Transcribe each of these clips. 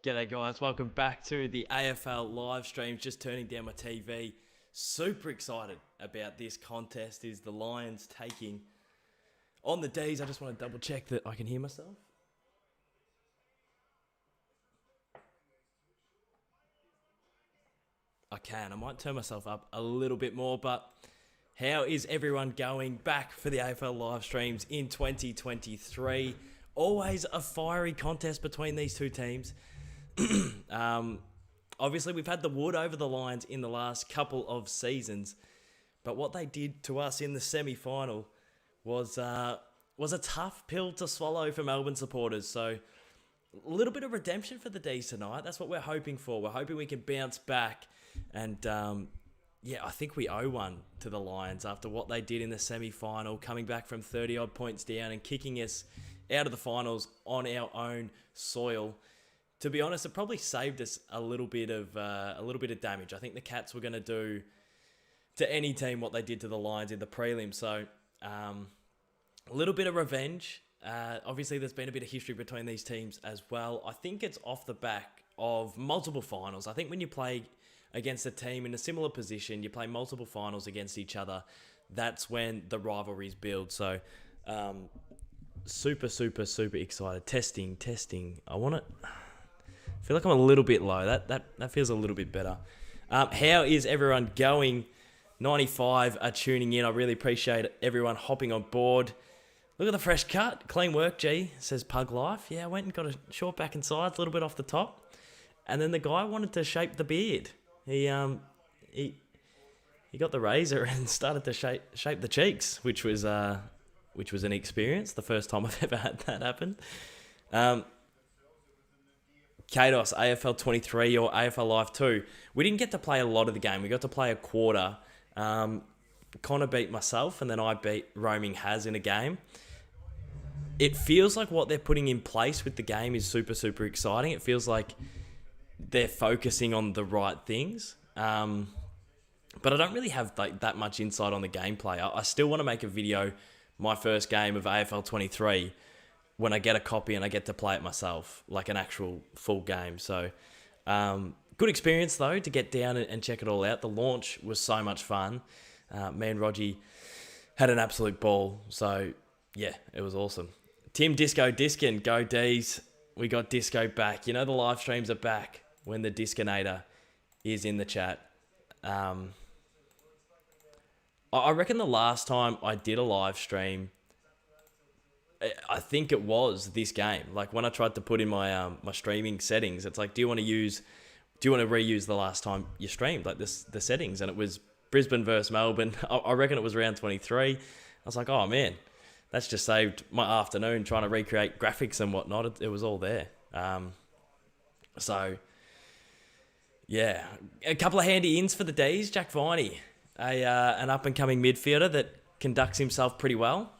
G'day guys, welcome back to the AFL live streams. Just turning down my TV. Super excited about this contest. Is the Lions taking on the Dees. I just want to double check that I can hear myself. I can. I might turn myself up a little bit more, but how is everyone going back for the AFL live streams in 2023? Always a fiery contest between these two teams. Obviously, we've had the wood over the Lions in the last couple of seasons, but what they did to us in the semi-final was a tough pill to swallow for Melbourne supporters. So a little bit of redemption for the Dees tonight. That's what we're hoping for. We're hoping we can bounce back. And I think we owe one to the Lions after what they did in the semi-final, coming back from 30-odd points down and kicking us out of the finals on our own soil. To be honest, it probably saved us a little bit of damage. I think the Cats were going to do to any team what they did to the Lions in the prelim. So a little bit of revenge. Obviously, there's been a bit of history between these teams as well. I think it's off the back of multiple finals. I think when you play against a team in a similar position, you play multiple finals against each other, that's when the rivalries build. So super excited. Testing. I feel like I'm a little bit low. That feels a little bit better. How is everyone going? 95 are tuning in. I really appreciate everyone hopping on board. Look at the fresh cut. Clean work, G, says Pug Life. Yeah, I went and got a short back and sides, a little bit off the top. And then the guy wanted to shape the beard. He got the razor and started to shape the cheeks, which was an experience. The first time I've ever had that happen. Kados, AFL 23 or AFL Live 2. We didn't get to play a lot of the game. We got to play a quarter. Connor beat myself, and then I beat Roaming Has in a game. It feels like what they're putting in place with the game is super exciting. It feels like they're focusing on the right things. But I don't really have that much insight on the gameplay. I still want to make a video, my first game of AFL 23, when I get a copy and I get to play it myself, like an actual full game. So, good experience though, to get down and check it all out. The launch was so much fun. Me and Rogie had an absolute ball. So, yeah, it was awesome. Tim Disco Diskin, go Dees. We got Disco back. You know the live streams are back when the Discinator is in the chat. I reckon the last time I did a live stream, I think it was this game. Like when I tried to put in my my streaming settings, it's like, do you want to reuse the last time you streamed, like the settings? And it was Brisbane versus Melbourne. I reckon it was round 23. I was like, oh man, that's just saved my afternoon trying to recreate graphics and whatnot. It was all there. So yeah, a couple of handy ins for the Dees. Jack Viney, an up and coming midfielder that conducts himself pretty well.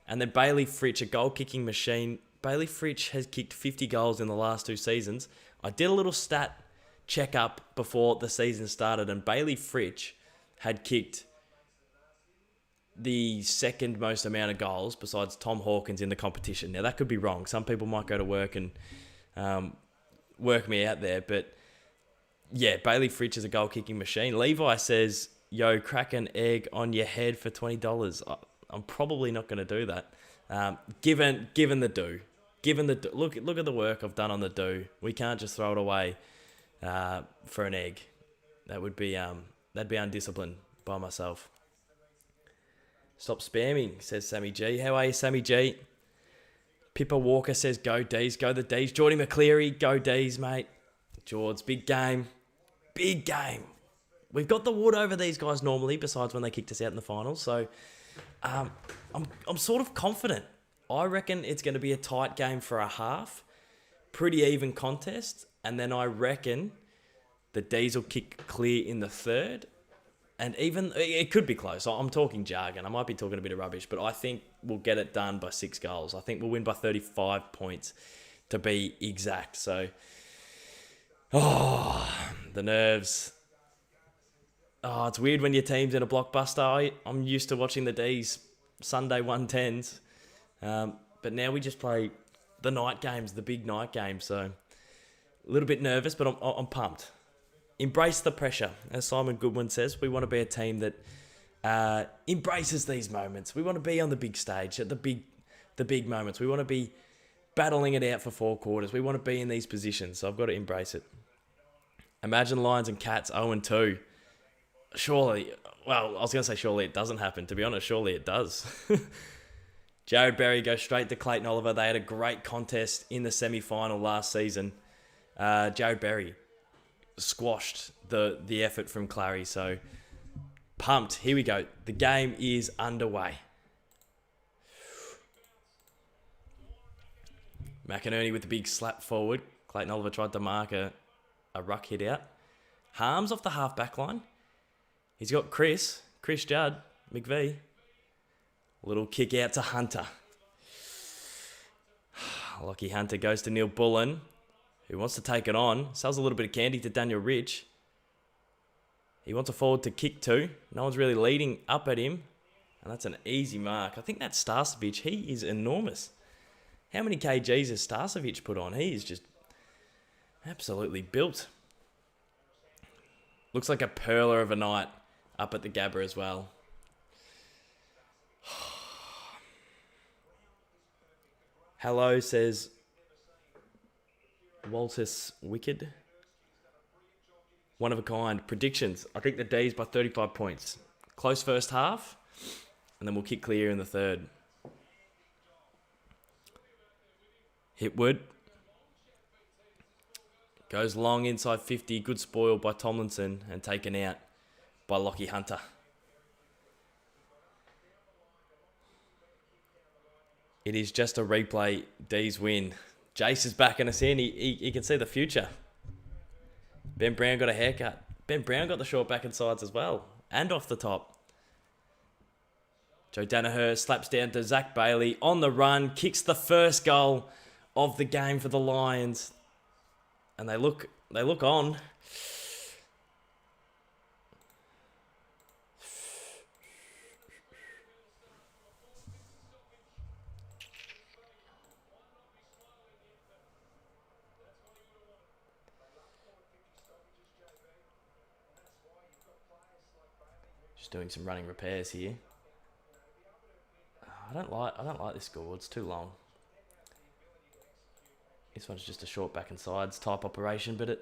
And then Bailey Fritsch, a goal-kicking machine. Bailey Fritsch has kicked 50 goals in the last 2 seasons. I did a little stat check-up before the season started, and Bailey Fritsch had kicked the second most amount of goals besides Tom Hawkins in the competition. Now, that could be wrong. Some people might go to work and work me out there. But, yeah, Bailey Fritsch is a goal-kicking machine. Levi says, yo, crack an egg on your head for $20. I'm probably not going to do that. Given the do. Look at the work I've done on the do. We can't just throw it away for an egg. That'd be undisciplined by myself. Stop spamming, says Sammy G. How are you, Sammy G? Pippa Walker says, go Dees, go the Dees. Geordie McCleary, go Dees, mate. George, big game. Big game. We've got the wood over these guys normally, besides when they kicked us out in the finals. So I'm sort of confident. I reckon it's going to be a tight game for a half. Pretty even contest. And then I reckon the Dees will kick clear in the third. And even, it could be close. I'm talking jargon. I might be talking a bit of rubbish, but I think we'll get it done by 6 goals. I think we'll win by 35 points to be exact. So, the nerves. Oh, it's weird when your team's in a blockbuster. I'm used to watching the Dees Sunday 110s. But now we just play the night games, the big night games. So A little bit nervous, but I'm pumped. Embrace the pressure. As Simon Goodwin says, we want to be a team that embraces these moments. We want to be on the big stage at the big moments. We want to be battling it out for 4 quarters. We want to be in these positions, so I've got to embrace it. Imagine Lions and Cats 0-2. Surely, well, I was going to say surely it doesn't happen. To be honest, surely it does. Jared Berry goes straight to Clayton Oliver. They had a great contest in the semi-final last season. Jared Berry squashed the effort from Clary, so pumped. Here we go. The game is underway. McInerney with the big slap forward. Clayton Oliver tried to mark a ruck hit out. Harms off the half-back line. He's got Chris Judd, McVee. Little kick out to Hunter. Lockie Hunter goes to Neil Bullen, who wants to take it on. Sells a little bit of candy to Daniel Rich. He wants a forward to kick to. No one's really leading up at him. And that's an easy mark. I think that's Starcevic. He is enormous. How many kgs has Starcevic put on? He is just absolutely built. Looks like a pearler of a night up at the Gabba as well. Hello, says Waltus Wicked. One of a kind. Predictions. I think the Dees by 35 points. Close first half. And then we'll kick clear in the third. Hitwood. Goes long inside 50. Good spoil by Tomlinson. And taken out by Lockie Hunter. It is just a replay. Dees win. Jace is backing us in. He can see the future. Ben Brown got a haircut. Ben Brown got the short back and sides as well. And off the top. Joe Danaher slaps down to Zach Bailey on the run. Kicks the first goal of the game for the Lions. And they look on. Doing some running repairs here. I don't like this score. It's too long. This one's just a short back and sides type operation, but it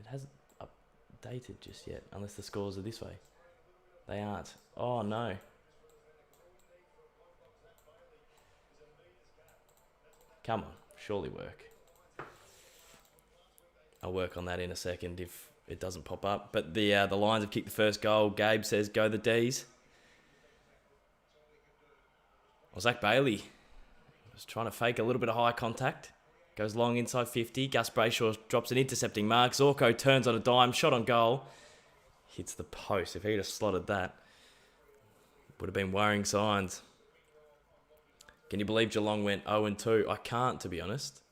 hasn't updated just yet, unless the scores are this way. They aren't. Oh no. Come on, surely work. I'll work on that in a second if it doesn't pop up. But the Lions have kicked the first goal. Gabe says, go the Dees. Well, Zach Bailey was trying to fake a little bit of high contact. Goes long inside 50. Gus Brayshaw drops an intercepting mark. Zorko turns on a dime. Shot on goal. Hits the post. If he'd have slotted that, would have been worrying signs. Can you believe Geelong went 0-2? I can't, to be honest.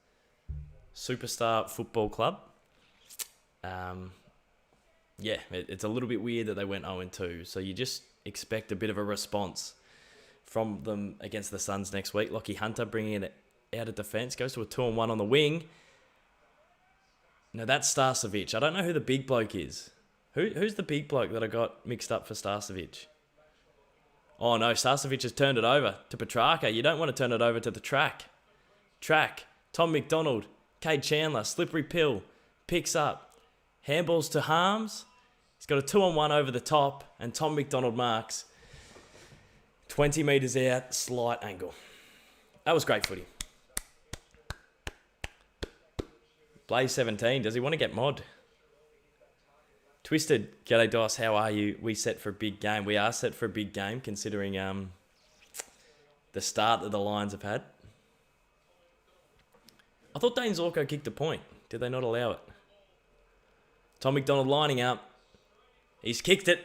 Superstar Football Club. Yeah, it's a little bit weird that they went 0-2. So you just expect a bit of a response from them against the Suns next week. Lockie Hunter bringing it out of defence. Goes to a 2-on-1 on the wing. Now that's Starcevic. I don't know who the big bloke is. Who's the big bloke that I got mixed up for Starcevic? Oh no, Starcevic has turned it over to Petrarca. You don't want to turn it over to the track. Tom MacDonald. Cade Chandler. Slippery pill. Picks up. Handballs to Harms. He's got a 2-on-1 over the top. And Tom MacDonald marks. 20 metres out. Slight angle. That was great footy. Blaze 17. Does he want to get mod? Twisted. G'day Dice. How are you? We set for a big game. We are set for a big game considering the start that the Lions have had. I thought Dane Zorko kicked a point. Did they not allow it? Tom MacDonald lining up. He's kicked it.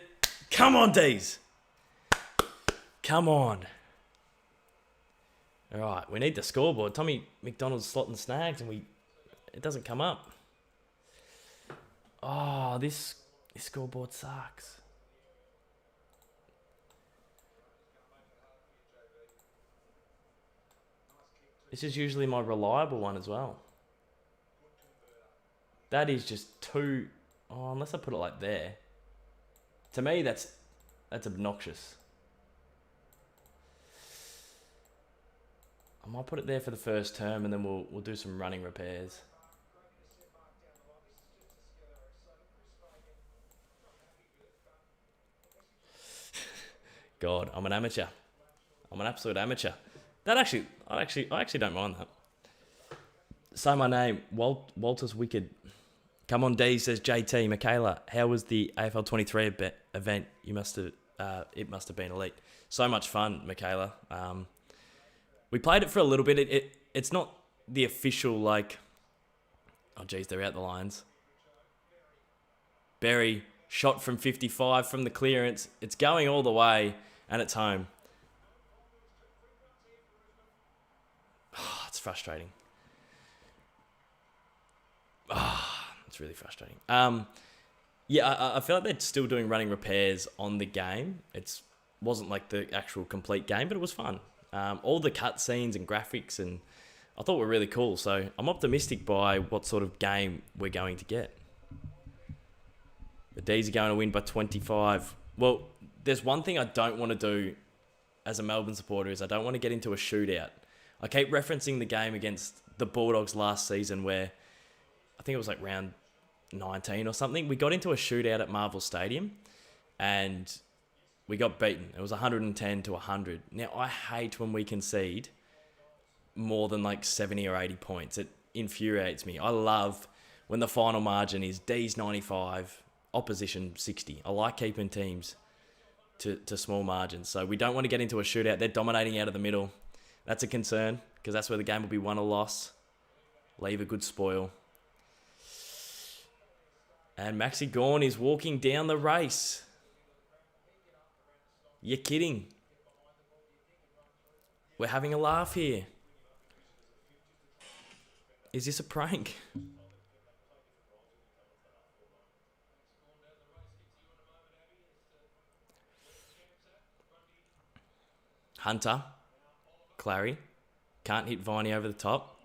Come on, Dees. Come on. All right, we need the scoreboard. Tommy McDonald's slotting snags and it doesn't come up. Oh, this scoreboard sucks. This is usually my reliable one as well. That is just too... Oh, unless I put it like there. To me, that's obnoxious. I might put it there for the first term, and then we'll do some running repairs. God, I'm an amateur. I'm an absolute amateur. I actually don't mind that. Say my name, Walter's Wicked. Come on, Dees, says JT. Michaela, how was the AFL 23 event? It must have been elite. So much fun, Michaela. We played it for a little bit. It's not the official, like... Oh, geez, they're out the lines. Berry, shot from 55 from the clearance. It's going all the way, and it's home. Oh, it's frustrating. It's really frustrating. Yeah, I feel like they're still doing running repairs on the game. It wasn't like the actual complete game, but it was fun. All the cutscenes and graphics, and I thought were really cool. So I'm optimistic by what sort of game we're going to get. The Dees are going to win by 25. Well, there's one thing I don't want to do as a Melbourne supporter is I don't want to get into a shootout. I keep referencing the game against the Bulldogs last season where I think it was like round 19 or something. We got into a shootout at Marvel Stadium and we got beaten. It was 110 to 100. Now, I hate when we concede more than like 70 or 80 points. It infuriates me. I love when the final margin is Dees 95, opposition 60. I like keeping teams to small margins. So we don't want to get into a shootout. They're dominating out of the middle. That's a concern because that's where the game will be won or lost. Leave a good spoil. And Maxi Gawn is walking down the race. You're kidding. We're having a laugh here. Is this a prank? Hunter. Clary. Can't hit Viney over the top.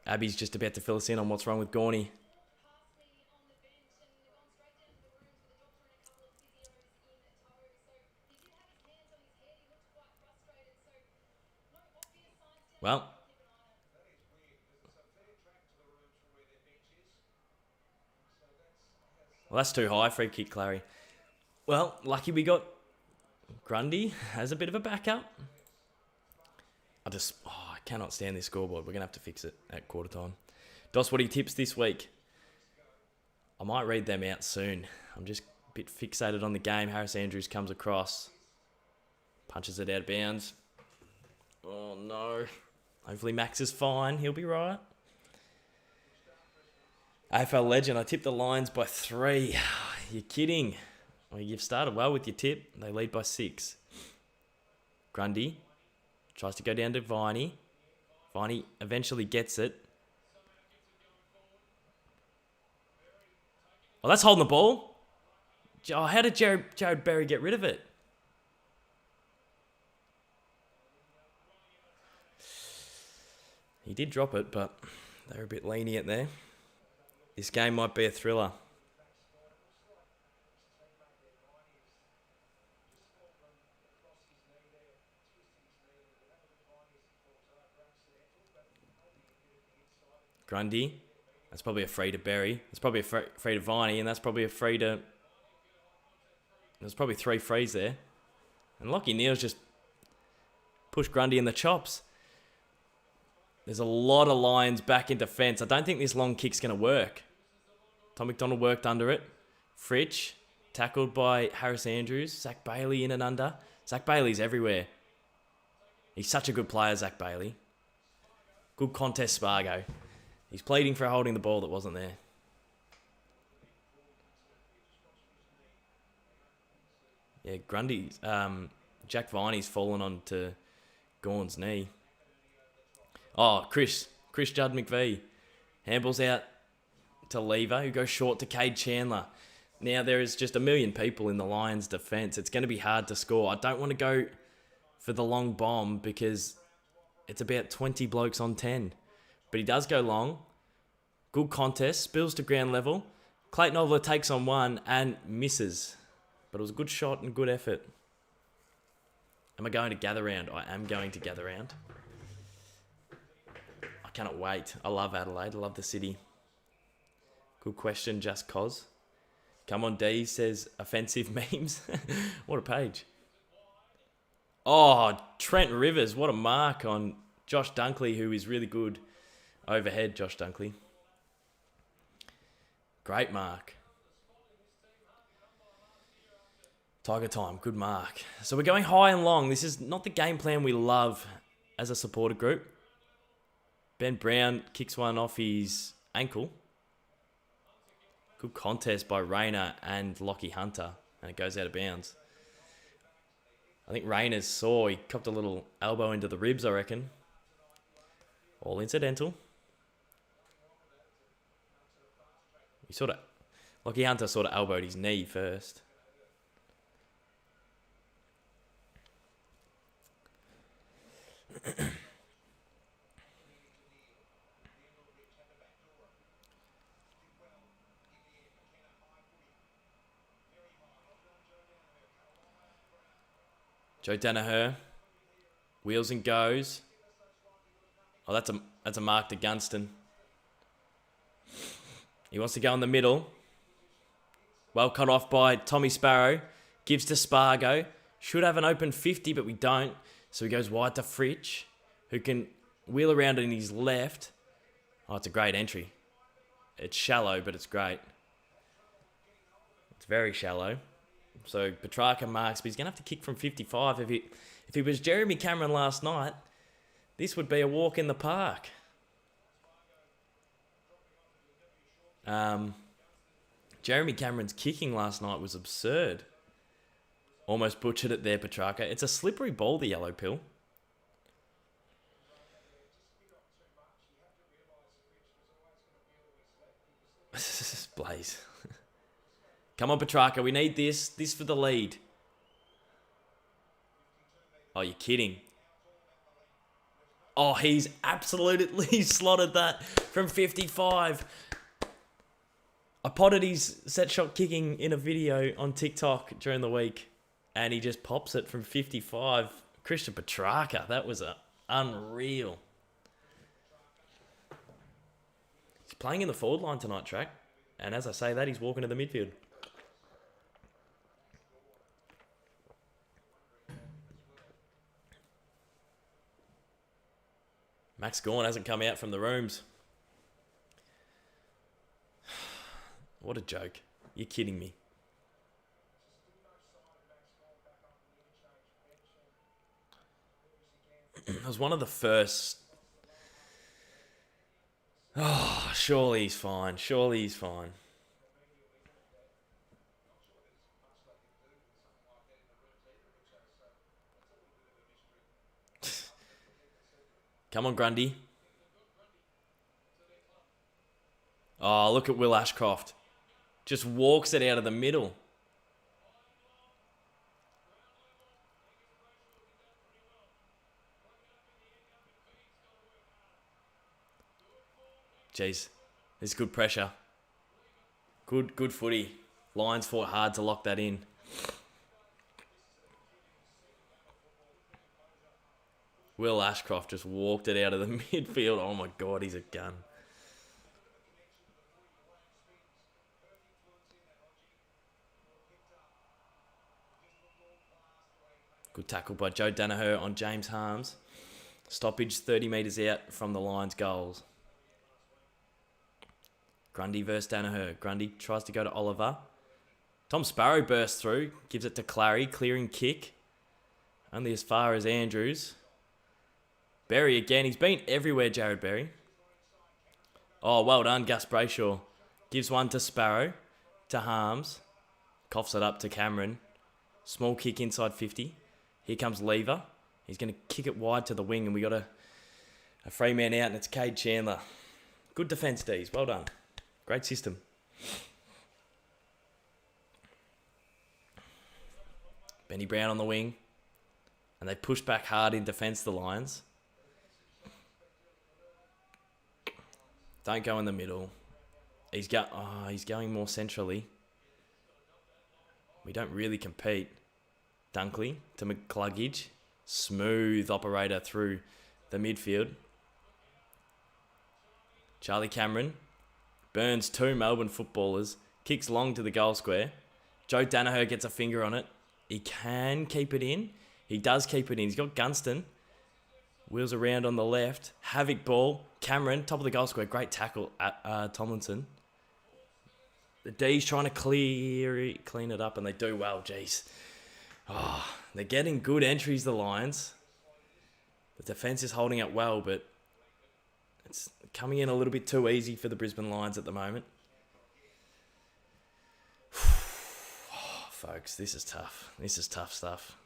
Abby's just about to fill us in on what's wrong with Gawny. Well, that's too high. Free kick, Clary. Well, lucky we got Grundy as a bit of a backup. I cannot stand this scoreboard. We're going to have to fix it at quarter time. Dos, what are your tips this week? I might read them out soon. I'm just a bit fixated on the game. Harris Andrews comes across. Punches it out of bounds. Oh, no. Hopefully Max is fine. He'll be right. AFL legend, I tipped the Lions by 3. You're kidding. Well, you've started well with your tip. They lead by 6. Grundy tries to go down to Viney. Viney eventually gets it. Oh, that's holding the ball. Oh, how did Jared Berry get rid of it? He did drop it, but they're a bit lenient there. This game might be a thriller. Grundy. That's probably a free to Berry. That's probably a free to Viney, and that's probably a free to... There's probably 3 frees there. And Lockie Neal's just pushed Grundy in the chops. There's a lot of Lions back in defence. I don't think this long kick's going to work. Tom MacDonald worked under it. Fritsch, tackled by Harris Andrews. Zach Bailey in and under. Zach Bailey's everywhere. He's such a good player, Zach Bailey. Good contest, Spargo. He's pleading for holding the ball that wasn't there. Yeah, Grundy's... Jack Viney's fallen onto Gawn's knee. Oh, Chris Judd McVie. Handballs out to Lever, who goes short to Cade Chandler. Now, there is just a million people in the Lions' defence. It's going to be hard to score. I don't want to go for the long bomb because it's about 20 blokes on 10. But he does go long. Good contest. Spills to ground level. Clayton Oliver takes on one and misses. But it was a good shot and good effort. Am I going to gather round? I am going to gather round. I cannot wait. I love Adelaide. I love the city. Good question, just cause. Come on, Dees says offensive memes. What a page. Oh, Trent Rivers. What a mark on Josh Dunkley, who is really good overhead, Josh Dunkley. Great mark. Tiger time. Good mark. So we're going high and long. This is not the game plan we love as a supporter group. Ben Brown kicks one off his ankle. Good contest by Rayner and Lockie Hunter. And it goes out of bounds. I think Rayner saw he copped a little elbow into the ribs, I reckon. All incidental. Lockie Hunter sort of elbowed his knee first. Joe Danaher. Wheels and goes. Oh, that's a mark to Gunston. He wants to go in the middle. Well cut off by Tommy Sparrow. Gives to Spargo. Should have an open 50, but we don't. So he goes wide to Fritsch, who can wheel around in his left. Oh, it's a great entry. It's shallow, but it's great. It's very shallow. So Petrarca marks, but he's going to have to kick from 55. If he was Jeremy Cameron last night, this would be a walk in the park. Jeremy Cameron's kicking last night was absurd. Almost butchered it there, Petrarca. It's a slippery ball, the yellow pill. Blaze. Come on, Petrarca. We need this. This for the lead. Oh, you're kidding. Oh, he's absolutely slotted that from 55. I potted his set shot kicking in a video on TikTok during the week, and he just pops it from 55. Christian Petrarca, that was unreal. He's playing in the forward line tonight, Track, and as I say that, he's walking to the midfield. Max Gawn hasn't come out from the rooms. What a joke. You're kidding me. It was one of the first... Oh, surely he's fine. Surely he's fine. Come on, Grundy. Oh, look at Will Ashcroft. Just walks it out of the middle. Jeez, there's good pressure. Good footy. Lions fought hard to lock that in. Will Ashcroft just walked it out of the midfield. Oh my God, he's a gun. Good tackle by Joe Danaher on James Harms. Stoppage 30 metres out from the Lions' goals. Grundy versus Danaher. Grundy tries to go to Oliver. Tom Sparrow bursts through. Gives it to Clary. Clearing kick. Only as far as Andrews. Berry again. He's been everywhere, Jared Berry. Oh, well done, Gus Brayshaw. Gives one to Sparrow. To Harms. Coughs it up to Cameron. Small kick inside 50. Here comes Lever. He's going to kick it wide to the wing, and we got a free man out, and it's Cade Chandler. Good defence, Dees. Well done. Great system. Benny Brown on the wing. And they push back hard in defence, the Lions. Don't go in the middle. He's going more centrally. We don't really compete. Dunkley to McCluggage. Smooth operator through the midfield. Charlie Cameron burns 2 Melbourne footballers. Kicks long to the goal square. Joe Danaher gets a finger on it. He can keep it in. He does keep it in. He's got Gunston. Wheels around on the left. Havoc ball. Cameron, top of the goal square. Great tackle at Tomlinson. The Dees trying to clean it up, and they do well. Jeez. Oh, they're getting good entries, the Lions. The defence is holding up well, but it's coming in a little bit too easy for the Brisbane Lions at the moment. Oh, folks, this is tough. This is tough stuff.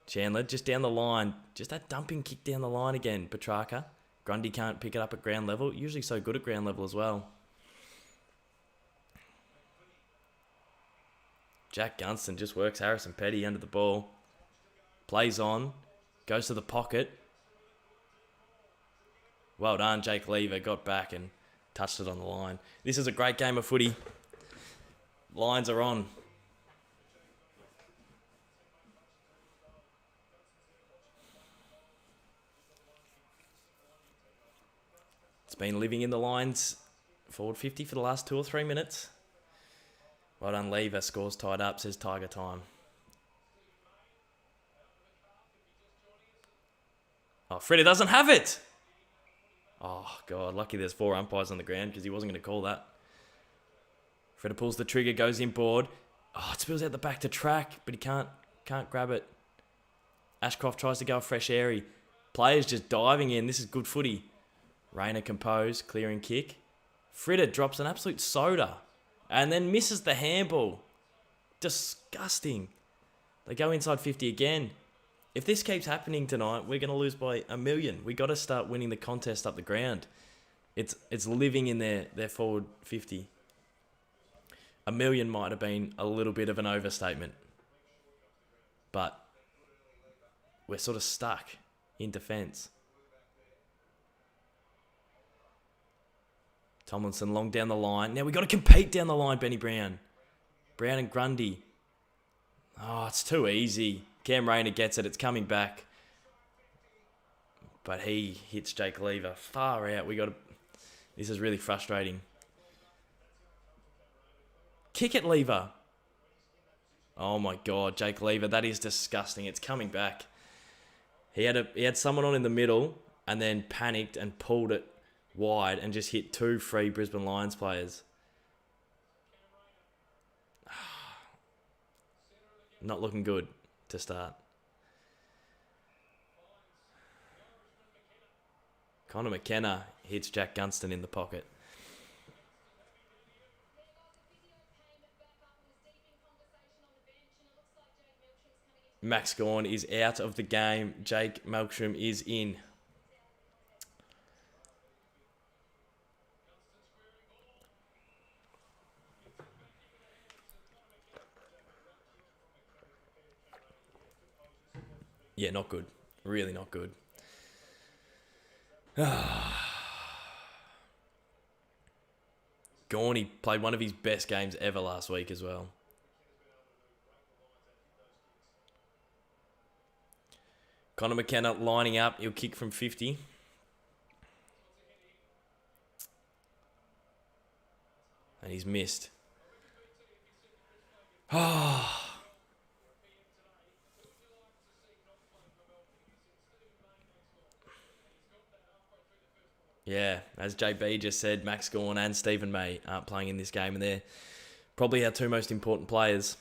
Chandler, just down the line. Just that dumping kick down the line again. Petrarca. Grundy can't pick it up at ground level. Usually so good at ground level as well. Jack Gunston just works Harrison Petty under the ball. Plays on. Goes to the pocket. Well done, Jake Lever. Got back and touched it on the line. This is a great game of footy. Lions are on. It's been living in the Lions forward 50 for the last 2 or 3 minutes. Well done, Lever. Scores tied up, says Tiger time. Oh, Freda doesn't have it. Oh, God. Lucky there's 4 umpires on the ground because he wasn't going to call that. Freda pulls the trigger, goes inboard. Oh, it spills out the back to track, but he can't grab it. Ashcroft tries to go fresh airy. Players just diving in. This is good footy. Rayner composed, clearing kick. Freda drops an absolute soda. And then misses the handball. Disgusting. They go inside 50 again. If this keeps happening tonight, we're going to lose by 1 million. We got to start winning the contest up the ground. It's living in their forward 50. 1 million might have been a little bit of an overstatement. But we're sort of stuck in defence. Tomlinson long down the line. Now we've got to compete down the line, Benny Brown. Brown and Grundy. Oh, it's too easy. Cam Rayner gets it. It's coming back. But he hits Jake Lever. Far out. This is really frustrating. Kick it, Lever. Oh my God, Jake Lever. That is disgusting. It's coming back. He had someone on in the middle and then panicked and pulled it wide and just hit 2 free Brisbane Lions players. Not looking good to start. Connor McKenna hits Jack Gunston in the pocket. Max Gawn is out of the game. Jake Melksham is in. Yeah, not good. Really not good. Gawney played one of his best games ever last week as well. Connor McKenna lining up. He'll kick from 50. And he's missed. Yeah, as JB just said, Max Gawn and Stephen May aren't playing in this game, and they're probably our 2 most important players.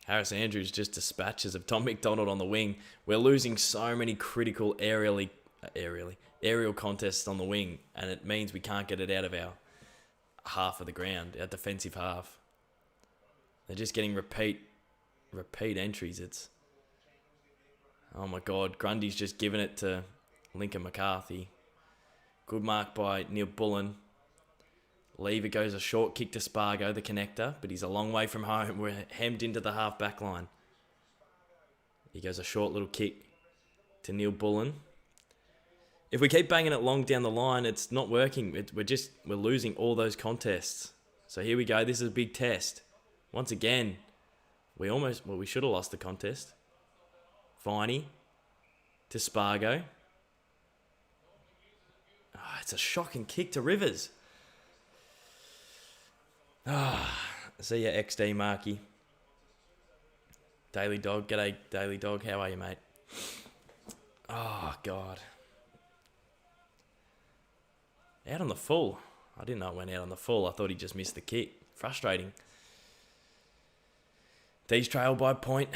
Harris Andrews just dispatches of Tom MacDonald on the wing. We're losing so many critical aerial contests on the wing, and it means we can't get it out of our half of the ground, our defensive half. They're just getting repeat entries. It's, oh my God, Grundy's just given it to Lincoln McCarthy. Good mark by Neil Bullen. Lever goes a short kick to Spargo, the connector, but he's a long way from home. We're hemmed into the half-back line. He goes a short little kick to Neil Bullen. If we keep banging it long down the line, it's not working. We're losing all those contests. So here we go. This is a big test. Once again, we should have lost the contest. Viney to Spargo. Oh, it's a shocking kick to Rivers. See ya, XD Marky. Daily Dog. G'day, Daily Dog. How are you, mate? Oh, God. Out on the full. I didn't know it went out on the full. I thought he just missed the kick. Frustrating. Dees trail by point.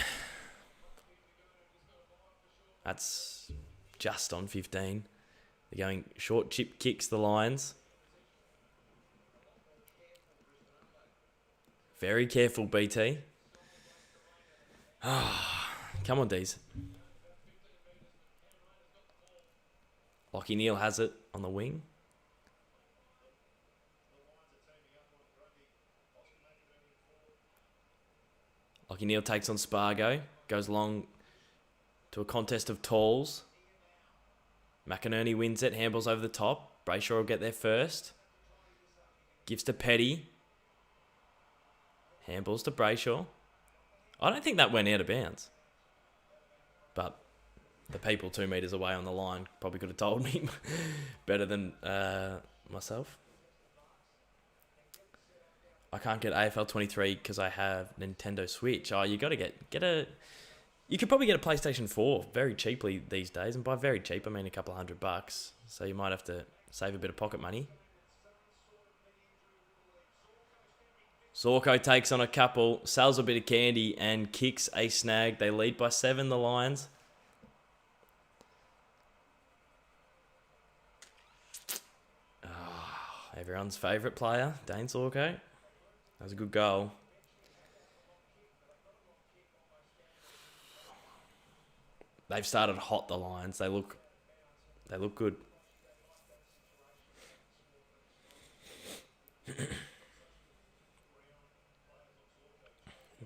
That's just on 15. They're going short chip kicks, the Lions. Very careful, BT. Come on, Dees. Lockie Neal has it on the wing. Lockie Neal takes on Spargo. Goes long to a contest of talls. McInerney wins it. Handballs over the top. Brayshaw will get there first. Gives to Petty. Handballs to Brayshaw. I don't think that went out of bounds. But the people 2 metres away on the line probably could have told me better than myself. I can't get AFL 23 because I have Nintendo Switch. Oh, you got to get a... You could probably get a PlayStation 4 very cheaply these days. And by very cheap, I mean a couple $100. So you might have to save a bit of pocket money. Zorko takes on a couple, sells a bit of candy and kicks a snag. They lead by 7, the Lions. Everyone's favourite player, Dane Zorko. That was a good goal. They've started hot, the Lions. They look good.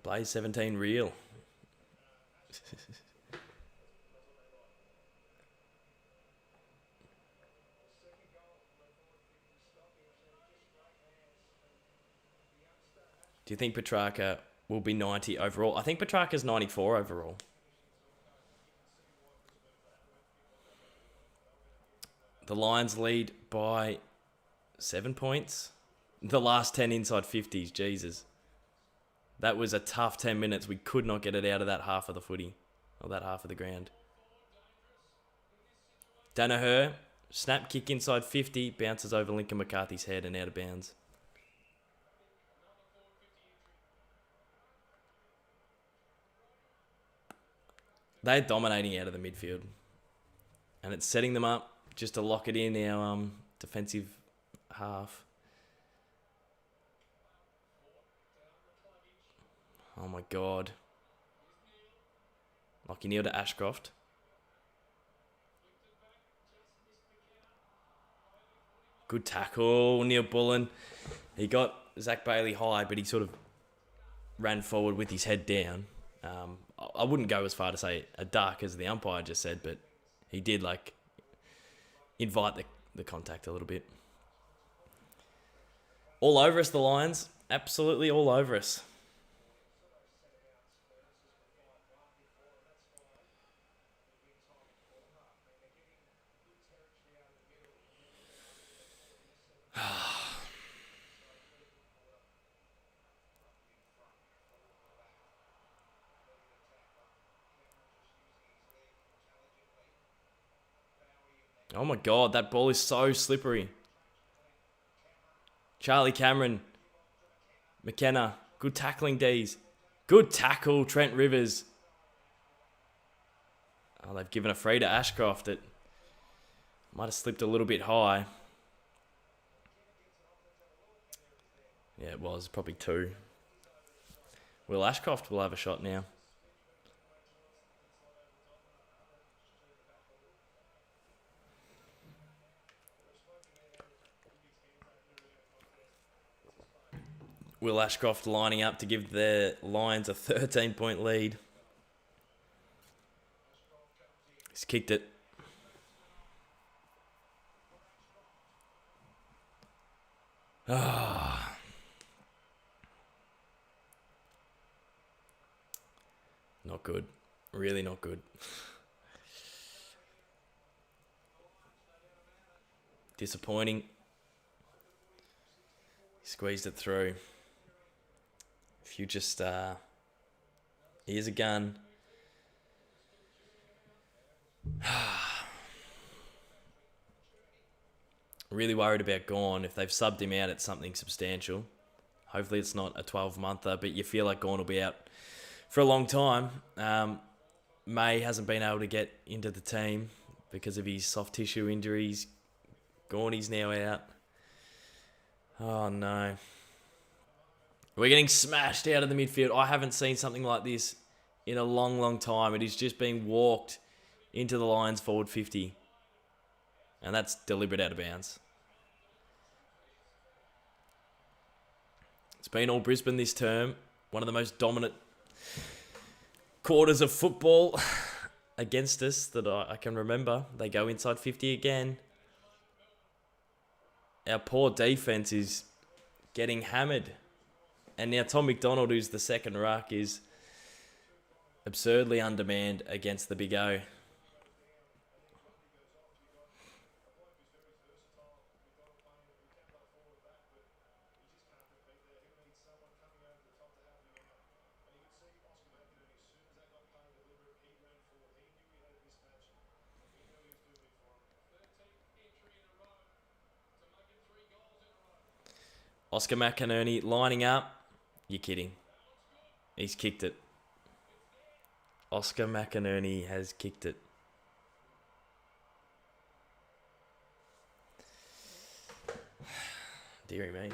Blaze 17 real. Do you think Petrarca will be 90 overall? I think Petrarca's 94 overall. The Lions lead by 7 points. The last 10 inside 50s, Jesus. That was a tough 10 minutes. We could not get it out of that half of the footy. Or that half of the ground. Danaher, snap kick inside 50, bounces over Lincoln McCarthy's head and out of bounds. They're dominating out of the midfield. And it's setting them up just to lock it in our defensive half. Oh my God. Lockie Neal to Ashcroft. Good tackle, Neil Bullen. He got Zach Bailey high, but he sort of ran forward with his head down. I wouldn't go as far to say a duck as the umpire just said, but he did invite the contact a little bit. All over us, the Lions. Absolutely all over us. Oh my God, that ball is so slippery. Charlie Cameron. McKenna. Good tackling, Dees. Good tackle, Trent Rivers. Oh, they've given a free to Ashcroft. It might have slipped a little bit high. Yeah, it was. Probably 2. Will Ashcroft will have a shot now. Will Ashcroft lining up to give the Lions a 13-point lead. He's kicked it. Ah. Not good. Really not good. Disappointing. Squeezed it through. If you just... here's a gun. Really worried about Gawn. If they've subbed him out, it's something substantial. Hopefully it's not a 12-monther, but you feel like Gawn will be out for a long time. May hasn't been able to get into the team because of his soft tissue injuries. Gawny's now out. Oh, no. We're getting smashed out of the midfield. I haven't seen something like this in a long, long time. It is just being walked into the Lions forward 50. And that's deliberate out of bounds. It's been all Brisbane this term. One of the most dominant quarters of football against us that I can remember. They go inside 50 again. Our poor defence is getting hammered. And now Tom MacDonald, who's the second ruck, is absurdly undermanned against the Big O. Oscar McInerney lining up. You're kidding. He's kicked it. Oscar McInerney has kicked it. Deary me.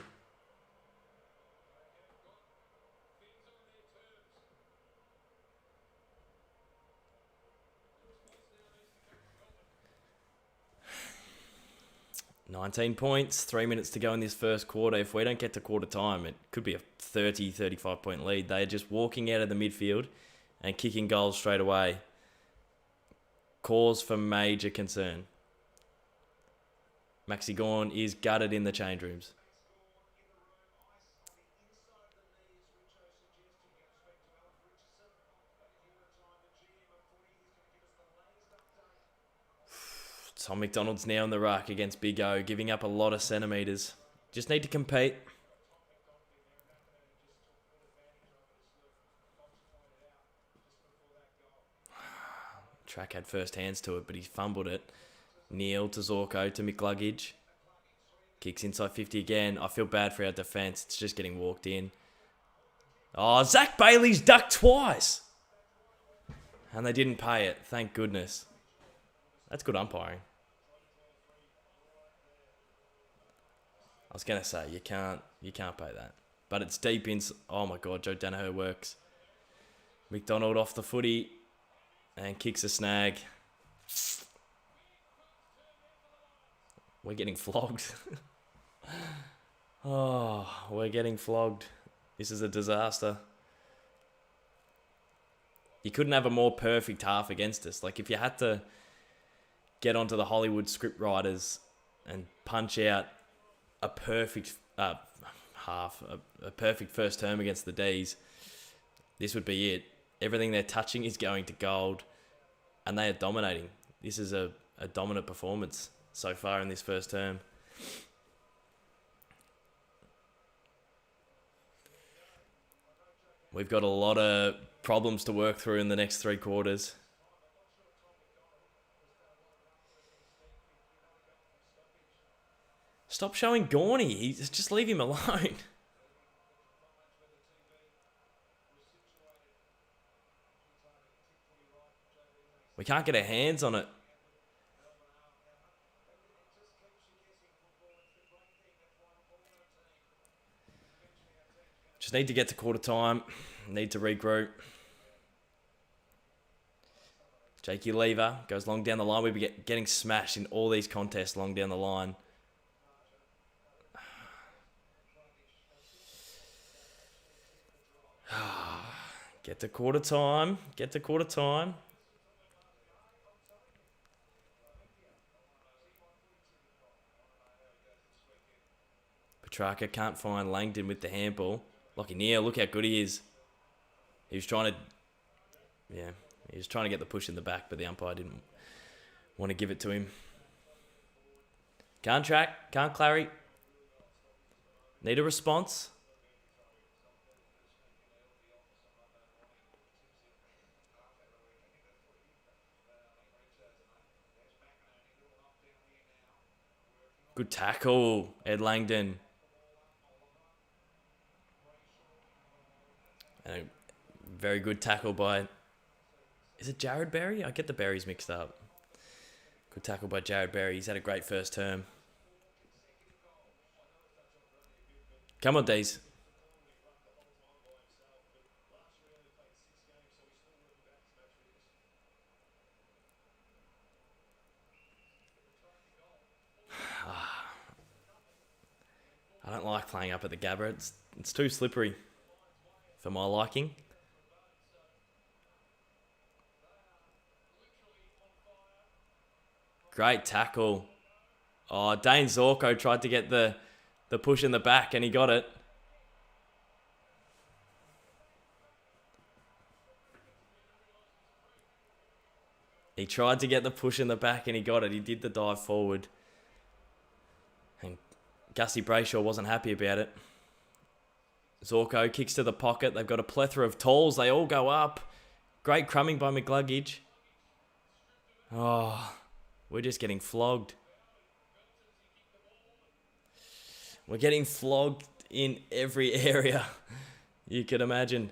$19 points, 3 minutes to go in this first quarter. If we don't get to quarter time, it could be a 30, 35-point lead. They're just walking out of the midfield and kicking goals straight away. Cause for major concern. Maxi Gawn is gutted in the change rooms. Tom MacDonald's now in the ruck against Big O, giving up a lot of centimetres. Just need to compete. Track had first hands to it, but he fumbled it. Neil to Zorko to McLuggage. Kicks inside 50 again. I feel bad for our defence. It's just getting walked in. Oh, Zach Bailey's ducked twice. And they didn't pay it. Thank goodness. That's good umpiring. I was going to say, you can't pay that. But it's deep in... Oh my God, Joe Danaher works. MacDonald off the footy and kicks a snag. We're getting flogged. Oh, we're getting flogged. This is a disaster. You couldn't have a more perfect half against us. Like, if you had to get onto the Hollywood script writers and punch out a perfect half, a perfect first term against the Dees, this would be it. Everything they're touching is going to gold, and they are dominating. This is a dominant performance so far in this first term. We've got a lot of problems to work through in the next 3 quarters. Stop showing Gawny. Just leave him alone. We can't get our hands on it. Just need to get to quarter time. Need to regroup. Jakey Lever goes long down the line. We'll be getting smashed in all these contests long down the line. Get to quarter time. Petrarca can't find Langdon with the handball. Lockie Neal, look how good he is. He was trying to get the push in the back, but the umpire didn't want to give it to him. Can't track, can't Clary. Need a response. Good tackle, Ed Langdon. And a very good tackle by... Is it Jared Berry? I get the Berries mixed up. Good tackle by Jared Berry. He's had a great first term. Come on, Dees. I don't like playing up at the Gabba. It's too slippery for my liking. Great tackle. Oh, Dane Zorko tried to get the push in the back and he got it. He tried to get the push in the back and he got it. He did the dive forward. And Gussie Brayshaw wasn't happy about it. Zorko kicks to the pocket. They've got a plethora of tools. They all go up. Great crumbing by McGluggage. Oh, we're just getting flogged. We're getting flogged in every area you could imagine.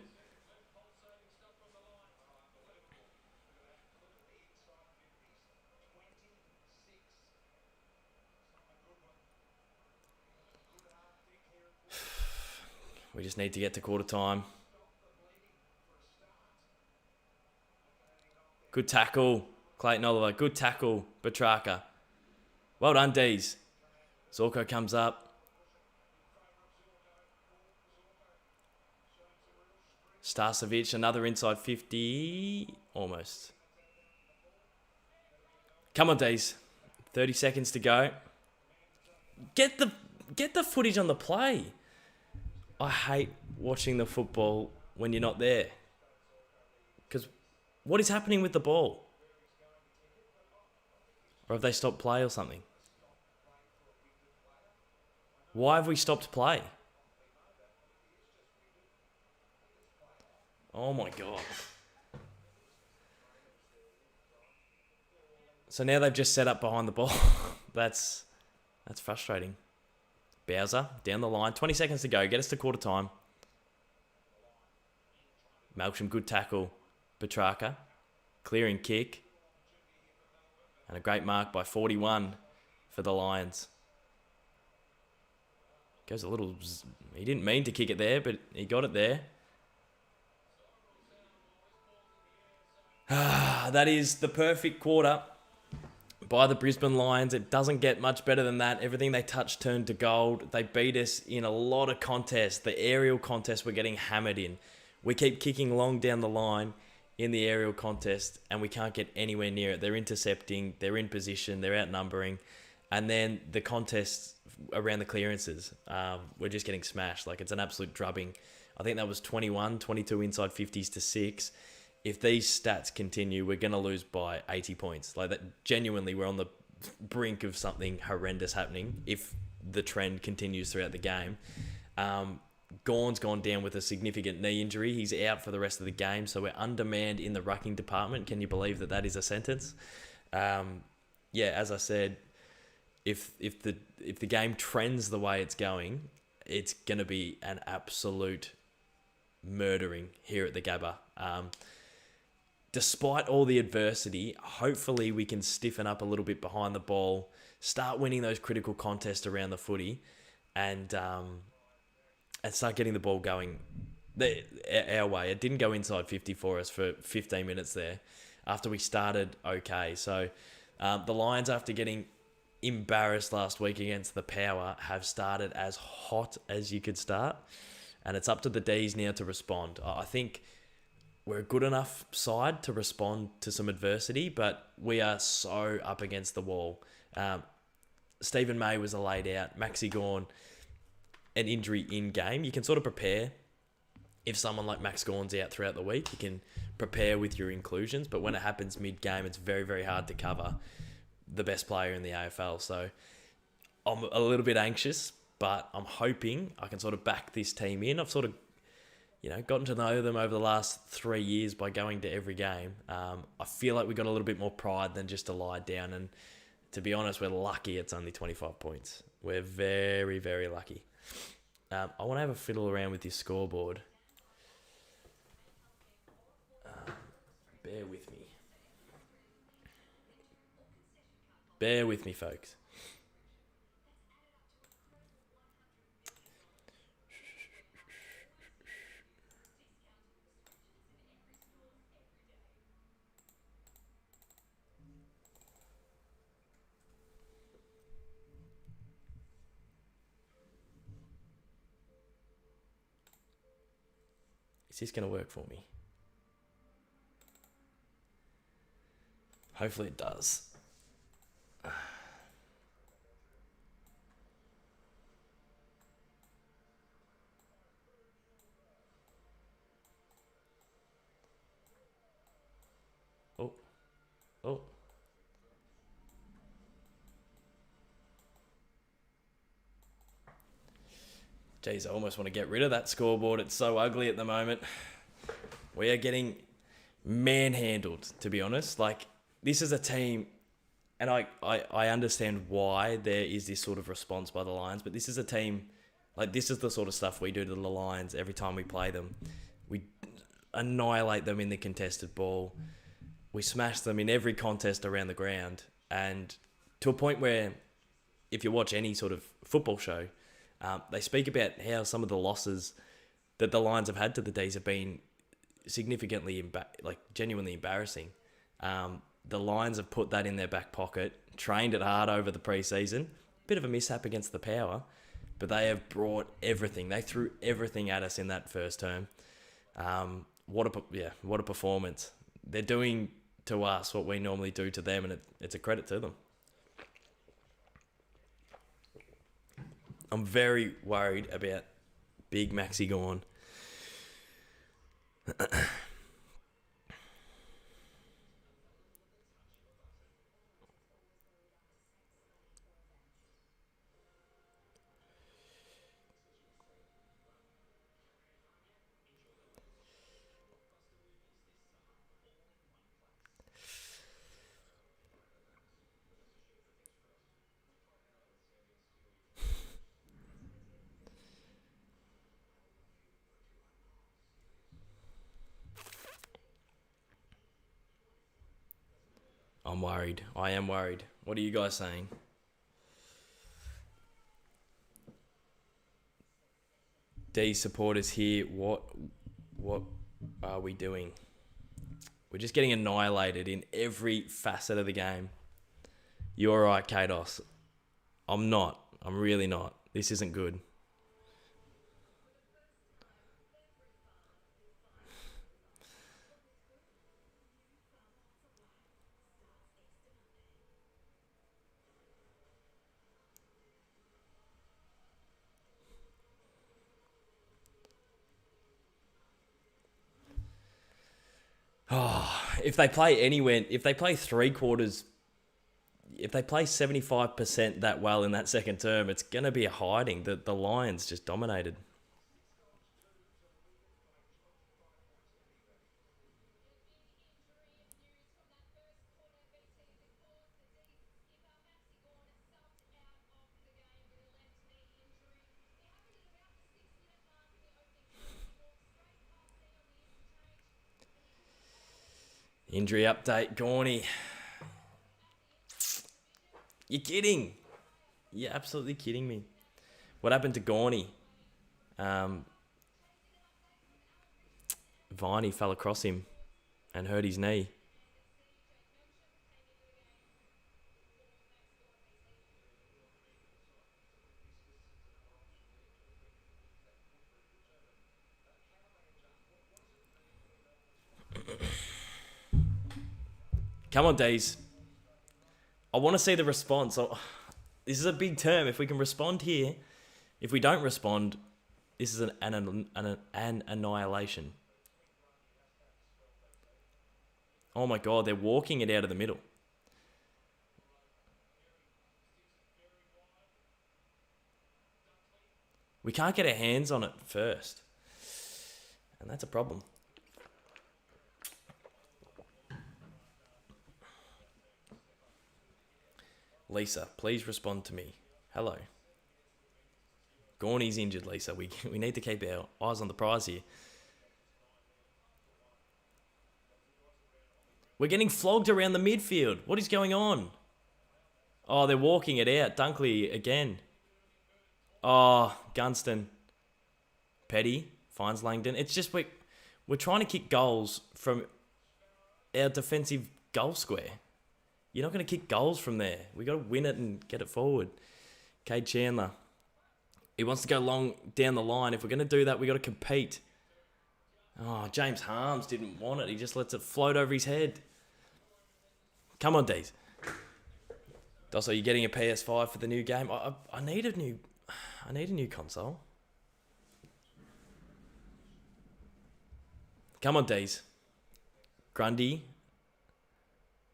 We just need to get to quarter time. Good tackle, Clayton Oliver. Good tackle, Petrarca. Well done, Dees. Zorko comes up. Starcevic, another inside 50. Almost. Come on, Dees. 30 seconds to go. Get the footage on the play. I hate watching the football when you're not there. Because what is happening with the ball? Or have they stopped play or something? Why have we stopped play? Oh my God. So now they've just set up behind the ball. That's frustrating. Bowser, down the line. 20 seconds to go. Get us to quarter time. Malcolm, good tackle. Petrarca, clearing kick. And a great mark by 41 for the Lions. Goes a little... He didn't mean to kick it there, but he got it there. That is the perfect quarter by the Brisbane Lions. It doesn't get much better than that. Everything they touch turned to gold. They beat us in a lot of contests. The aerial contest we're getting hammered in. We keep kicking long down the line in the aerial contest and we can't get anywhere near it. They're intercepting, they're in position, they're outnumbering. And then the contests around the clearances, we're just getting smashed. Like, it's an absolute drubbing. I think that was 22 inside 50s to 6. If these stats continue, we're going to lose by 80 points. Like, that, genuinely, we're on the brink of something horrendous happening if the trend continues throughout the game. Gawn's gone down with a significant knee injury. He's out for the rest of the game, so we're undermanned in the rucking department. Can you believe that is a sentence? As I said, if the game trends the way it's going, it's going to be an absolute murdering here at the Gabba. Despite all the adversity, hopefully we can stiffen up a little bit behind the ball, start winning those critical contests around the footy, and start getting the ball going our way. It didn't go inside 50 for us for 15 minutes there after we started okay. So the Lions, after getting embarrassed last week against the Power, have started as hot as you could start. And it's up to the Dees now to respond. I think we're a good enough side to respond to some adversity, but we are so up against the wall. Stephen May was a laid out. Maxi Gawn, an injury in game. You can sort of prepare. If someone like Max Gawn's out throughout the week, you can prepare with your inclusions. But when it happens mid-game, it's very, very hard to cover the best player in the AFL. So I'm a little bit anxious, but I'm hoping I can sort of back this team in. I've sort of, gotten to know them over the last 3 years by going to every game. I feel like we got a little bit more pride than just to lie down. And to be honest, we're lucky it's only 25 points. We're very, very lucky. I want to have a fiddle around with this scoreboard. Bear with me. Bear with me, folks. Is this going to work for me? Hopefully it does. Oh. Jeez, I almost want to get rid of that scoreboard. It's so ugly at the moment. We are getting manhandled, to be honest. Like, this is a team, and I understand why there is this sort of response by the Lions, but this is a team, like, this is the sort of stuff we do to the Lions every time we play them. We annihilate them in the contested ball. We smash them in every contest around the ground, and to a point where, if you watch any sort of football show, they speak about how some of the losses that the Lions have had to the Dees have been significantly, genuinely embarrassing. The Lions have put that in their back pocket, trained it hard over the preseason. Bit of a mishap against the Power, but they have brought everything. They threw everything at us in that first term. What a performance. They're doing to us what we normally do to them, and it's a credit to them. I'm very worried about big Maxi Gawn. I'm worried. I am worried. What are you guys saying? D supporters here. What are we doing? We're just getting annihilated in every facet of the game. You're right, Kados. I'm not. I'm really not. This isn't good. Oh, if they play anywhere, if they play 3/4, if they play 75% that well in that second term, it's going to be a hiding. The Lions just dominated. Injury update, Gawny. You're kidding. You're absolutely kidding me. What happened to Gawny? Viney fell across him and hurt his knee. Come on, Dees. I want to see the response. This is a big term. If we can respond here, if we don't respond, this is an annihilation. Oh my God, they're walking it out of the middle. We can't get our hands on it first. And that's a problem. Lisa, please respond to me. Hello. Gawney's injured, Lisa. We need to keep our eyes on the prize here. We're getting flogged around the midfield. What is going on? Oh, they're walking it out. Dunkley again. Oh, Gunston. Petty finds Langdon. It's just we're trying to kick goals from our defensive goal square. You're not going to kick goals from there. We got to win it and get it forward. Cade Chandler. He wants to go long down the line. If we're going to do that, we got to compete. Oh, James Harms didn't want it. He just lets it float over his head. Come on, Dees. Also, you're getting a PS5 for the new game. I need a new console. Come on, Dees. Grundy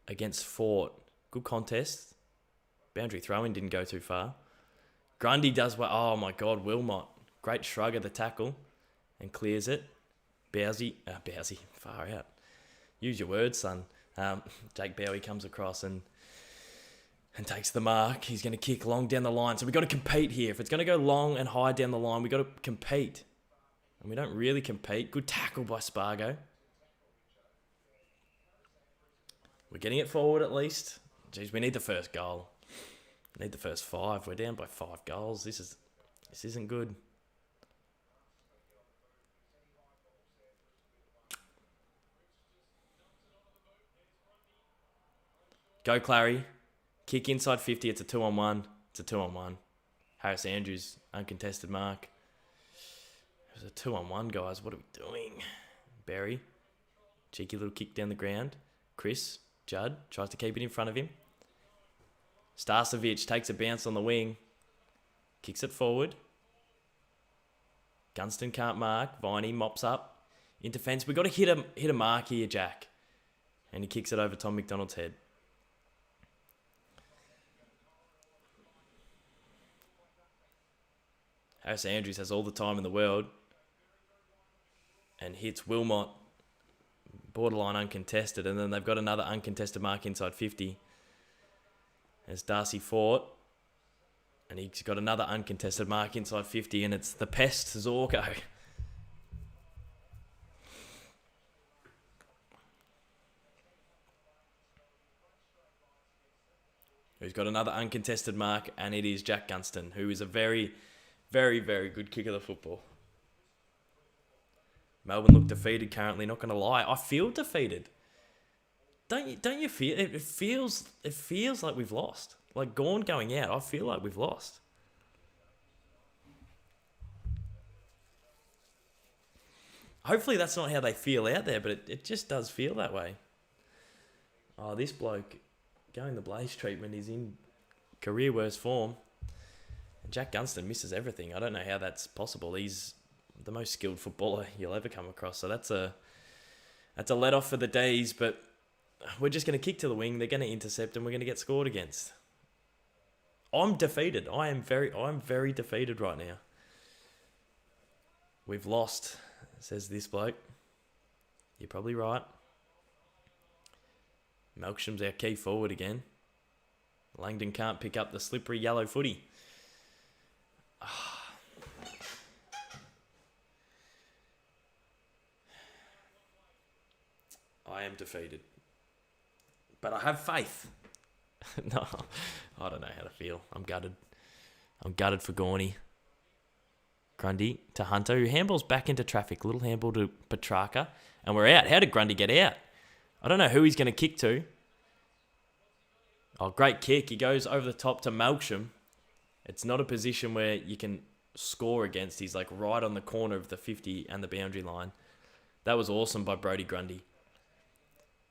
against Fort. Good contest. Boundary throw-in didn't go too far. Grundy does well. Oh, my God, Wilmot. Great shrug of the tackle and clears it. Bowsy. Far out. Use your words, son. Jake Bowie comes across and takes the mark. He's going to kick long down the line. So we've got to compete here. If it's going to go long and high down the line, we've got to compete. And we don't really compete. Good tackle by Spargo. We're getting it forward at least. Jeez, we need the first goal. We need the first 5. We're down by 5 goals. This isn't good. Go, Clary. Kick inside 50. It's a 2-on-1. It's a 2-on-1. Harris Andrews, uncontested mark. It was a 2-on-1, guys. What are we doing? Berry. Cheeky little kick down the ground. Chris. Judd tries to keep it in front of him. Starcevic takes a bounce on the wing. Kicks it forward. Gunston can't mark. Viney mops up. Into fence. We've got to hit a mark here, Jack. And he kicks it over Tom MacDonald's head. Harris Andrews has all the time in the world and hits Wilmot, borderline uncontested, and then they've got another uncontested mark inside 50. There's Darcy Fort, and he's got another uncontested mark inside 50, and it's the pest Zorko. Who's got another uncontested mark, and it is Jack Gunston, who is a very, very, very good kicker of the football. Melbourne look defeated currently, not going to lie. I feel defeated. Don't you feel it? It feels like we've lost. Like Gawn going out, I feel like we've lost. Hopefully that's not how they feel out there, but it just does feel that way. Oh, this bloke going the Blaze treatment is in career worst form. And Jack Gunston misses everything. I don't know how that's possible. He's the most skilled footballer you'll ever come across. So that's a let-off for the Dees, but we're just going to kick to the wing. They're going to intercept and we're going to get scored against. I'm defeated. I'm very defeated right now. We've lost, says this bloke. You're probably right. Melksham's our key forward again. Langdon can't pick up the slippery yellow footy. I am defeated. But I have faith. No, I don't know how to feel. I'm gutted. I'm gutted for Gawney. Grundy to Hunter, who handballs back into traffic. Little handball to Petrarca. And we're out. How did Grundy get out? I don't know who he's going to kick to. Oh, great kick. He goes over the top to Melksham. It's not a position where you can score against. He's like right on the corner of the 50 and the boundary line. That was awesome by Brodie Grundy.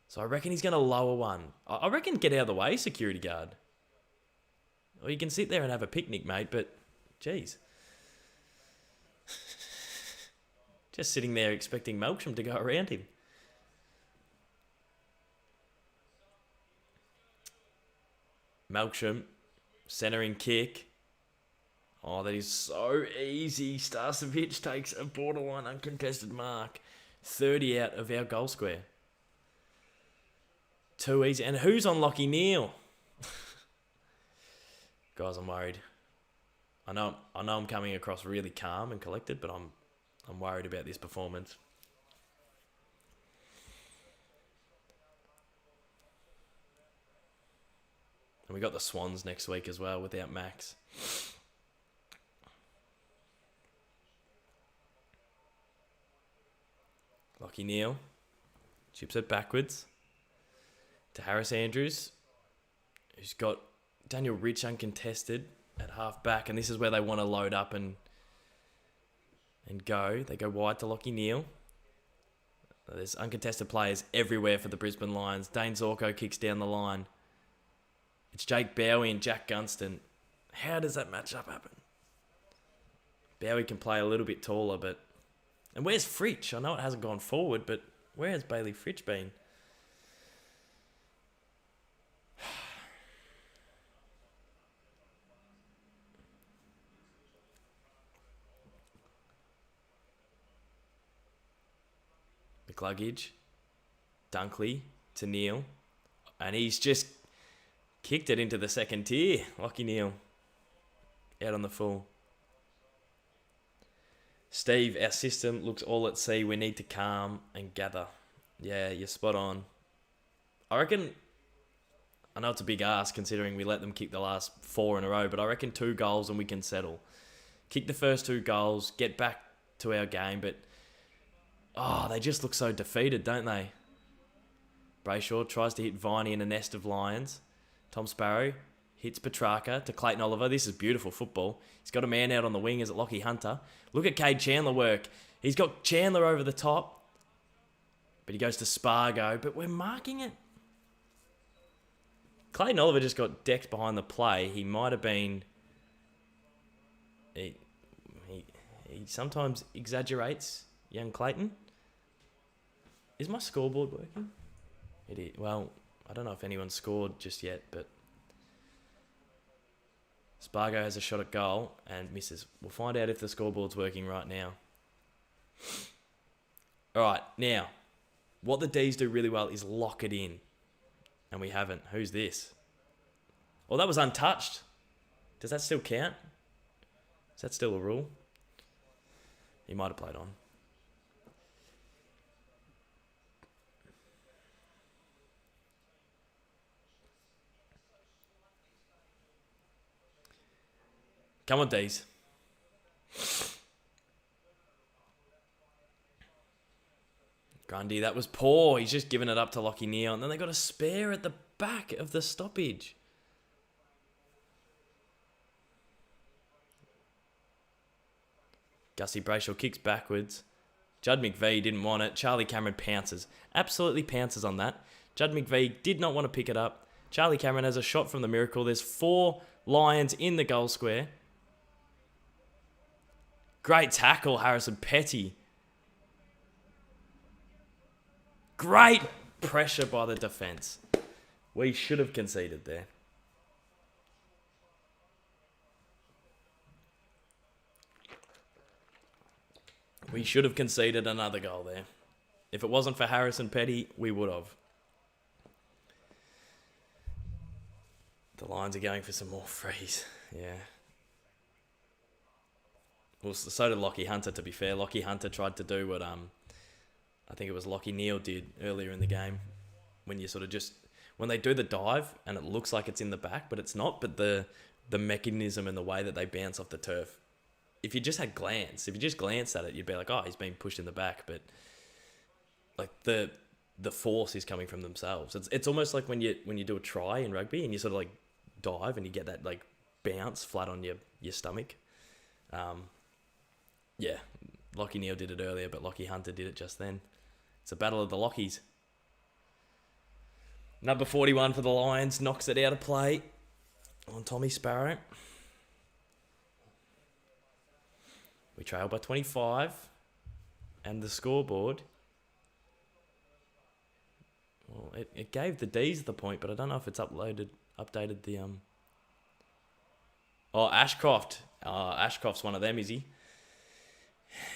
So I reckon he's going to lower one. I reckon get out of the way, security guard. Or you can sit there and have a picnic, mate, but geez. Just sitting there expecting Melksham to go around him. Melksham, centering kick. Oh, that is so easy. Starcevic takes a borderline uncontested mark. 30 out of our goal square. Too easy. And who's on Lachie Neale? Guys, I'm worried. I know I'm coming across really calm and collected, but I'm worried about this performance. And we got the Swans next week as well without Max. Lachie Neale chips it backwards to Harris Andrews, who's got Daniel Rich uncontested at half back, and this is where they want to load up and go. They go wide to Lachie Neale. There's uncontested players everywhere for the Brisbane Lions. Dane Zorko kicks down the line. It's Jake Bowie and Jack Gunston. How does that matchup happen? Bowie can play a little bit taller, but... And where's Fritsch? I know it hasn't gone forward, but where has Bailey Fritsch been? McCluggage, Dunkley to Neale, and he's just kicked it into the second tier. Lachie Neale out on the full. Steve, our system looks all at sea. We need to calm and gather. Yeah, you're spot on. I reckon, I know it's a big ask considering we let them kick the last 4 in a row, but I reckon 2 goals and we can settle. Kick the first 2 goals, get back to our game, but they just look so defeated, don't they? Brayshaw tries to hit Viney in a nest of lions. Tom Sparrow hits Petrarca to Clayton Oliver. This is beautiful football. He's got a man out on the wing as at Lachie Hunter. Look at Cade Chandler work. He's got Chandler over the top. But he goes to Spargo. But we're marking it. Clayton Oliver just got decked behind the play. He might have been... He sometimes exaggerates, young Clayton. Is my scoreboard working? It is. Well, I don't know if anyone scored just yet, but Spargo has a shot at goal and misses. We'll find out if the scoreboard's working right now. All right, now, what the Dees do really well is lock it in. And we haven't. Who's this? Well, that was untouched. Does that still count? Is that still a rule? He might have played on. Come on, Dees. Grundy, that was poor. He's just given it up to Lachie Neale. And then they got a spare at the back of the stoppage. Gussie Brayshaw kicks backwards. Judd McVee didn't want it. Charlie Cameron pounces. Absolutely pounces on that. Judd McVee did not want to pick it up. Charlie Cameron has a shot from the miracle. There's 4 Lions in the goal square. Great tackle, Harrison Petty. Great pressure by the defence. We should have conceded there. We should have conceded another goal there. If it wasn't for Harrison Petty, we would have. The Lions are going for some more frees. Yeah. Well, so did Lachie Hunter, to be fair. Lachie Hunter tried to do what I think it was Lachie Neale did earlier in the game. When you sort of just... When they do the dive and it looks like it's in the back, but it's not. But the mechanism and the way that they bounce off the turf. If you just glanced at it, you'd be like, oh, he's being pushed in the back. But like the force is coming from themselves. It's almost like when you do a try in rugby and you sort of like dive and you get that like bounce flat on your stomach. Yeah, Lachie Neale did it earlier, but Lachie Hunter did it just then. It's a battle of the Lockies. Number 41 for the Lions knocks it out of play on Tommy Sparrow. We trail by 25. And the scoreboard... Well, it gave the Dees the point, but I don't know if it's updated the... Oh, Ashcroft. Ashcroft's one of them, is he?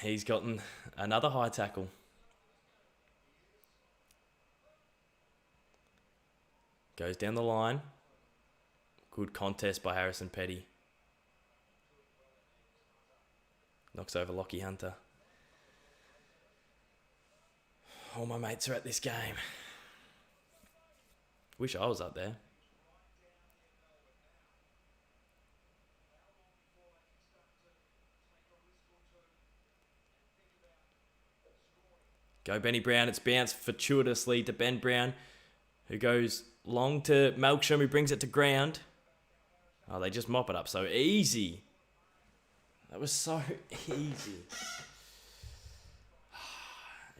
He's gotten another high tackle. Goes down the line. Good contest by Harrison Petty. Knocks over Lockie Hunter. All my mates are at this game. Wish I was up there. Go Benny Brown. It's bounced fortuitously to Ben Brown, who goes long to Melksham, who brings it to ground. Oh, they just mop it up so easy. That was so easy.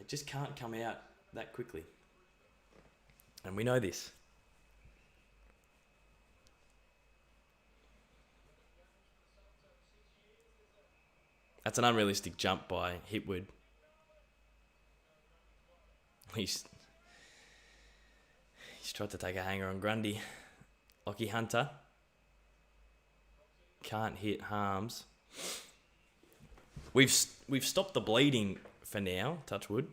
It just can't come out that quickly. And we know this. That's an unrealistic jump by Hipwood. He's tried to take a hanger on Grundy. Lockie Hunter. Can't hit Harms. We've stopped the bleeding for now, touch wood.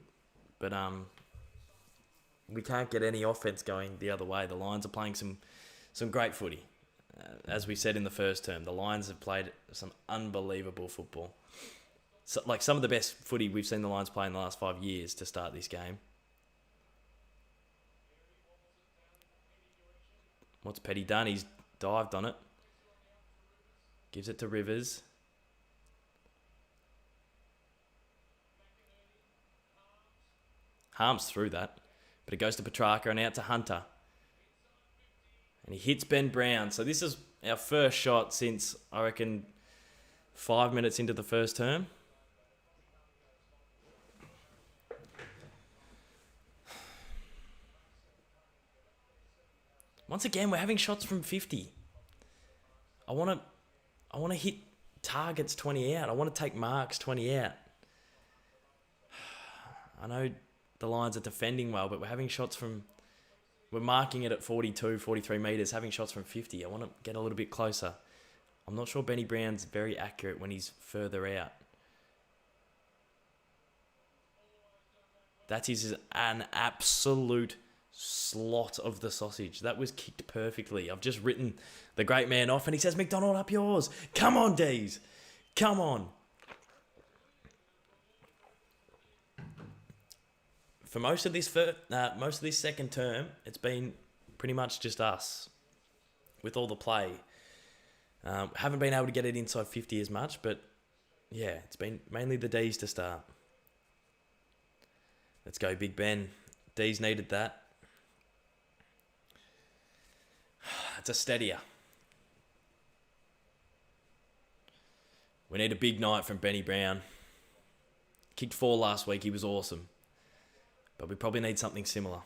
But we can't get any offense going the other way. The Lions are playing some great footy. As we said in the first term, the Lions have played some unbelievable football. So, like some of the best footy we've seen the Lions play in the last 5 years to start this game. What's Petty done? He's dived on it. Gives it to Rivers. Harms through that. But it goes to Petrarca and out to Hunter. And he hits Ben Brown. So this is our first shot since, I reckon, 5 minutes into the first term. Once again, we're having shots from 50. I want to hit targets 20 out. I want to take marks 20 out. I know the Lions are defending well, but we're having shots from... We're marking it at 42, 43 metres, having shots from 50. I want to get a little bit closer. I'm not sure Benny Brown's very accurate when he's further out. That is an absolute slot of the sausage. That was kicked perfectly. I've just written the great man off and he says, MacDonald, up yours. Come on, Dees. Come on. For most of this second term, it's been pretty much just us with all the play. Haven't been able to get it inside 50 as much, but yeah, it's been mainly the Dees to start. Let's go, Big Ben. Dees needed that. It's a steadier. We need a big night from Benny Brown. Kicked 4 last week. He was awesome. But we probably need something similar.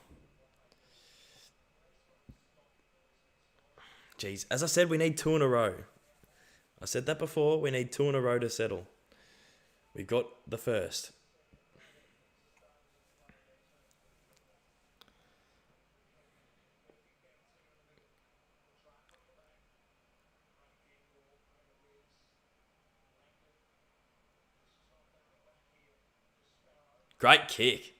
Jeez. As I said, we need 2 in a row. I said that before. We need 2 in a row to settle. We've got the first. Great kick.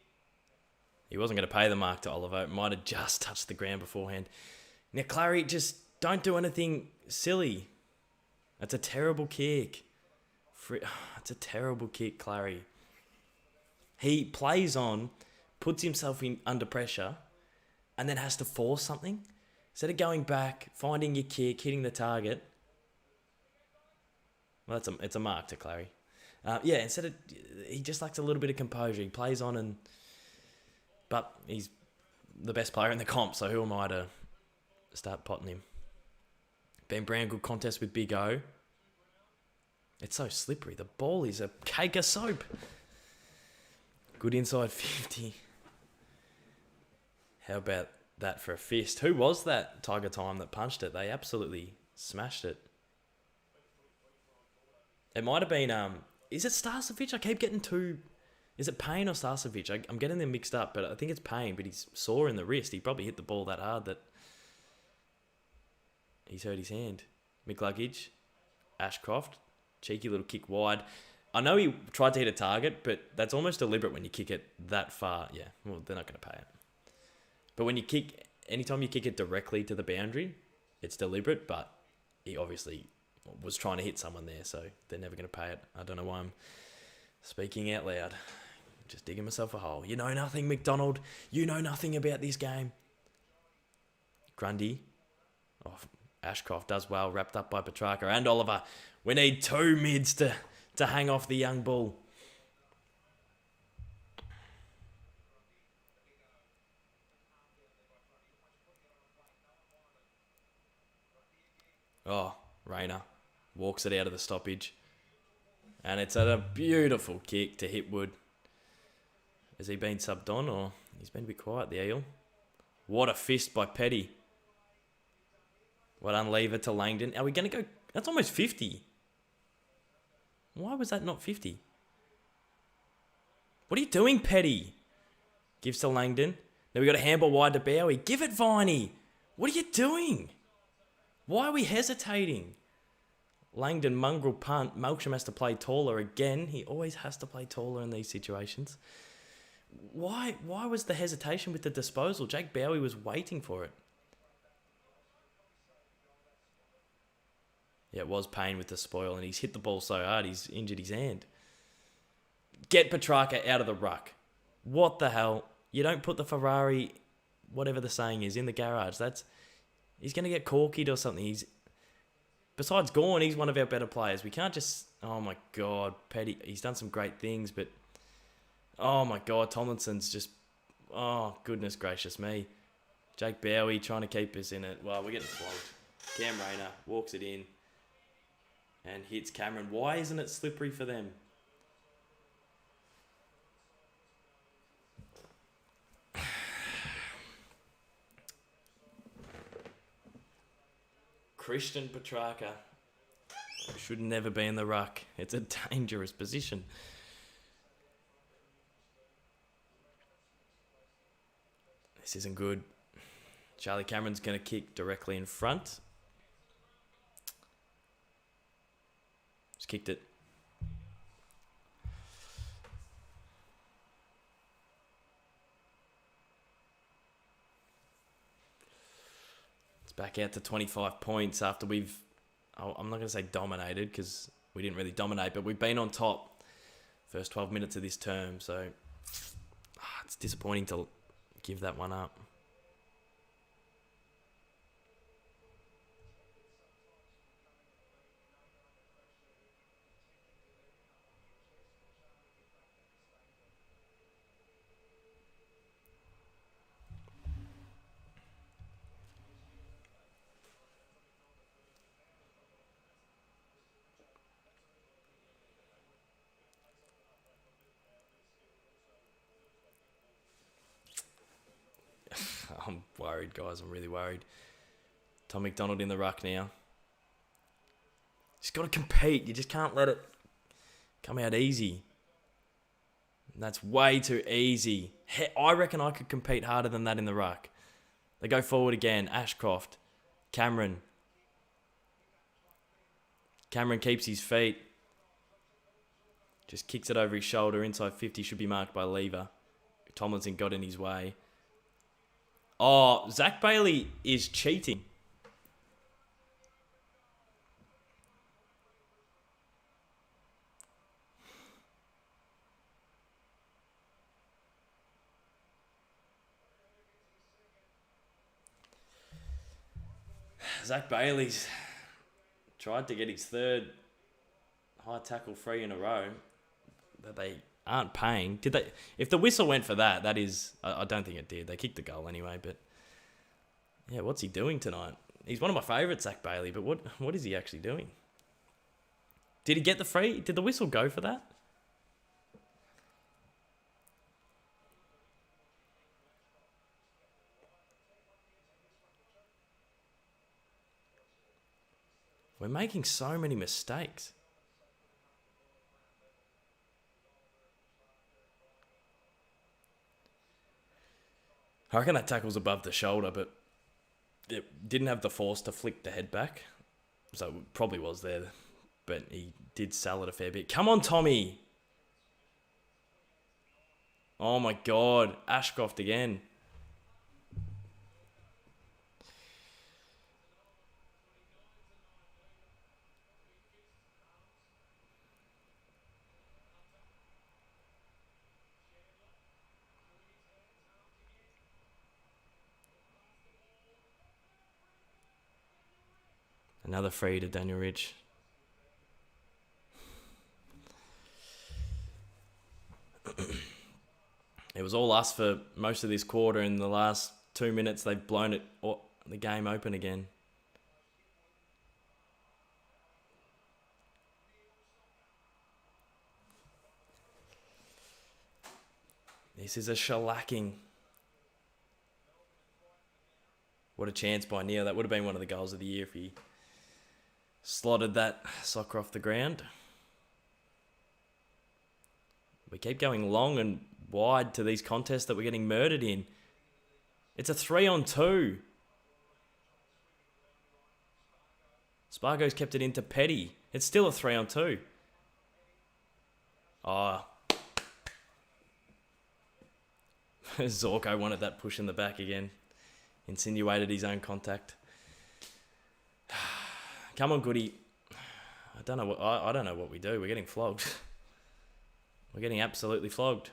He wasn't going to pay the mark to Oliver. It might have just touched the ground beforehand. Now, Clary, just don't do anything silly. That's a terrible kick. It's a terrible kick, Clary. He plays on, puts himself in under pressure, and then has to force something. Instead of going back, finding your kick, hitting the target. Well, it's a mark to Clary. He just lacks a little bit of composure. He plays on but he's the best player in the comp, so who am I to start potting him? Ben Brown, good contest with Big O. It's so slippery. The ball is a cake of soap. Good inside 50. How about that for a fist. Who was that Tiger Time that punched it? They absolutely smashed it. It might have been, is it Starcevic? I keep getting two. Is it Payne or Starcevic? I'm getting them mixed up, but I think it's Payne, but he's sore in the wrist. He probably hit the ball that hard that he's hurt his hand. McLuggage, Ashcroft, cheeky little kick wide. I know he tried to hit a target, but that's almost deliberate when you kick it that far. Yeah, well, they're not going to pay it. But when you kick, anytime you kick it directly to the boundary, it's deliberate, but he obviously was trying to hit someone there, so they're never going to pay it. I don't know why I'm speaking out loud. Just digging myself a hole. You know nothing, MacDonald. You know nothing about this game. Grundy. Oh, Ashcroft does well, wrapped up by Petrarca and Oliver. We need two mids to hang off the young bull. Oh, Rayner walks it out of the stoppage. And it's a beautiful kick to Hipwood. Has he been subbed on or he's been a bit quiet, the Eel? What a fist by Petty. Well done, Lever to Langdon. Are we going to go? That's almost 50. Why was that not 50? What are you doing, Petty? Gives to Langdon. Now we got a handball wide to Bowie. Give it, Viney. What are you doing? Why are we hesitating? Langdon, mongrel punt. Melksham has to play taller again. He always has to play taller in these situations. Why was the hesitation with the disposal? Jake Bowie was waiting for it. Yeah, it was Payne with the spoil, and he's hit the ball so hard he's injured his hand. Get Petrarca out of the ruck. What the hell? You don't put the Ferrari, whatever the saying is, in the garage. He's going to get corkied or something. Besides Gawn, he's one of our better players. We can't just... Oh, my God. Petty, he's done some great things, but... Oh, my God. Tomlinson's just... Oh, goodness gracious me. Jake Bowie trying to keep us in it. Well, we're getting flogged. Cam Rayner walks it in and hits Cameron. Why isn't it slippery for them? Christian Petrarca should never be in the ruck. It's a dangerous position. This isn't good. Charlie Cameron's going to kick directly in front. Just kicked it. It's back out to 25 points after we've... I'm not going to say dominated because we didn't really dominate, but we've been on top first 12 minutes of this term, so it's disappointing to give that one up. I'm worried, guys. I'm really worried. Tom MacDonald in the ruck now. Just got to compete. You just can't let it come out easy. And that's way too easy. I reckon I could compete harder than that in the ruck. They go forward again. Ashcroft. Cameron. Cameron keeps his feet. Just kicks it over his shoulder. Inside 50 should be marked by Lever. Tomlinson got in his way. Oh, Zach Bailey is cheating. Zach Bailey's tried to get his third high tackle free in a row that they aren't paying. Did they? If the whistle went for that, that is... I don't think it did. They kicked the goal anyway, but... Yeah, what's he doing tonight? He's one of my favourites, Zach Bailey, but what is he actually doing? Did he get the free? Did the whistle go for that? We're making so many mistakes. I reckon that tackle's above the shoulder, but it didn't have the force to flick the head back. So it probably was there, but he did sell it a fair bit. Come on, Tommy. Oh my God. Ashcroft again. Another free to Daniel Ridge. It was all us for most of this quarter. In the last 2 minutes, they've blown the game open again. This is a shellacking. What a chance by Neil. That would have been one of the goals of the year if he slotted that soccer off the ground. We keep going long and wide to these contests that we're getting murdered in. It's a 3-on-2. Spargo's kept it into Petty. It's still a 3-on-2. Oh. Zorko wanted that push in the back again. Insinuated his own contact. Come on, Goody. I don't know what we do. We're getting flogged. We're getting absolutely flogged.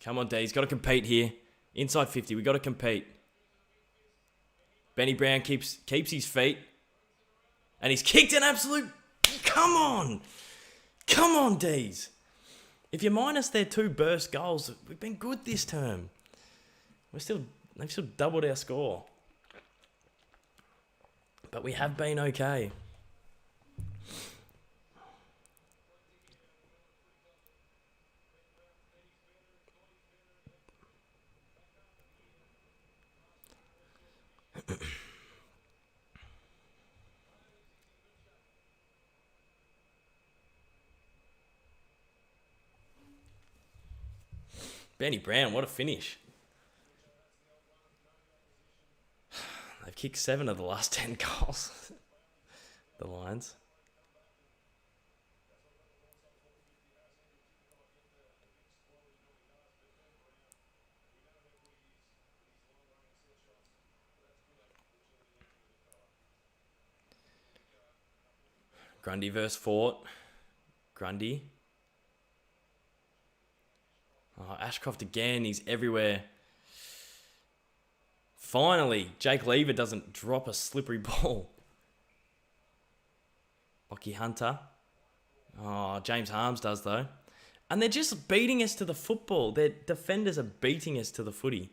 Come on, Dees. Got to compete here. Inside 50. We got to compete. Benny Brown keeps his feet. And he's kicked an absolute... Come on. Come on, Dees. If you minus their 2 burst goals, we've been good this term. They've still doubled our score. But we have been okay. Benny Brown, what a finish. They've kicked 7 of the last 10 goals. The Lions. Grundy versus Fort. Grundy. Oh, Ashcroft again. He's everywhere. Finally, Jake Lever doesn't drop a slippery ball. Lockie Hunter. Oh, James Harms does, though. And they're just beating us to the football. Their defenders are beating us to the footy.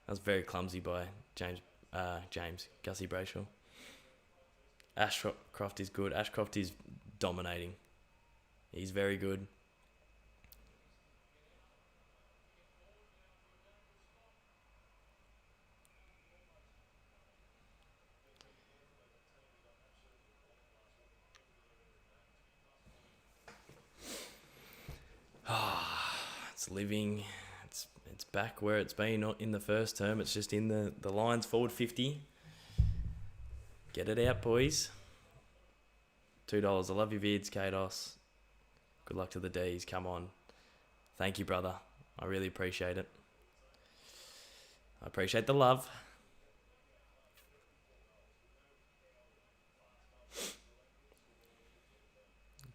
That was very clumsy by James Gussie Brayshaw. Ashcroft is good. Ashcroft is dominating. He's very good. It's living. It's back where it's been, not in the first term. It's just in the Lions forward 50. Get it out, boys. $2. I love your vids, Kados. Good luck to the Dees. Come on. Thank you, brother. I really appreciate it. I appreciate the love.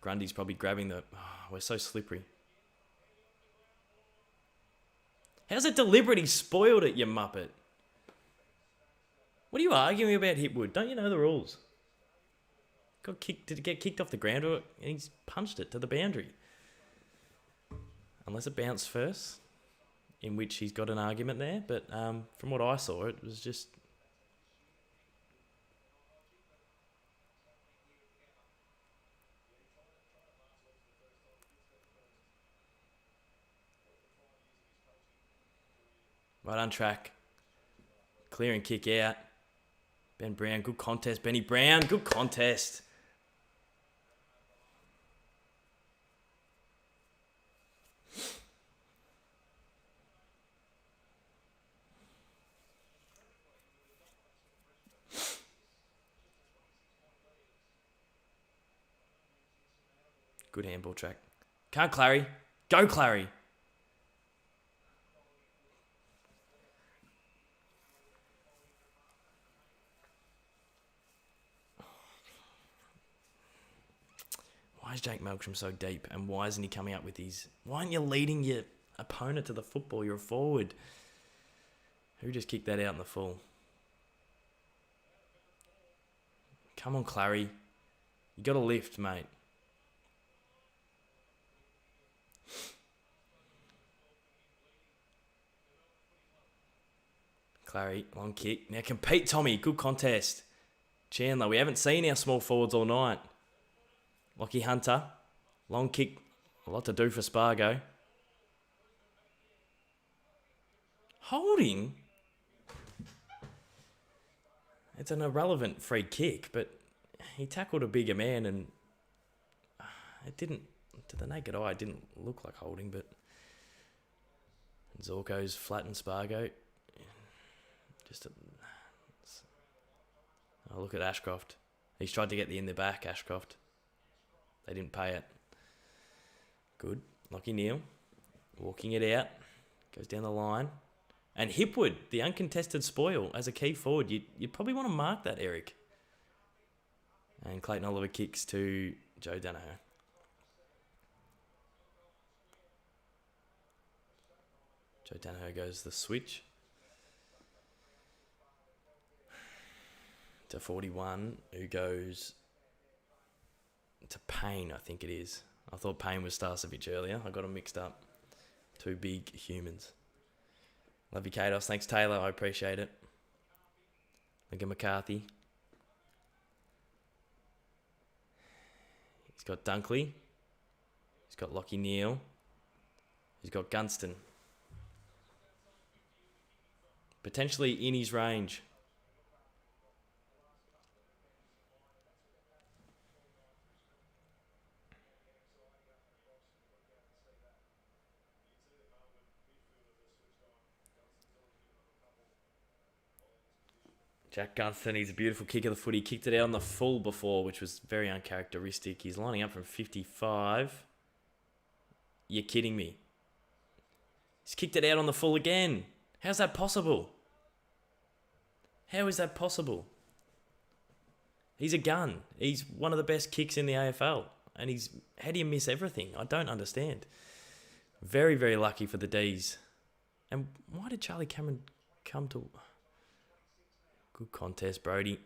Grundy's probably grabbing the... Oh, we're so slippery. How's it deliberate? He spoiled it, you muppet. What are you arguing about, Hipwood? Don't you know the rules? got kicked. Did it get kicked off the ground, or and he's punched it to the boundary? Unless it bounced first, in which he's got an argument there. But from what I saw, it was just. Right on track. Clear and kick out. Ben Brown, good contest. Benny Brown, good contest. Good handball track. Can't Clary. Go Clary. Why is Jake Melksham so deep? And why isn't he coming up with these? Why aren't you leading your opponent to the football? You're a forward. Who just kicked that out in the full? Come on, Clary. You got to lift, mate. Clary, long kick. Now compete, Tommy. Good contest. Chandler, we haven't seen our small forwards all night. Lockie Hunter. Long kick. A lot to do for Spargo. Holding? It's an irrelevant free kick, but he tackled a bigger man and it didn't, to the naked eye, it didn't look like holding, but Zorko's flattened Spargo. Look at Ashcroft. He's tried to get the in the back, Ashcroft. They didn't pay it. Good. Lockie Neal. Walking it out. Goes down the line. And Hipwood, the uncontested spoil, as a key forward. You'd probably want to mark that, Eric. And Clayton Oliver kicks to Joe Danaher. Joe Danaher goes the switch. To 41, who goes to Payne, I think it is. I thought Payne was Starcevic earlier. I got them mixed up. Two big humans. Love you, Kados. Thanks, Taylor. I appreciate it. Look at McCarthy. He's got Dunkley. He's got Lockie Neal. He's got Gunston. Potentially in his range. Jack Gunston, he's a beautiful kick of the foot. He kicked it out on the full before, which was very uncharacteristic. He's lining up from 55. You're kidding me. He's kicked it out on the full again. How's that possible? How is that possible? He's a gun. He's one of the best kicks in the AFL. And how do you miss everything? I don't understand. Very, very lucky for the Dees. And why did Charlie Cameron come to... Good contest, Brody.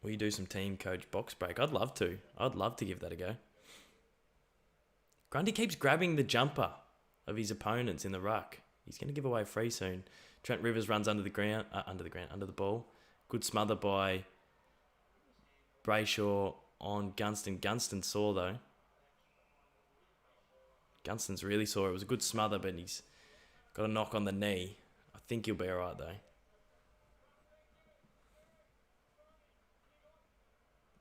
Will you do some team coach box break? I'd love to. I'd love to give that a go. Grundy keeps grabbing the jumper of his opponents in the ruck. He's going to give away a free soon. Trent Rivers runs under the ball. Good smother by Brayshaw on Gunston. Gunston saw, though. Gunston's really sore. It was a good smother, but he's got a knock on the knee. I think he'll be all right, though.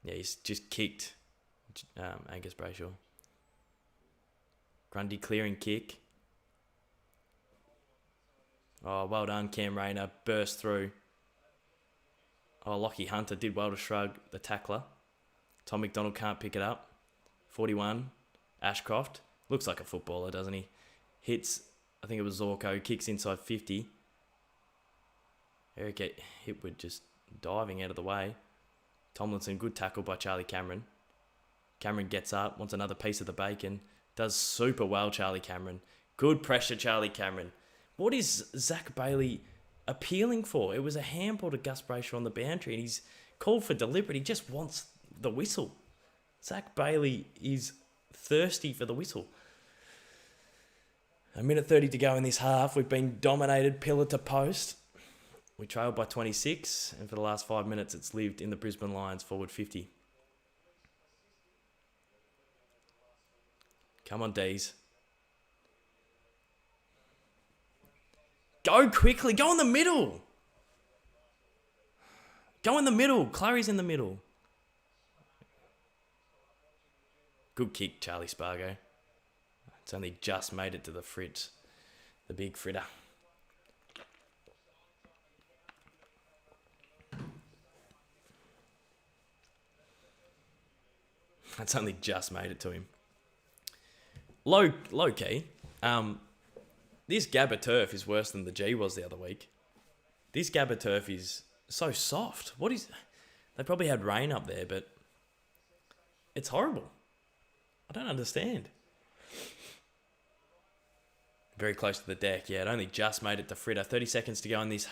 Yeah, he's just kicked Angus Brayshaw. Grundy clearing kick. Oh, well done, Cam Rayner. Burst through. Oh, Lockie Hunter did well to shrug the tackler. Tom MacDonald can't pick it up. 41. Ashcroft. Looks like a footballer, doesn't he? Hits, I think it was Zorko. Kicks inside 50. Eric Hipwood just diving out of the way. Tomlinson, good tackle by Charlie Cameron. Cameron gets up, wants another piece of the bacon. Does super well, Charlie Cameron. Good pressure, Charlie Cameron. What is Zach Bailey appealing for? It was a handball to Gus Brayshaw on the boundary, and he's called for deliberate. He just wants the whistle. Zach Bailey is thirsty for the whistle. A minute 30 to go in this half. We've been dominated pillar to post. We trailed by 26, and for the last 5 minutes, it's lived in the Brisbane Lions forward 50. Come on, Dees. Go quickly. Go in the middle. Go in the middle. Clary's in the middle. Good kick, Charlie Spargo. It's only just made it to the frit. The big fritter. That's only just made it to him. Low key. This Gabba turf is worse than the G was the other week. This Gabba turf is so soft. They probably had rain up there, but it's horrible. I don't understand. Very close to the deck. Yeah, it only just made it to fritter. 30 seconds to go in this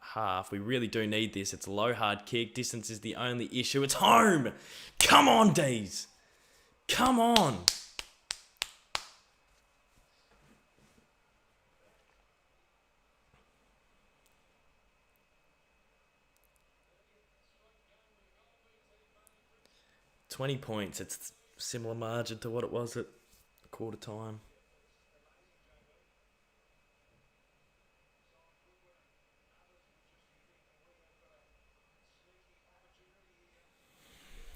half. We really do need this. It's a low, hard kick. Distance is the only issue. It's home. Come on, Dees. Come on. $20 points. It's similar margin to what it was at quarter time.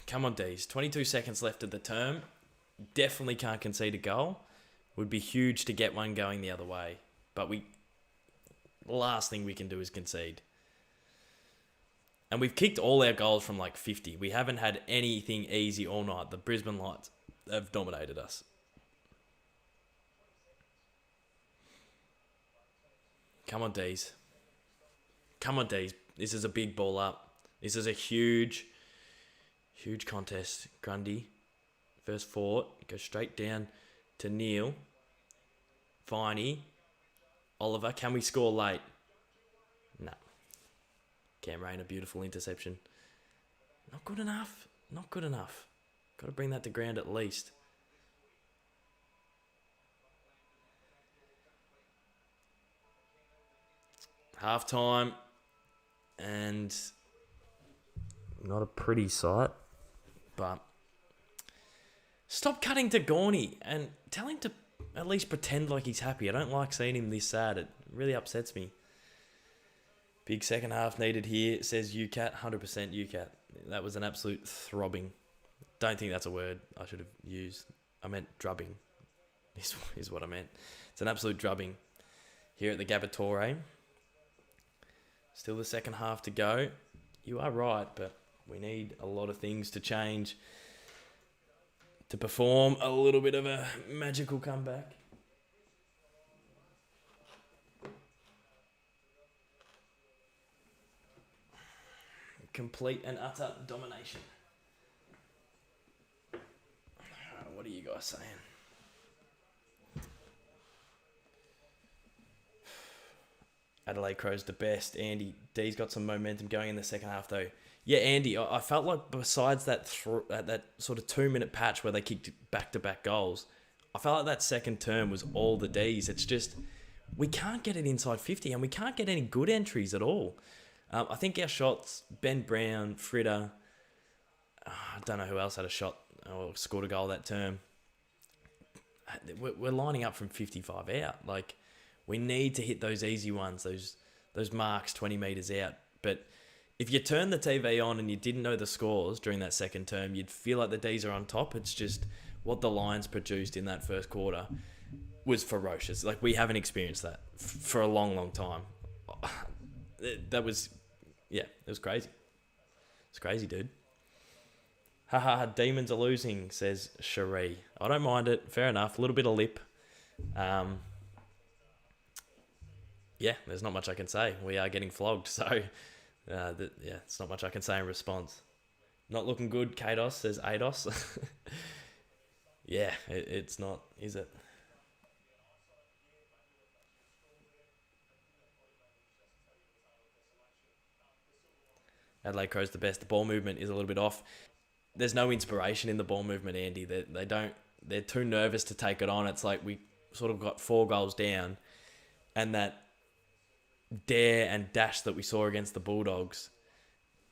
Come on, Dees. 22 seconds left of the term. Definitely can't concede a goal. Would be huge to get one going the other way. But the last thing we can do is concede. And we've kicked all our goals from like 50. We haven't had anything easy all night. The Brisbane Lions have dominated us. Come on, Dees. Come on, Dees. This is a big ball up. This is a huge contest. Grundy, first fought, goes straight down to Neil. Viney, Oliver. Can we score late? No. Cam Rain, a beautiful interception. Not good enough. Not good enough. Got to bring that to ground at least. Half time, and not a pretty sight. But stop cutting to Gawny and tell him to at least pretend like he's happy. I don't like seeing him this sad. It really upsets me. Big second half needed here, says UCAT. 100% UCAT. That was an absolute throbbing. Don't think that's a word I should have used. I meant drubbing is what I meant. It's an absolute drubbing here at the Gabba. Still the second half to go. You are right, but we need a lot of things to change to perform a little bit of a magical comeback. Complete and utter domination. What are you guys saying? Adelaide Crow's the best. Andy D's got some momentum going in the second half though. Yeah, Andy, I felt like besides that sort of 2 minute patch where they kicked back-to-back goals, I felt like that second term was all the D's. It's just, we can't get it inside 50 and we can't get any good entries at all. I think our shots, Ben Brown, Fritter, I don't know who else had a shot or scored a goal that term. We're lining up from 55 out. Like, we need to hit those easy ones, those marks 20 metres out. But if you turn the TV on and you didn't know the scores during that second term, you'd feel like the D's are on top. It's just what the Lions produced in that first quarter was ferocious. Like, we haven't experienced that for a long, long time. That was, yeah, it was crazy. It's crazy, dude. Haha, demons are losing, says Cherie. I don't mind it. Fair enough. A little bit of lip. Yeah, there's not much I can say. We are getting flogged, so... it's not much I can say in response. Not looking good, Kados, says Ados. Yeah, it's not, is it? Adelaide Crow's the best. The ball movement is a little bit off. There's no inspiration in the ball movement, Andy. They don't. They're too nervous to take it on. It's like we sort of got 4 goals down, and that dare and dash that we saw against the Bulldogs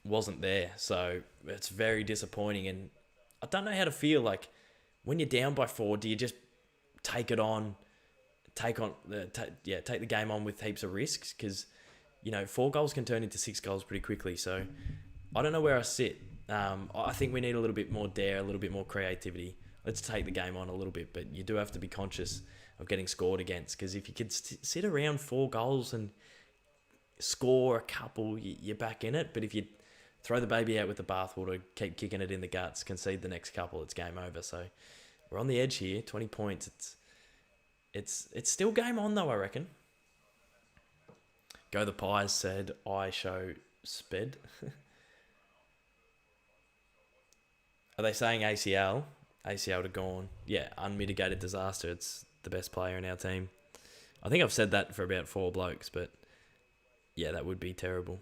wasn't there. So it's very disappointing, and I don't know how to feel. Like when you're down by 4, do you just take it on, take the game on with heaps of risks? Because 4 goals can turn into 6 goals pretty quickly. So I don't know where I sit. I think we need a little bit more dare, a little bit more creativity. Let's take the game on a little bit, but you do have to be conscious of getting scored against, because if you could sit around 4 goals and score a couple, you're back in it. But if you throw the baby out with the bathwater, keep kicking it in the guts, concede the next couple, it's game over. So we're on the edge here. 20 points. It's still game on though, I reckon. Go the Pies, said I show sped. Are they saying ACL? ACL to Gawn. Yeah, unmitigated disaster. It's the best player in our team. I think I've said that for about 4 blokes, but yeah, that would be terrible.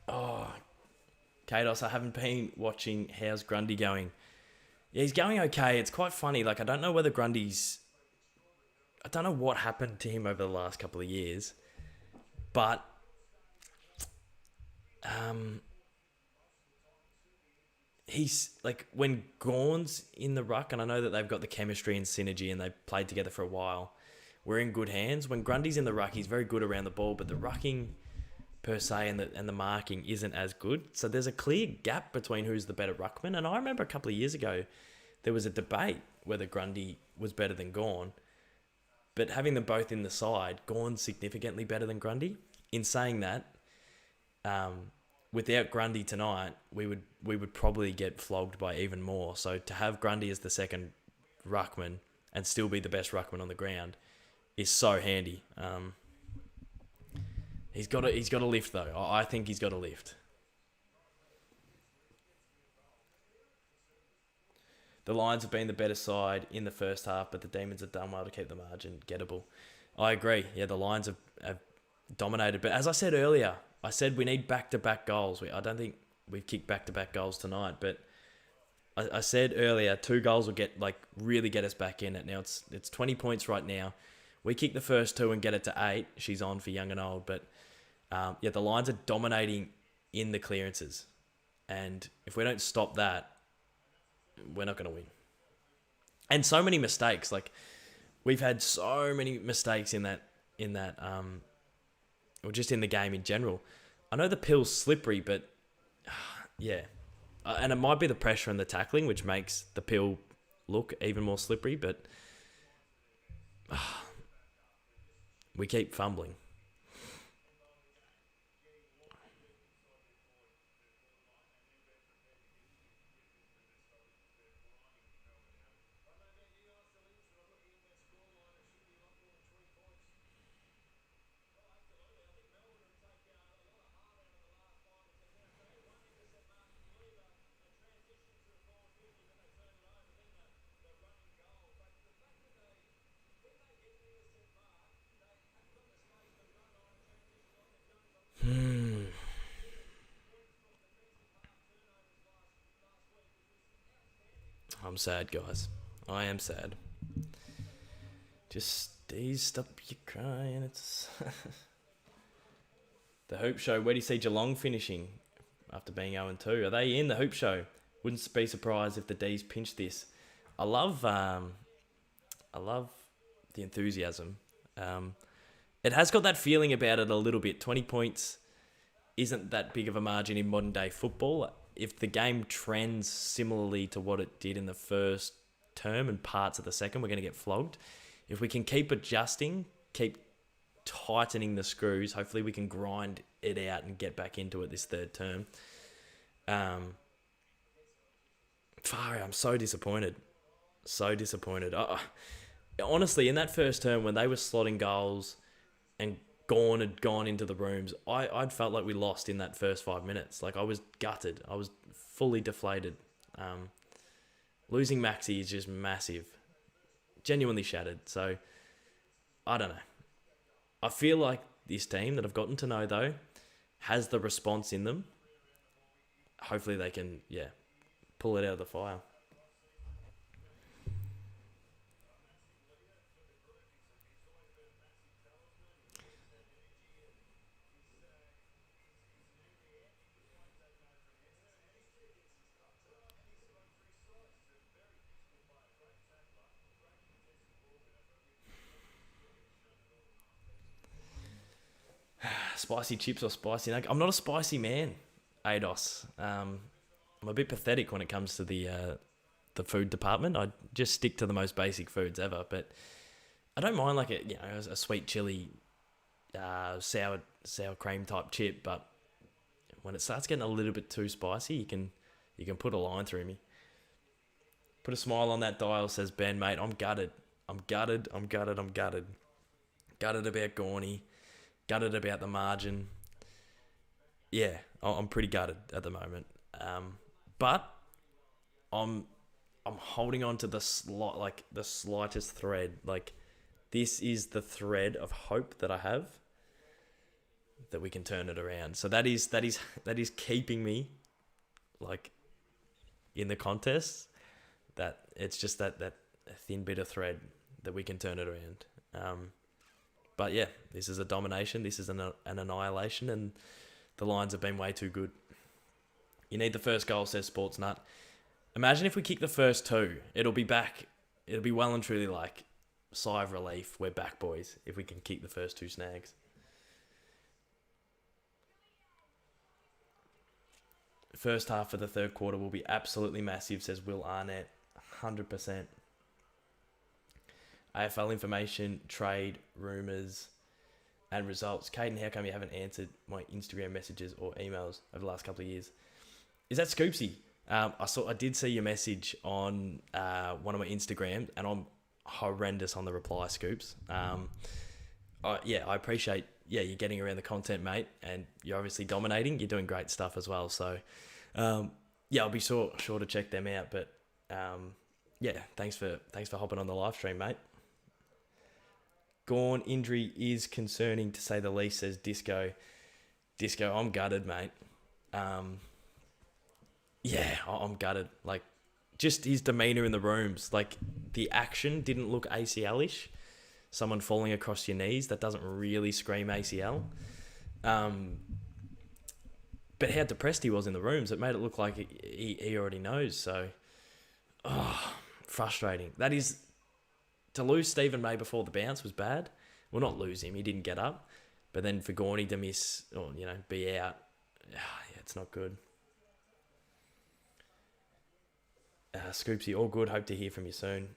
Oh, Kados, I haven't been watching. How's Grundy going? Yeah, he's going okay. It's quite funny. Like, I don't know whether Grundy's... I don't know what happened to him over the last couple of years, but he's like, when Gawn's in the ruck, and I know that they've got the chemistry and synergy and they've played together for a while, we're in good hands. When Grundy's in the ruck, he's very good around the ball, but the rucking per se and the marking isn't as good. So there's a clear gap between who's the better ruckman. And I remember a couple of years ago, there was a debate whether Grundy was better than Gawn. But having them both in the side, Gawn's significantly better than Grundy. In saying that, without Grundy tonight, we would probably get flogged by even more. So to have Grundy as the second ruckman and still be the best ruckman on the ground is so handy. He's got a lift though. I think he's got a lift. The Lions have been the better side in the first half, but the Demons have done well to keep the margin gettable. I agree. Yeah, the Lions have dominated. But as I said earlier, I said we need back-to-back goals. I don't think we've kicked back-to-back goals tonight, but I said earlier 2 goals will really get us back in it. Now it's 20 points right now. We kick the first 2 and get it to 8. She's on for young and old, but the Lions are dominating in the clearances, and if we don't stop that, we're not going to win. And so many mistakes. Like, we've had so many mistakes in that, or just in the game in general. I know the pill's slippery, but yeah. And it might be the pressure and the tackling, which makes the pill look even more slippery, but we keep fumbling. I'm sad, guys. I am sad. Just Dees, stop your crying. It's the Hoop Show. Where do you see Geelong finishing after being 0-2? Are they in the Hoop Show? Wouldn't be surprised if the Dees pinch this. I love the enthusiasm. it has got that feeling about it a little bit. 20 points isn't that big of a margin in modern day football. If the game trends similarly to what it did in the first term and parts of the second, we're going to get flogged. If we can keep adjusting, keep tightening the screws, hopefully we can grind it out and get back into it this third term. I'm so disappointed. So disappointed. Honestly, in that first term, when they were slotting goals and Gawn had gone into the rooms, I'd felt like we lost in that first 5 minutes. Like, I was gutted. I was fully deflated. Losing Maxi is just massive. Genuinely shattered. So, I don't know. I feel like this team that I've gotten to know, though, has the response in them. Hopefully they can, pull it out of the fire. Spicy chips or spicy nugget? I'm not a spicy man, ADOS. I'm a bit pathetic when it comes to the food department. I just stick to the most basic foods ever. But I don't mind like a sweet chili, sour cream type chip. But when it starts getting a little bit too spicy, you can put a line through me. Put a smile on that dial, says Ben, mate. I'm gutted. I'm gutted about Gawny. Gutted about the margin. Yeah, I'm pretty gutted at the moment. But I'm holding on to the slightest thread. Like, this is the thread of hope that I have that we can turn it around. So that is keeping me like in the contest. That it's just that thin bit of thread that we can turn it around. But yeah, this is a domination. This is an annihilation, and the Lions have been way too good. You need the first goal, says Sportsnut. Imagine if we kick the first two. It'll be back. It'll be well and truly like sigh of relief. We're back, boys, if we can kick the first two snags. First half of the third quarter will be absolutely massive, says Will Arnett. 100%. AFL information, trade, rumours, and results. Caden, how come you haven't answered my Instagram messages or emails over the last couple of years? Is that Scoopsy? I did see your message on one of my Instagrams, and I'm horrendous on the reply, Scoops. I appreciate you getting around the content, mate, and you're obviously dominating. You're doing great stuff as well. So, I'll be sure to check them out. But thanks for hopping on the live stream, mate. Gawn injury is concerning, to say the least, says Disco. I'm gutted, mate. I'm gutted. Like, just his demeanour in the rooms. Like, the action didn't look ACL-ish. Someone falling across your knees, that doesn't really scream ACL. But how depressed he was in the rooms, it made it look like he already knows. So, frustrating. That is... To lose Stephen May before the bounce was bad. Well, not lose him. He didn't get up. But then for Gawny to miss or, be out, it's not good. Scoopsy, all good. Hope to hear from you soon.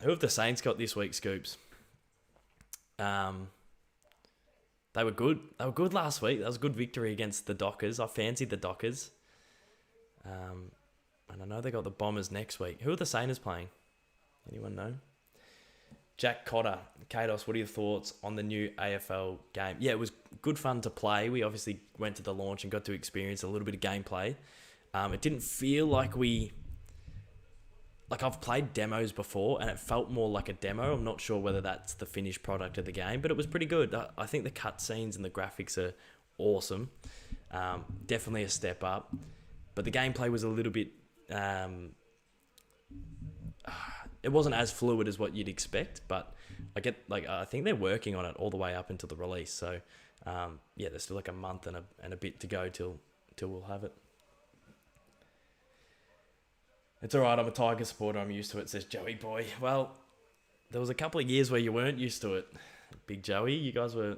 Who have the Saints got this week, Scoops? They were good. They were good last week. That was a good victory against the Dockers. I fancied the Dockers. And I know they got the Bombers next week. Who are the Saints playing? Anyone know? Jack Cotter, Kados, what are your thoughts on the new AFL game? Yeah, it was good fun to play. We obviously went to the launch and got to experience a little bit of gameplay. It didn't feel like I've played demos before and it felt more like a demo. I'm not sure whether that's the finished product of the game, but it was pretty good. I think the cutscenes and the graphics are awesome. Definitely a step up. But the gameplay was a little bit... it wasn't as fluid as what you'd expect, but I think they're working on it all the way up until the release. So, there's still like a month and a bit to go till we'll have it. It's all right. I'm a Tiger supporter. I'm used to it, says Joey Boy. Well, there was a couple of years where you weren't used to it. Big Joey, you guys were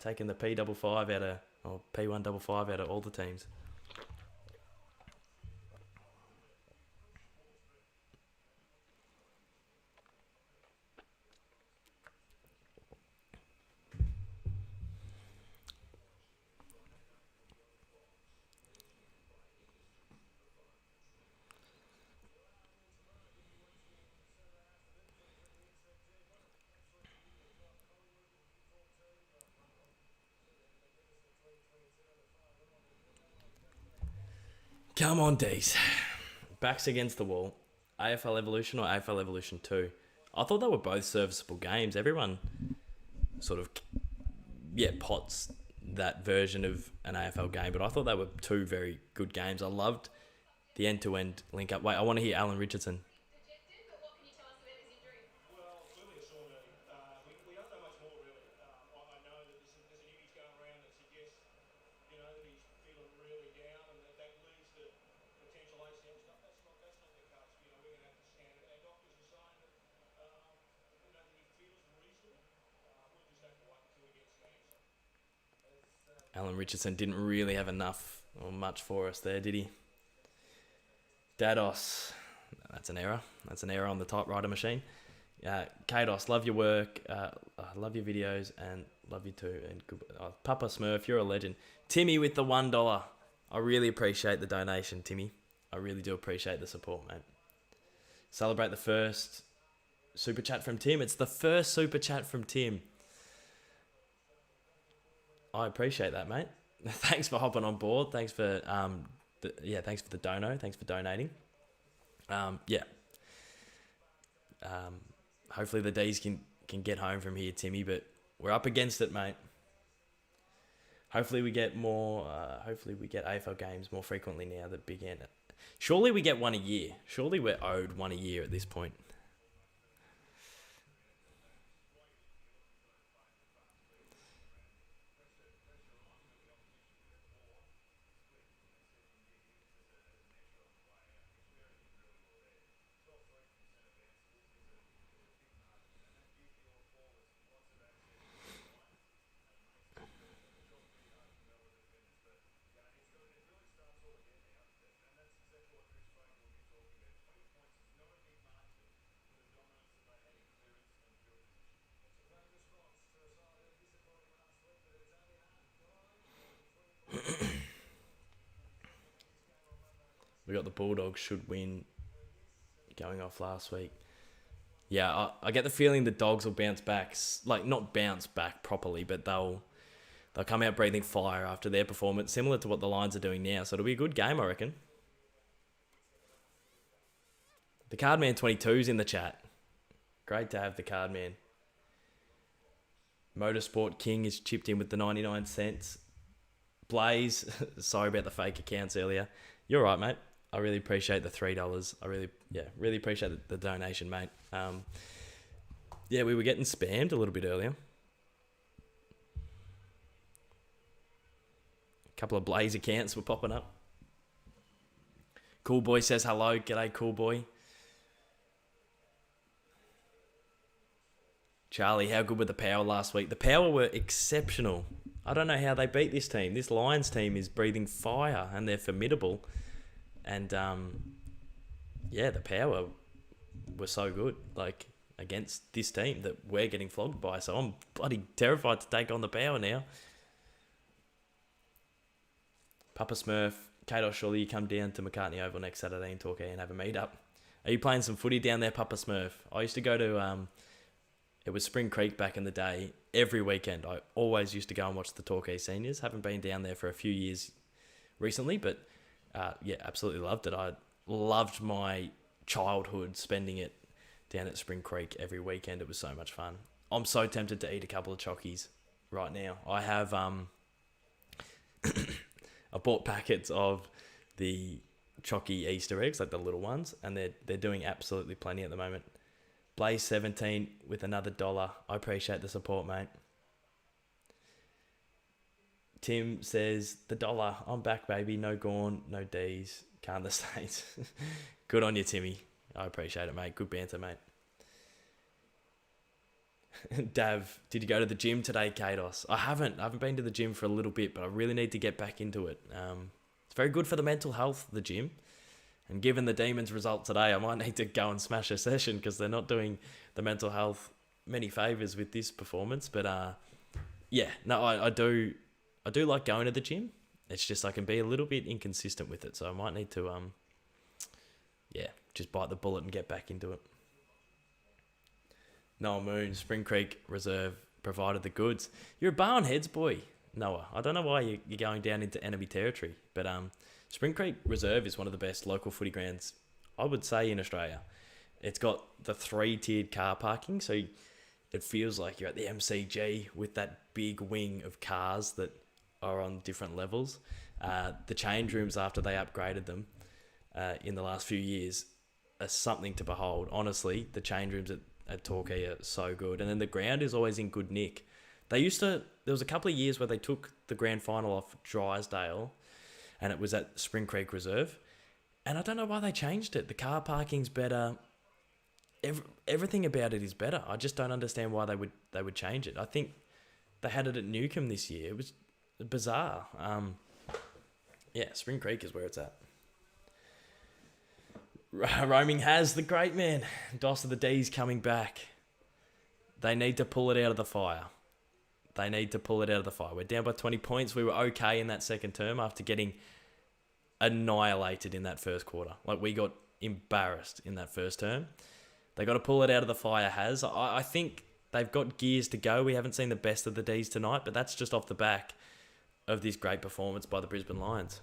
taking the P55 out of, or P155 out of all the teams. Come on, Dees. Backs against the wall. AFL Evolution or AFL Evolution 2? I thought they were both serviceable games. Everyone sort of, pots that version of an AFL game, but I thought they were two very good games. I loved the end-to-end link-up. Wait, I want to hear Alan Richardson. Alan Richardson didn't really have enough or much for us there, did he? Dados. That's an error. That's an error on the typewriter machine. Kados, love your work. I love your videos and love you too. And good, Papa Smurf, you're a legend. Timmy with the $1. I really appreciate the donation, Timmy. I really do appreciate the support, mate. Celebrate the first super chat from Tim. It's the first super chat from Tim. I appreciate that, mate. Thanks for hopping on board. Thanks for thanks for the dono. Thanks for donating. Hopefully the Dees can get home from here, Timmy, but we're up against it, mate. Hopefully we get more. Hopefully we get AFL games more frequently now that Big End. Surely we get one a year. Surely we're owed one a year at this point. We got the Bulldogs should win going off last week. Yeah, I get the feeling the Dogs will bounce back. Like, not bounce back properly, but they'll come out breathing fire after their performance, similar to what the Lions are doing now. So it'll be a good game, I reckon. The Cardman 22's in the chat. Great to have the Cardman. Motorsport King is chipped in with the 99 cents. Blaze, sorry about the fake accounts earlier. You're right, mate. I really appreciate the $3. I really appreciate the donation, mate. We were getting spammed a little bit earlier. A couple of Blaze accounts were popping up. Cool Boy says hello. G'day, Cool Boy. Charlie, how good were the Power last week? The Power were exceptional. I don't know how they beat this team. This Lions team is breathing fire and they're formidable. And, the Power were so good, like, against this team that we're getting flogged by. So I'm bloody terrified to take on the Power now. Papa Smurf, Kato, surely you come down to McCartney Oval next Saturday in Torquay and have a meet-up. Are you playing some footy down there, Papa Smurf? I used to go to, it was Spring Creek back in the day. Every weekend, I always used to go and watch the Torquay seniors. Haven't been down there for a few years recently, but absolutely loved it. I loved my childhood spending it down at Spring Creek every weekend. It was so much fun. I'm so tempted to eat a couple of chockies right now. I have I bought packets of the chocky Easter eggs, like the little ones, and they're doing absolutely plenty at the moment. Blaze 17 with another $1. I appreciate the support, mate. Tim says, the $1. I'm back, baby. No Gawn, no Dees. Can't the Saints. Good on you, Timmy. I appreciate it, mate. Good banter, mate. Dav, did you go to the gym today, Kados? I haven't. I haven't been to the gym for a little bit, but I really need to get back into it. It's very good for the mental health, the gym. And given the Demons' result today, I might need to go and smash a session because they're not doing the mental health many favours with this performance. But yeah, no, I do like going to the gym. It's just I can be a little bit inconsistent with it, so I might need to yeah, just bite the bullet and get back into it. Noah Moon, Spring Creek Reserve provided the goods. You're a Barn Heads boy, Noah. I don't know why you're going down into enemy territory, but Spring Creek Reserve is one of the best local footy grounds, I would say, in Australia. It's got the 3-tiered car parking, so it feels like you're at the MCG with that big wing of cars that are on different levels. The change rooms after they upgraded them in the last few years are something to behold. Honestly, the change rooms at Torquay are so good. And then the ground is always in good nick. There was a couple of years where they took the grand final off Drysdale and it was at Spring Creek Reserve. And I don't know why they changed it. The car parking's better. Everything about it is better. I just don't understand why they would change it. I think they had it at Newcombe this year. It was bizarre. Yeah, Spring Creek is where it's at. Roaming has the great man. Doss of the Dees coming back. They need to pull it out of the fire. We're down by 20 points. We were okay in that second term after getting annihilated in that first quarter. Like, we got embarrassed in that first term. They got to pull it out of the fire, Has. I think they've got gears to go. We haven't seen the best of the Dees tonight, but that's just off the back of this great performance by the Brisbane Lions.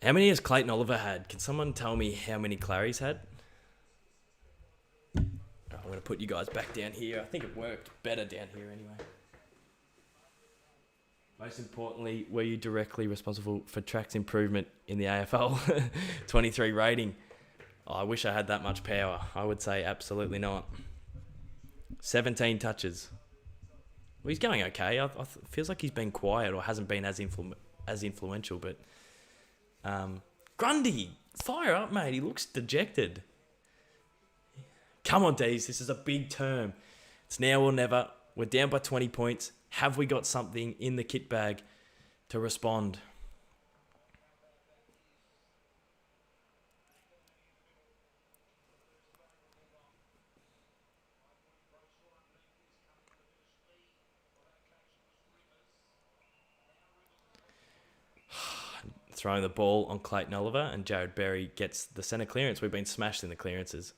How many has Clayton Oliver had? Can someone tell me how many Clary's had? I'm going to put you guys back down here. I think it worked better down here anyway. Most importantly, were you directly responsible for Track's improvement in the AFL 23 rating? Oh, I wish I had that much power. I would say absolutely not. 17 touches. Well, he's going okay. Feels like he's been quiet or hasn't been as influential, but Grundy, fire up, mate. He looks dejected. Come on, Dees. This is a big term. It's now or never. We're down by 20 points. Have we got something in the kit bag to respond? Throwing the ball on Clayton Oliver, and Jared Berry gets the centre clearance. We've been smashed in the clearances.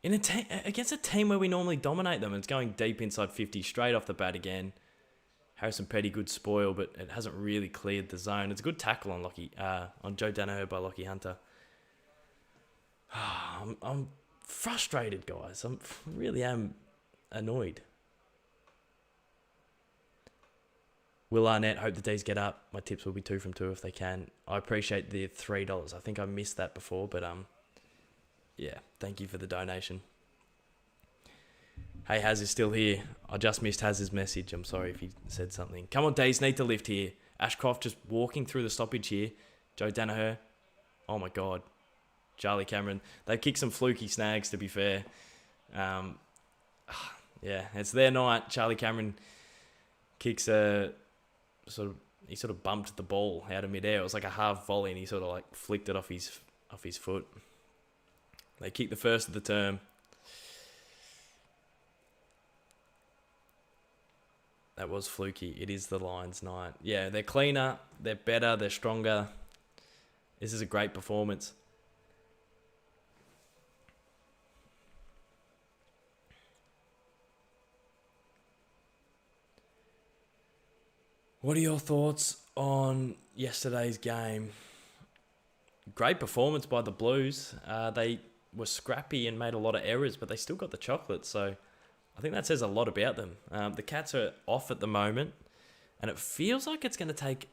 Against a team where we normally dominate them, it's going deep inside 50 straight off the bat again. Harrison Petty, good spoil, but it hasn't really cleared the zone. It's a good tackle on Joe Danaher by Lockie Hunter. I'm frustrated, guys. I really am annoyed. Will Arnett, hope the D's get up. My tips will be 2 from 2 if they can. I appreciate the $3. I think I missed that before, but yeah, thank you for the donation. Hey, Haz is still here. I just missed Haz's message. I'm sorry if he said something. Come on, D's need to lift here. Ashcroft just walking through the stoppage here. Joe Danaher. Oh my God. Charlie Cameron. They kicked some fluky snags, to be fair. Yeah, it's their night. Charlie Cameron kicks he sort of bumped the ball out of midair. It was like a half volley and he sort of like flicked it off his foot. They kicked the first of the term. That was fluky. It is the Lions' night. Yeah, they're cleaner, they're better, they're stronger. This is a great performance. What are your thoughts on yesterday's game? Great performance by the Blues. They were scrappy and made a lot of errors, but they still got the chocolate. So I think that says a lot about them. The Cats are off at the moment, and it feels like it's going to take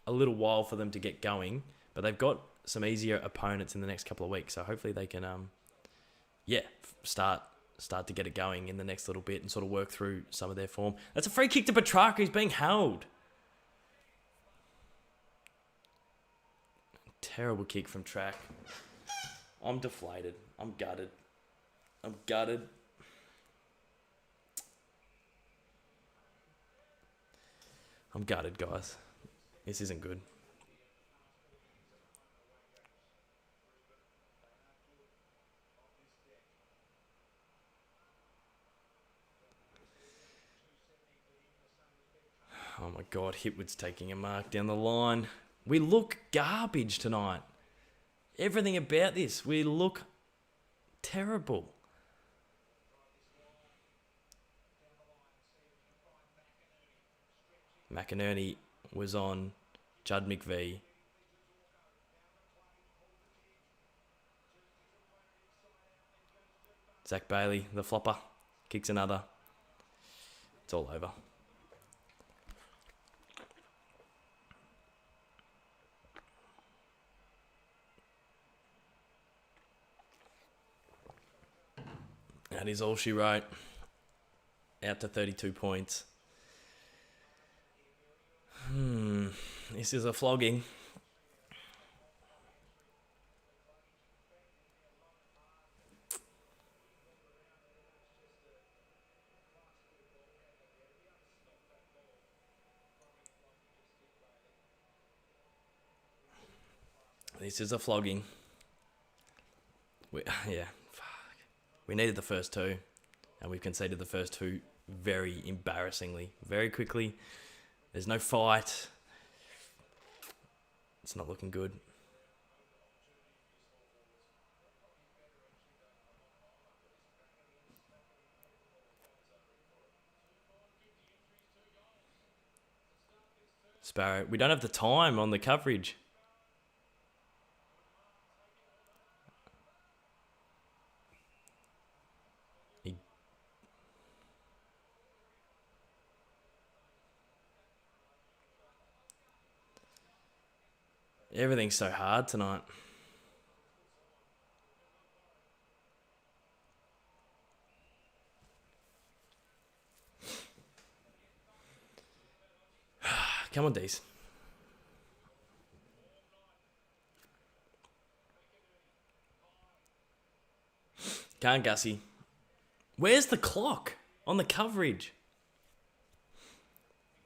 a little while for them to get going, but they've got some easier opponents in the next couple of weeks. So hopefully they can, start to get it going in the next little bit and sort of work through some of their form. That's a free kick to Petrarca. He's being held. Terrible kick from track. I'm deflated. I'm gutted. I'm gutted, guys. This isn't good. Oh my God, Hipwood's taking a mark down the line. We look garbage tonight. Everything about this, we look terrible. McInerney was on Judd McVee. Zach Bailey, the flopper, kicks another. It's all over. That is all she wrote. Out to 32 points. This is a flogging. This is a flogging. We needed the first two, and we've conceded the first two very embarrassingly, very quickly. There's no fight. It's not looking good. Sparrow, we don't have the time on the coverage. Everything's so hard tonight. Come on, Dees. Can't Gussie. Where's the clock on the coverage?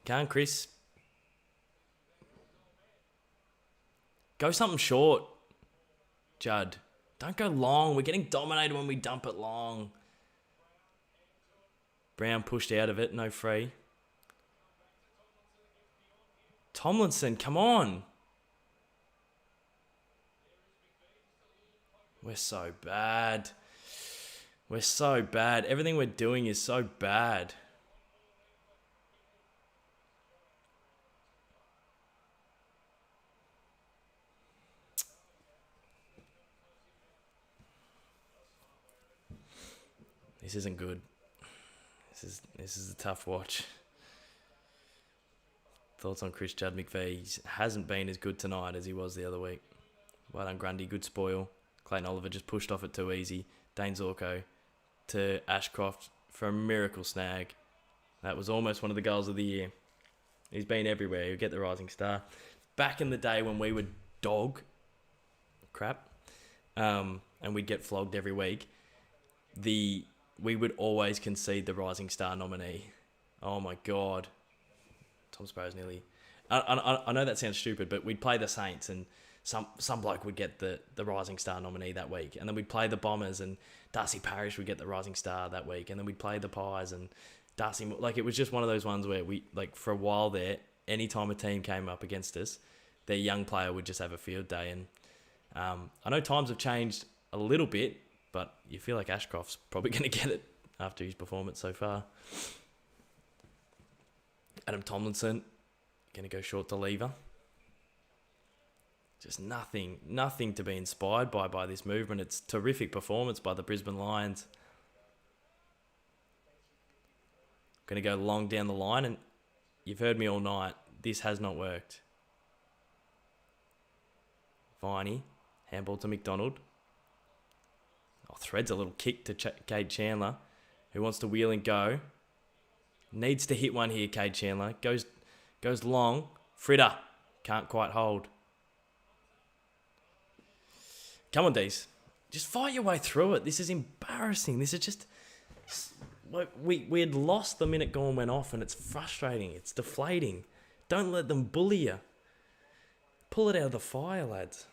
Can't Chris. Go something short, Judd. Don't go long. We're getting dominated when we dump it long. Brown pushed out of it. No free. Tomlinson, come on. We're so bad. We're so bad. Everything we're doing is so bad. This isn't good. This is a tough watch. Thoughts on Chris Judd McVee? He hasn't been as good tonight as he was the other week. Well done, Grundy. Good spoil. Clayton Oliver just pushed off it too easy. Dane Zorko to Ashcroft for a miracle snag. That was almost one of the goals of the year. He's been everywhere. He'll get the Rising Star. Back in the day when we would dog crap, and we'd get flogged every week, we would always concede the Rising Star nominee. Oh my God. Tom Sparrow's nearly... I know that sounds stupid, but we'd play the Saints and some bloke would get the Rising Star nominee that week. And then we'd play the Bombers and Darcy Parish would get the Rising Star that week. And then we'd play the Pies and Darcy... Like, it was just one of those ones where we, like, for a while there, any time a team came up against us, their young player would just have a field day. And I know times have changed a little bit, but you feel like Ashcroft's probably going to get it after his performance so far. Adam Tomlinson, going to go short to Lever. Just nothing to be inspired by this movement. It's terrific performance by the Brisbane Lions. Going to go long down the line, and you've heard me all night. This has not worked. Viney, handball to MacDonald. Oh, threads a little kick to Cade Chandler, who wants to wheel and go. Needs to hit one here, Cade Chandler. Goes long. Fritter. Can't quite hold. Come on, Dees. Just fight your way through it. This is embarrassing. This is just... We had lost the minute Gawn went off, and it's frustrating. It's deflating. Don't let them bully you. Pull it out of the fire, lads.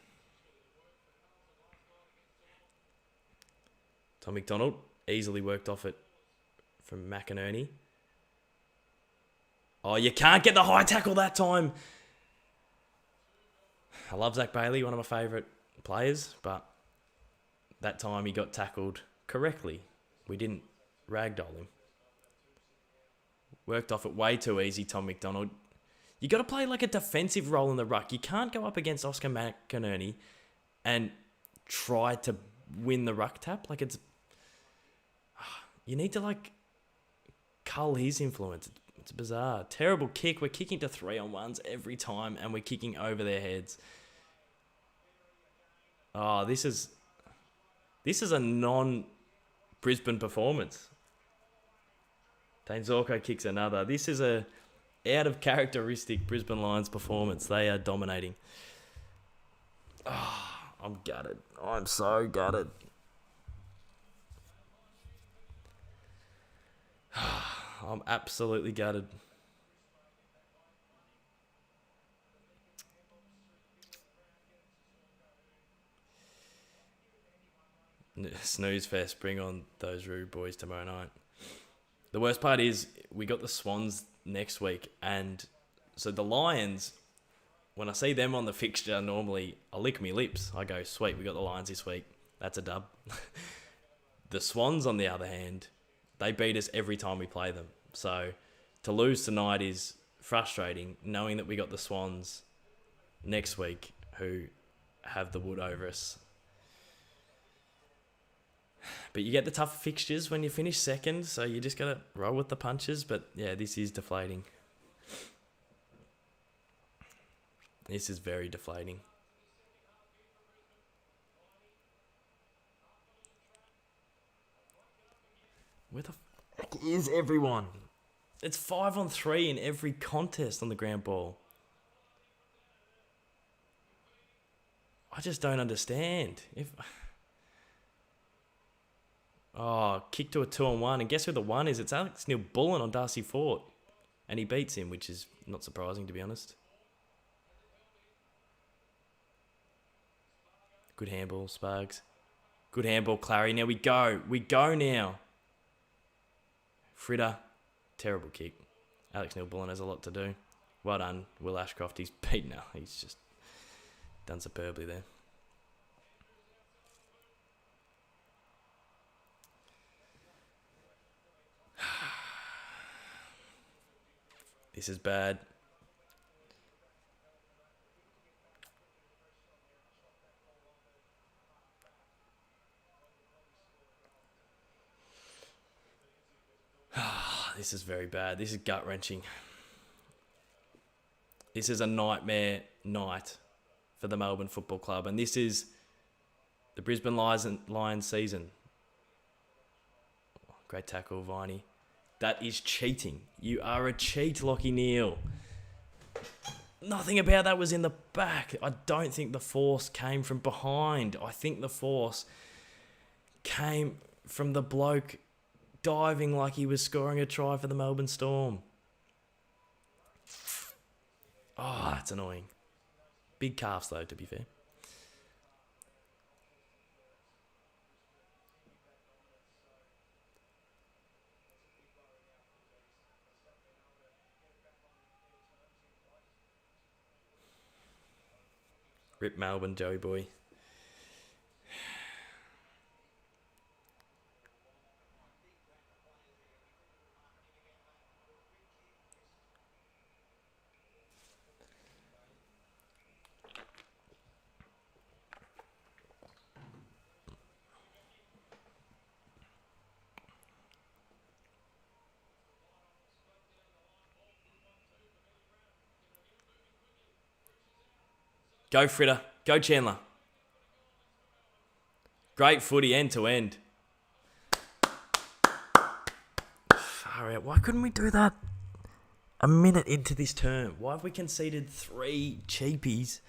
Tom MacDonald easily worked off it from McInerney. Oh, you can't get the high tackle that time. I love Zach Bailey, one of my favourite players, but that time he got tackled correctly. We didn't ragdoll him. Worked off it way too easy, Tom MacDonald. You got to play like a defensive role in the ruck. You can't go up against Oscar McInerney and try to win the ruck tap. Like, it's... You need to, like, cull his influence. It's bizarre. Terrible kick. We're kicking to 3-on-1s every time, and we're kicking over their heads. Oh, this is a non-Brisbane performance. Dane Zorko kicks another. This is a out of characteristic Brisbane Lions performance. They are dominating. Oh, I'm gutted. I'm so gutted. I'm absolutely gutted. Snooze fest. Bring on those rude boys tomorrow night. The worst part is we got the Swans next week, and so the Lions, when I see them on the fixture, normally I lick my lips. I go, sweet, we got the Lions this week. That's a dub. The Swans, on the other hand, they beat us every time we play them. So to lose tonight is frustrating, knowing that we got the Swans next week who have the wood over us. But you get the tough fixtures when you finish second, so you just got to roll with the punches. But yeah, this is deflating. This is very deflating. Where the fuck is everyone? It's 5-on-3 in every contest on the ground ball. I just don't understand. Kick to a 2-on-1. And guess who the one is? It's Alex Neil-Bullen on Darcy Fort. And he beats him, which is not surprising, to be honest. Good handball, Spargs. Good handball, Clary. Now we go. We go now. Fritter. Terrible kick. Alex Neil-Bullen has a lot to do. Well done, Will Ashcroft. He's beaten her. He's just done superbly there. This is bad. This is very bad. This is gut-wrenching. This is a nightmare night for the Melbourne Football Club. And this is the Brisbane Lions season. Great tackle, Viney. That is cheating. You are a cheat, Lockie Neal. Nothing about that was in the back. I don't think the force came from behind. I think the force came from the bloke diving like he was scoring a try for the Melbourne Storm. Oh, that's annoying. Big calves, though, to be fair. Rip Melbourne, Joey boy. Go Fritter. Go Chandler. Great footy end to end. Far out. Why couldn't we do that a minute into this term? Why have we conceded 3 cheapies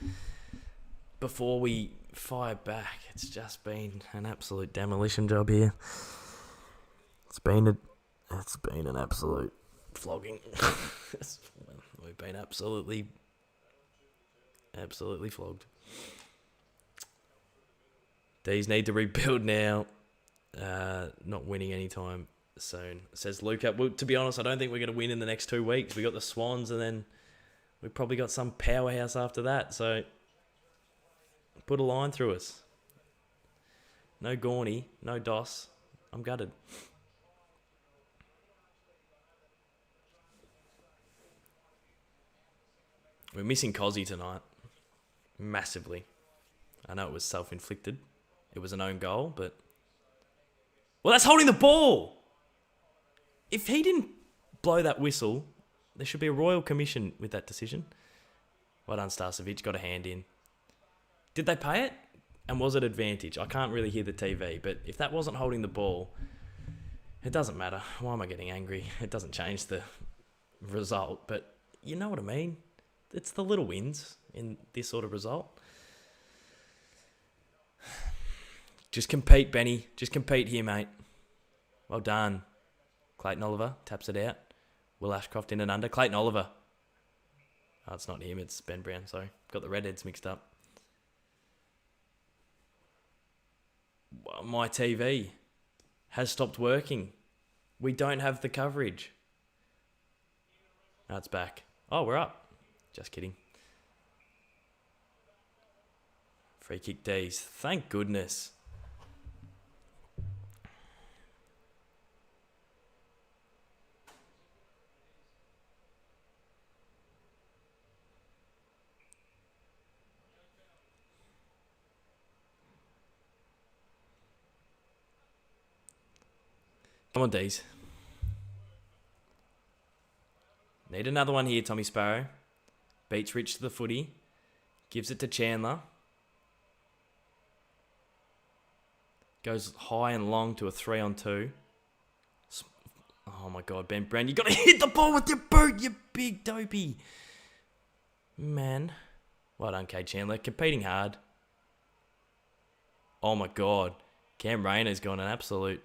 before we fire back? It's just been an absolute demolition job here. It's been an absolute flogging. We've been absolutely flogged. Dees need to rebuild now. Not winning anytime soon, says Luca. Well, to be honest, I don't think we're going to win in the next 2 weeks. We got the Swans, and then we probably got some powerhouse after that. So put a line through us. No Gawny, no Doss. I'm gutted. We're missing Cozzy tonight. Massively. I know it was self-inflicted. It was an own goal, but... Well, that's holding the ball! If he didn't blow that whistle, there should be a royal commission with that decision. Well done, Starcevic. Got a hand in. Did they pay it? And was it advantage? I can't really hear the TV, but if that wasn't holding the ball, it doesn't matter. Why am I getting angry? It doesn't change the result, but you know what I mean? It's the little wins in this sort of result. Just compete, Benny. Just compete here, mate. Well done. Clayton Oliver taps it out. Will Ashcroft in and under. Clayton Oliver. Oh, it's not him. It's Ben Brown. Sorry. Got the redheads mixed up. My TV has stopped working. We don't have the coverage. Now it's back. Oh, we're up. Just kidding. Free kick Dees. Thank goodness. Come on, Dees. Need another one here, Tommy Sparrow. Beats Rich to the footy. Gives it to Chandler. Goes high and long to a 3-on-2. Oh my God, Ben Brown. You got to hit the ball with your boot, you big dopey. Man. Well done, Kate Chandler. Competing hard. Oh my God. Cam Rayner's got an absolute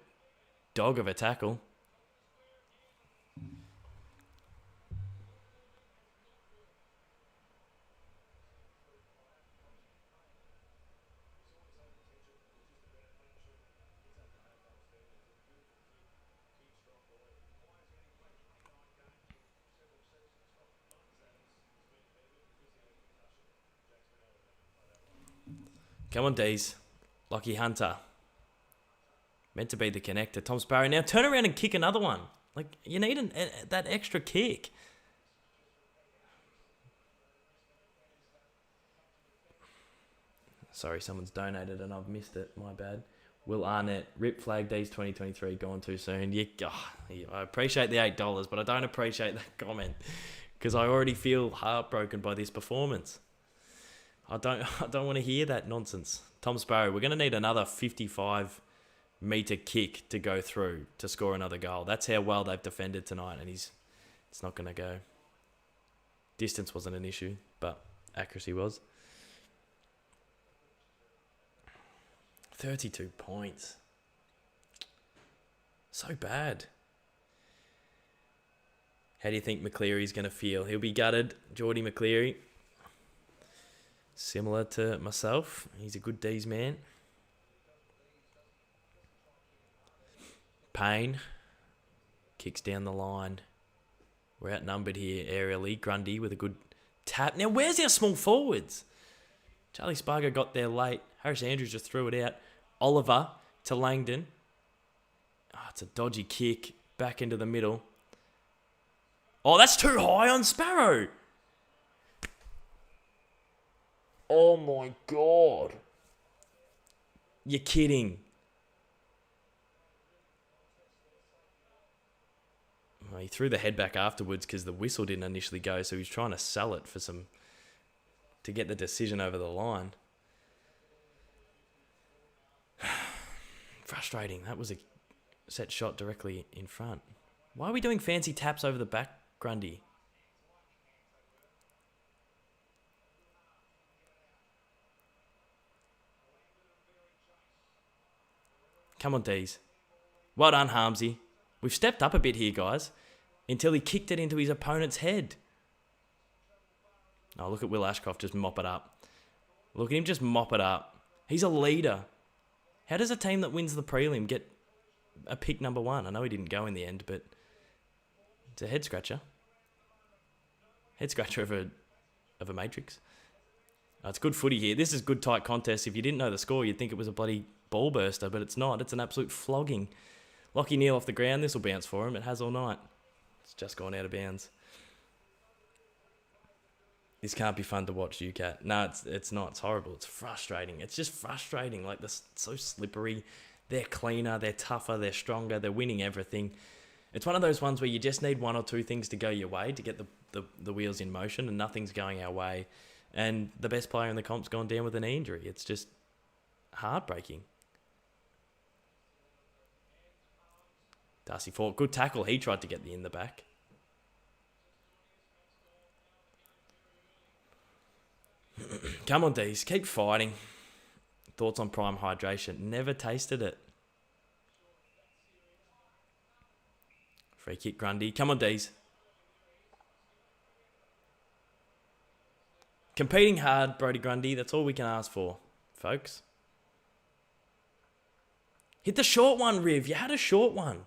dog of a tackle. Come on, Dees. Lockie Hunter. Meant to be the connector. Tom Sparrow. Now turn around and kick another one. Like, you need that extra kick. Sorry, someone's donated and I've missed it. My bad. Will Arnett. Rip flag Dees 2023. Gone too soon. I appreciate the $8, but I don't appreciate that comment. Because I already feel heartbroken by this performance. I don't want to hear that nonsense. Tom Sparrow, we're going to need another 55-metre kick to go through to score another goal. That's how well they've defended tonight, and it's not going to go. Distance wasn't an issue, but accuracy was. 32 points. So bad. How do you think McCleary's going to feel? He'll be gutted. Geordie McCleary. Similar to myself. He's a good D's man. Payne. Kicks down the line. We're outnumbered here aerially. Grundy with a good tap. Now, where's our small forwards? Charlie Spargo got there late. Harris Andrews just threw it out. Oliver to Langdon. Oh, it's a dodgy kick. Back into the middle. Oh, that's too high on Sparrow. Oh my God. You're kidding. Well, he threw the head back afterwards because the whistle didn't initially go, so he was trying to sell it for some to get the decision over the line. Frustrating. That was a set shot directly in front. Why are we doing fancy taps over the back, Grundy? Come on, Dees. Well done, Harmsy. We've stepped up a bit here, guys, until he kicked it into his opponent's head. Oh, look at Will Ashcroft just mop it up. Look at him just mop it up. He's a leader. How does a team that wins the prelim get a pick number 1? I know he didn't go in the end, but it's a head scratcher. Head scratcher of a matrix. Oh, it's good footy here. This is good tight contest. If you didn't know the score, you'd think it was a bloody ball burster, but it's not. It's an absolute flogging. Lockie Neal off the ground. This will bounce for him. It has all night. It's just gone out of bounds. This can't be fun to watch, UCAT. No, it's not. It's horrible. It's frustrating. It's just frustrating. Like, they're so slippery. They're cleaner. They're tougher. They're stronger. They're winning everything. It's one of those ones where you just need one or two things to go your way to get the wheels in motion, and nothing's going our way. And the best player in the comp's gone down with an injury. It's just heartbreaking. Darcy Fort, good tackle. He tried to get in the back. Come on, Dees. Keep fighting. Thoughts on prime hydration? Never tasted it. Free kick, Grundy. Come on, Dees. Competing hard, Brodie Grundy. That's all we can ask for, folks. Hit the short one, Riv. You had a short one.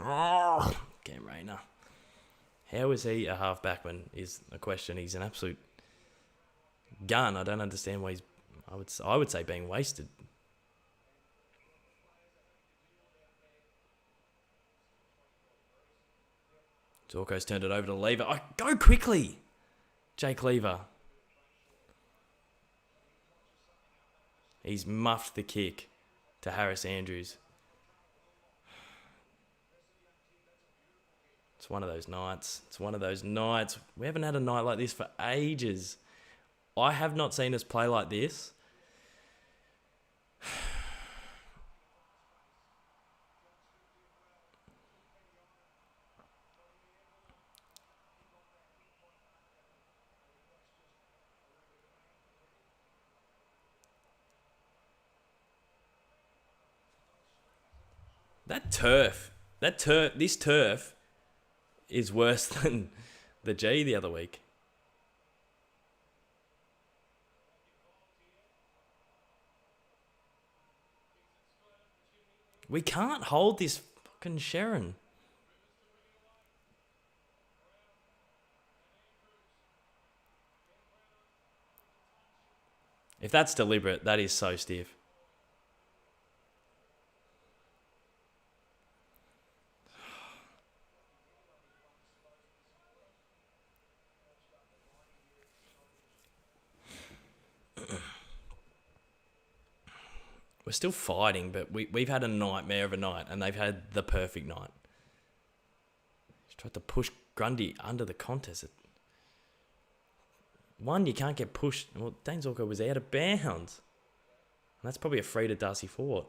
Oh, Cam Rayner. How is he a half-backman is a question. He's an absolute gun. I don't understand why he's, I would say, being wasted. Zorko's turned it over to Lever. Oh, go quickly, Jake Lever. He's muffed the kick to Harris Andrews. It's one of those nights. It's one of those nights. We haven't had a night like this for ages. I have not seen us play like this. This turf is worse than the G the other week. We can't hold this fucking Sharon. If that's deliberate, that is so stiff. We're still fighting, but we've had a nightmare of a night, and they've had the perfect night. Just tried to push Grundy under the contest. One, you can't get pushed. Well, Dane Zorko was out of bounds. And that's probably a free to Darcy Fort.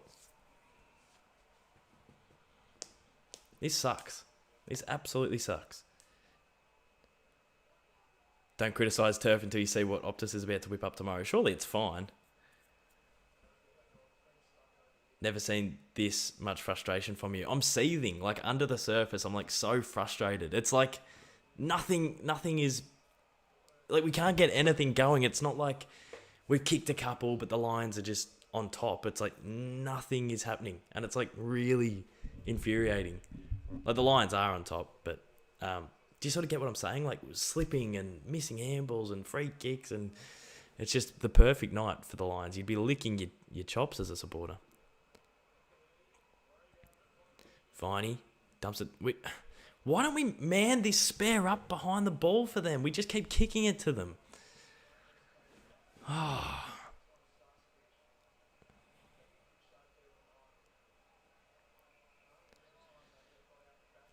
This sucks. This absolutely sucks. Don't criticise turf until you see what Optus is about to whip up tomorrow. Surely it's fine. Never seen this much frustration from you. I'm seething, like under the surface. I'm like so frustrated. It's like nothing is, like we can't get anything going. It's not like we've kicked a couple, but the Lions are just on top. It's like nothing is happening. And it's like really infuriating. Like the Lions are on top, but do you sort of get what I'm saying? Like slipping and missing handballs and free kicks, and it's just the perfect night for the Lions. You'd be licking your chops as a supporter. Viney dumps it. Why don't we man this spare up behind the ball for them? We just keep kicking it to them.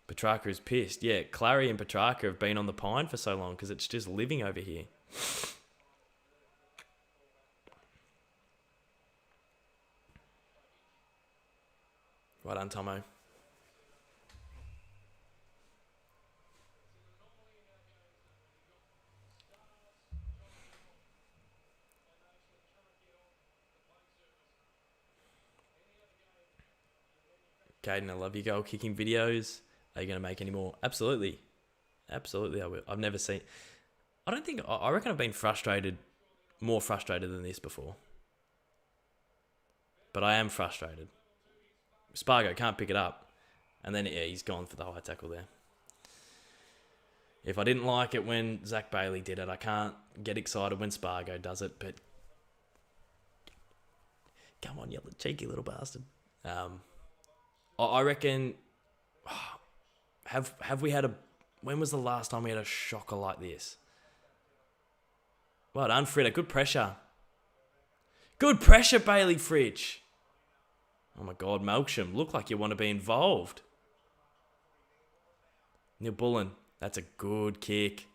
Petrarca is pissed. Yeah, Clary and Petrarca have been on the pine for so long because it's just living over here. Well done, Tomo. Caden, I love your goal kicking videos. Are you going to make any more? Absolutely. Absolutely, I will. I've never seen... I reckon I've been more frustrated than this before. But I am frustrated. Spargo can't pick it up. And then, yeah, he's gone for the high tackle there. If I didn't like it when Zach Bailey did it, I can't get excited when Spargo does it, but... Come on, you cheeky little bastard. I reckon... Have we had a... When was the last time we had a shocker like this? Well done, Fritter. Good pressure. Good pressure, Bailey Fritsch. Oh my God, Melksham. Look like you want to be involved. Neil Bullen. That's a good kick.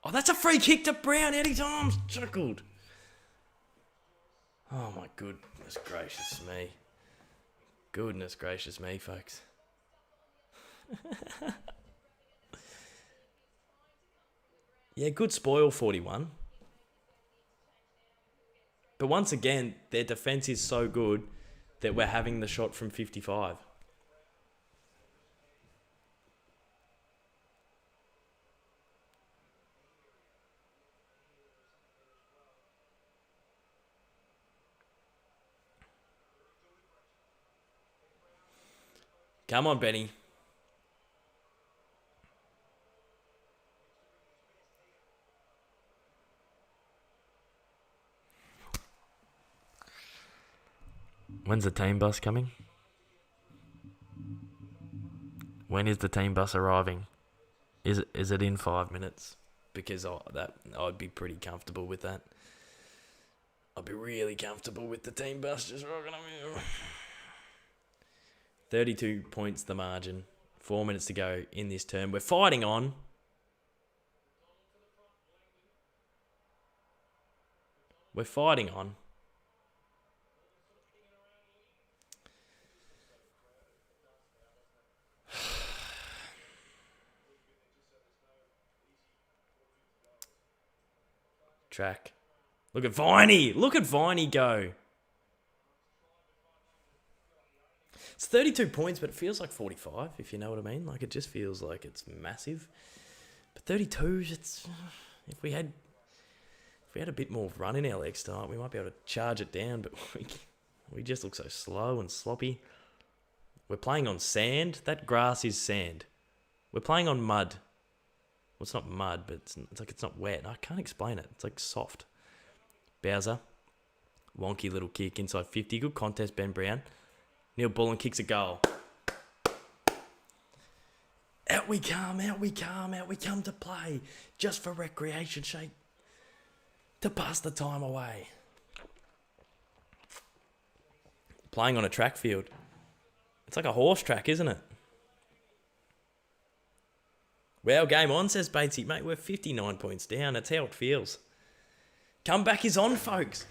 Oh, that's a free kick to Brown. Eddie Toms chuckled. Oh my goodness gracious me. Goodness gracious me, folks. Yeah, good spoil, 41. But once again, their defence is so good that we're having the shot from 55. Come on, Benny. When's the team bus coming? When is the team bus arriving? Is it in 5 minutes? Because I'd be pretty comfortable with that. I'd be really comfortable with the team bus just rocking up. 32 points the margin. 4 minutes to go in this term. We're fighting on. We're fighting on. Track. Look at Viney. Look at Viney go. It's 32 points, but it feels like 45, if you know what I mean. Like, it just feels like it's massive. But 32, it's... If we had a bit more run in our legs tonight, we might be able to charge it down, but we just look so slow and sloppy. We're playing on sand. That grass is sand. We're playing on mud. Well, it's not mud, but it's like it's not wet. I can't explain it. It's like soft. Bowser. Wonky little kick inside 50. Good contest, Ben Brown. Neil Bullen kicks a goal. Out we come, out we come, out we come to play. Just for recreation sake. To pass the time away. Playing on a track field. It's like a horse track, isn't it? Well, game on, says Batesy. Mate, we're 59 points down. That's how it feels. Comeback is on, folks.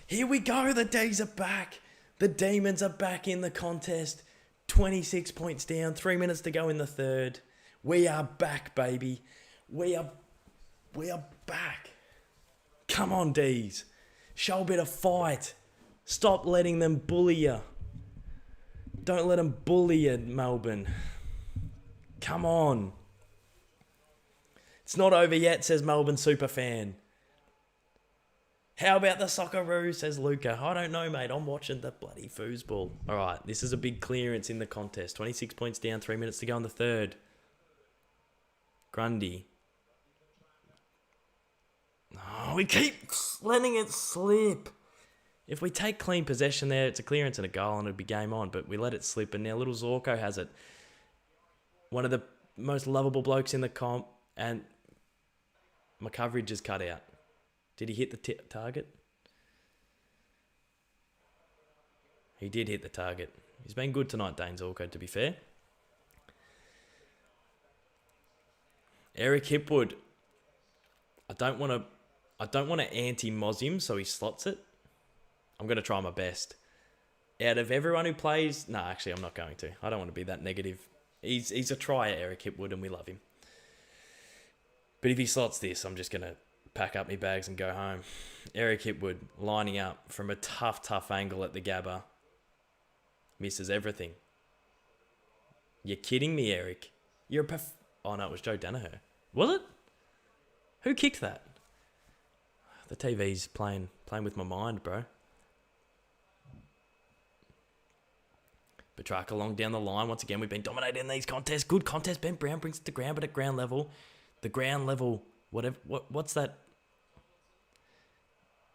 Here we go. The Dees are back. The Demons are back in the contest. 26 points down. 3 minutes to go in the third. We are back, baby. We are back. Come on, Dees. Show a bit of fight. Stop letting them bully you. Don't let them bully you, Melbourne. Come on. It's not over yet, says Melbourne superfan. How about the Socceroo, says Luca. I don't know, mate. I'm watching the bloody foosball. All right, this is a big clearance in the contest. 26 points down, 3 minutes to go in the third. Grundy. Oh, we keep letting it slip. If we take clean possession there, it's a clearance and a goal and it'd be game on. But we let it slip and now little Zorko has it. One of the most lovable blokes in the comp and my coverage is cut out. Did he hit the target? He did hit the target. He's been good tonight, Dane Zorko, to be fair. Eric Hipwood. I don't want to anti-Moz him, so he slots it. I'm going to try my best. Out of everyone who plays... No, actually, I'm not going to. I don't want to be that negative. He's a tryer, Eric Hipwood, and we love him. But if he slots this, I'm just going to pack up my bags and go home. Eric Hipwood lining up from a tough angle at the Gabba. Misses everything. You're kidding me, Eric. You're a Oh, no, it was Joe Danaher. Was it? Who kicked that? The TV's playing with my mind, bro. Petrarca along down the line. Once again, we've been dominating these contests. Good contest. Ben Brown brings it to ground, but at ground level. The ground level, whatever. What's that?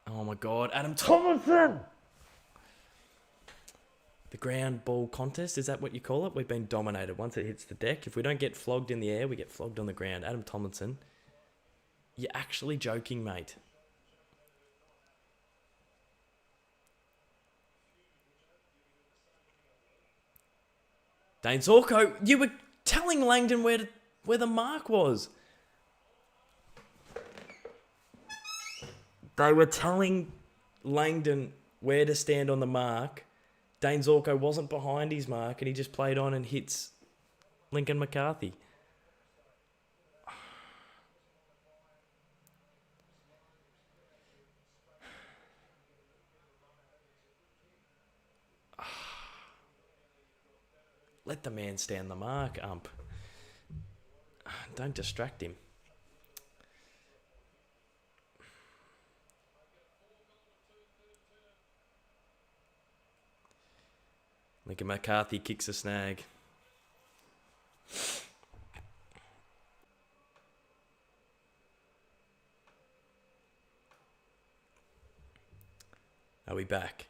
Oh, my God. Adam Tomlinson! The ground ball contest, is that what you call it? We've been dominated once it hits the deck. If we don't get flogged in the air, we get flogged on the ground. Adam Tomlinson, you're actually joking, mate. Dane Zorko, you were telling Langdon where the mark was. They were telling Langdon where to stand on the mark. Dane Zorko wasn't behind his mark and he just played on and hits Lincoln McCarthy. Let the man stand the mark, ump. Don't distract him. Lincoln McCarthy kicks a snag. Are we back?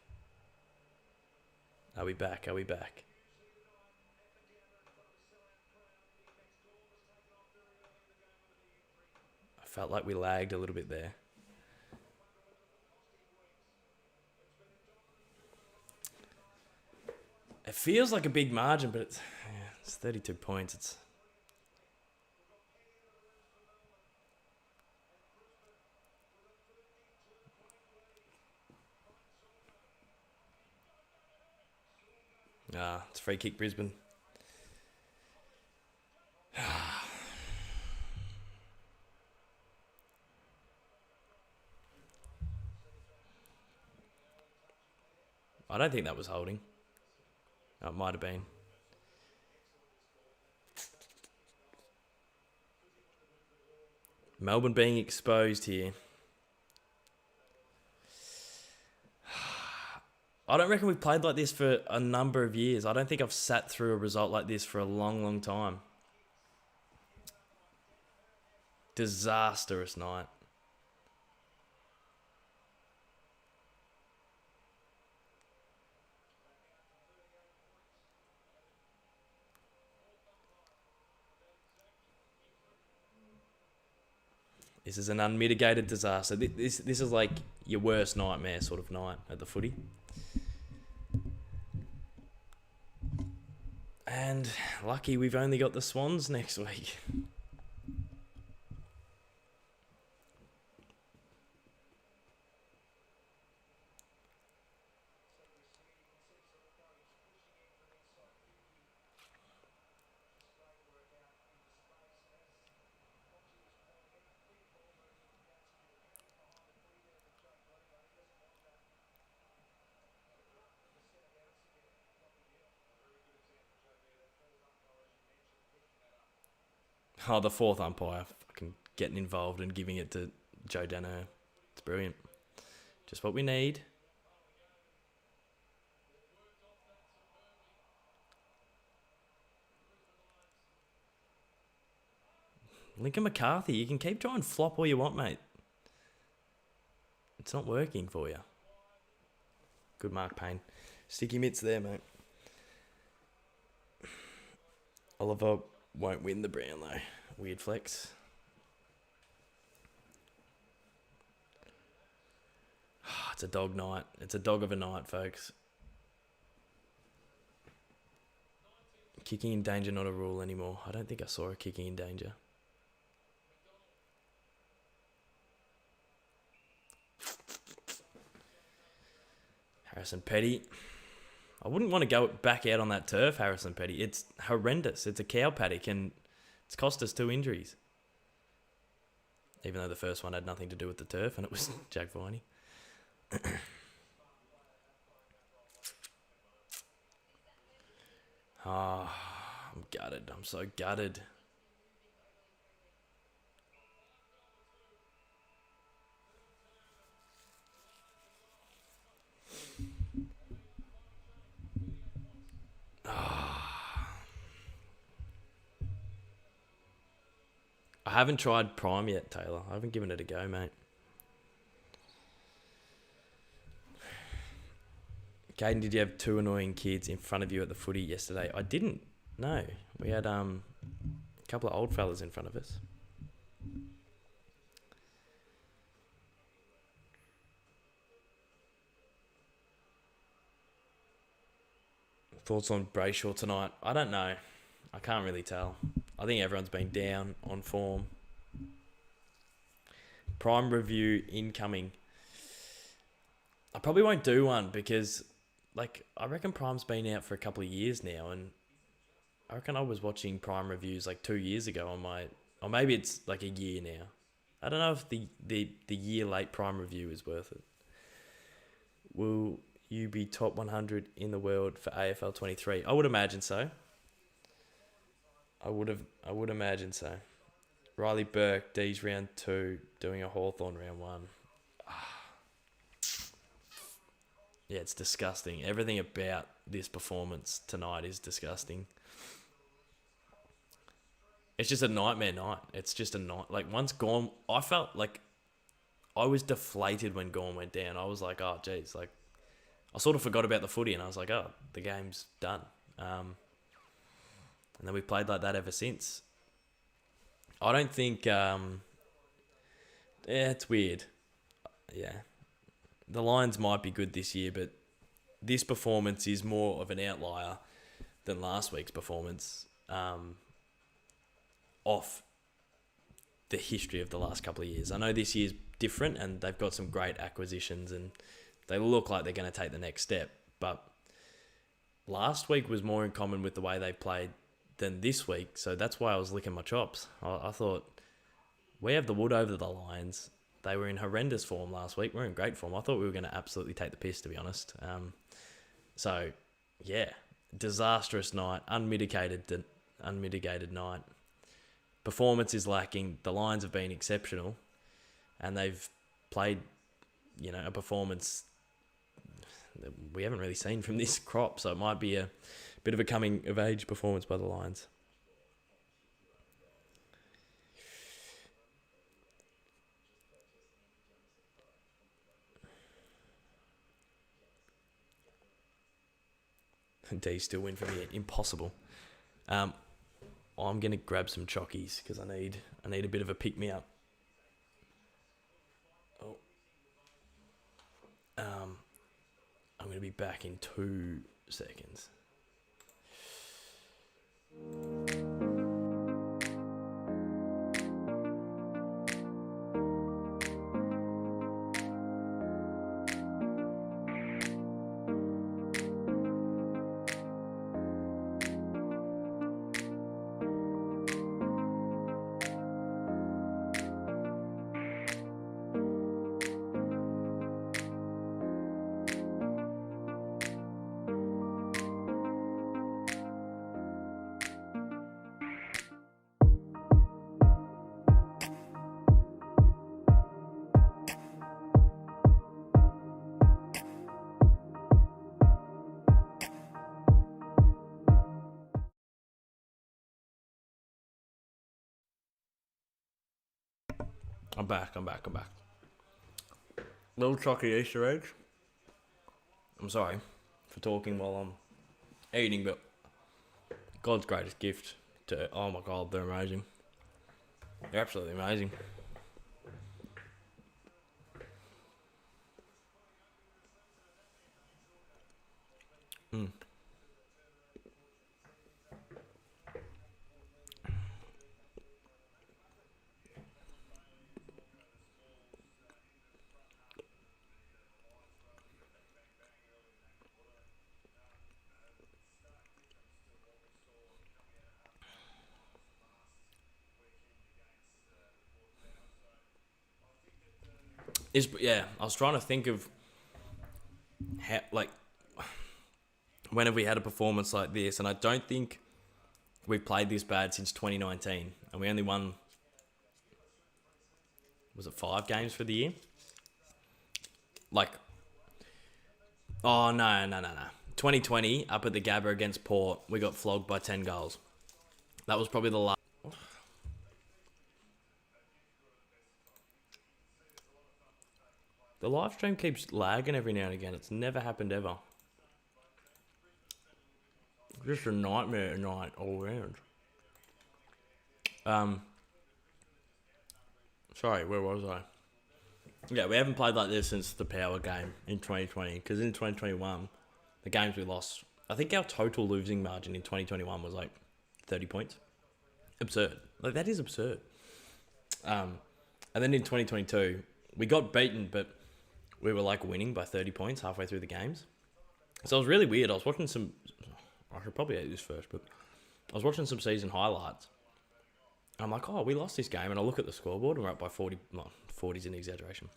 Are we back? Are we back? I felt like we lagged a little bit there. It feels like a big margin, but it's 32 points. It's it's free kick Brisbane. I don't think that was holding. Oh, it might have been. Melbourne being exposed here. I don't reckon we've played like this for a number of years. I don't think I've sat through a result like this for a long time. Disastrous night. This is an unmitigated disaster. This is like your worst nightmare sort of night at the footy. And lucky we've only got the Swans next week. Oh, the fourth umpire fucking getting involved and giving it to Joe Danaher. It's brilliant. Just what we need. Lincoln McCarthy, you can keep trying flop all you want, mate. It's not working for you. Good Mark Payne. Sticky mitts there, mate. Oliver won't win the Brown, though. Weird flex. It's a dog night. It's a dog of a night, folks. Kicking in danger, not a rule anymore. I don't think I saw a kicking in danger. Harrison Petty. I wouldn't want to go back out on that turf, Harrison Petty. It's horrendous. It's a cow paddock and it's cost us 2 injuries. Even though the first one had nothing to do with the turf and it was Jack Viney. I'm gutted. I'm so gutted. I haven't tried Prime yet, Taylor. I haven't given it a go, mate. Caden, did you have 2 annoying kids in front of you at the footy yesterday? I didn't. No. We had a couple of old fellas in front of us. Thoughts on Brayshaw tonight? I don't know. I can't really tell. I think everyone's been down on form. Prime review incoming. I probably won't do one because, I reckon Prime's been out for a couple of years now, and I reckon I was watching Prime reviews 2 years ago on my, or maybe it's a year now. I don't know if the year late Prime review is worth it. Will you be top 100 in the world for AFL 23? I would imagine so. I would imagine so. Riley Burke, Dees round 2, doing a Hawthorn round 1. Yeah, it's disgusting. Everything about this performance tonight is disgusting. It's just a nightmare night. It's just a night. Once Gawn, I felt like I was deflated when Gawn went down. I was like, oh, geez. I sort of forgot about the footy and I was like, oh, the game's done. And then we've played like that ever since. I don't think... it's weird. Yeah. The Lions might be good this year, but this performance is more of an outlier than last week's performance off the history of the last couple of years. I know this year's different and they've got some great acquisitions and they look like they're going to take the next step. But last week was more in common with the way they played than this week. So that's why I was licking my chops. I thought, we have the wood over the Lions. They were in horrendous form last week. We're in great form. I thought we were going to absolutely take the piss, to be honest. So, yeah, disastrous night, unmitigated night. Performance is lacking. The Lions have been exceptional, and they've played, a performance that we haven't really seen from this crop. So it might be a bit of a coming of age performance by the Lions. Dees still win for me. Impossible. I'm going to grab some chockies because I need a bit of a pick-me-up. Oh. I'm going to be back in 2 seconds. I'm back. Little chocky Easter eggs. I'm sorry for talking while I'm eating, but God's greatest gift to... Oh my God, they're amazing. They're absolutely amazing. I was trying to think of how, like, when have we had a performance like this, and I don't think we've played this bad since 2019, and we only won, was it 5 games for the year? Like, oh, no. 2020, up at the Gabba against Port, we got flogged by 10 goals. That was probably the last. The live stream keeps lagging every now and again. It's never happened ever. Just a nightmare tonight all around. Sorry, where was I? Yeah, we haven't played like this since the Power game in 2020. Because in 2021, the games we lost, I think our total losing margin in 2021 was like 30 points. Absurd. Like, that is absurd. And then in 2022, we got beaten, but we were like winning by 30 points halfway through the games. So it was really weird. I was watching some, I should probably eat this first, but I was watching some season highlights. I'm like, oh, we lost this game. And I look at the scoreboard and we're up by 40, well, 40's an exaggeration.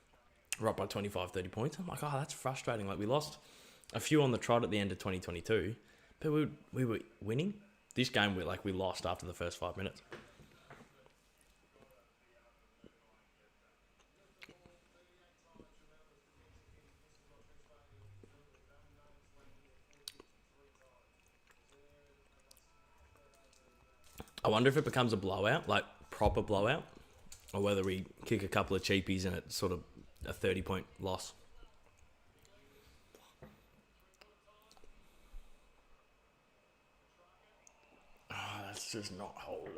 We're up by 25, 30 points. I'm like, oh, that's frustrating. Like, we lost a few on the trot at the end of 2022, but we were winning. This game, we lost after the first 5 minutes. I wonder if it becomes a blowout, like proper blowout, or whether we kick a couple of cheapies and it's sort of a 30-point loss. Oh, that's just not holding.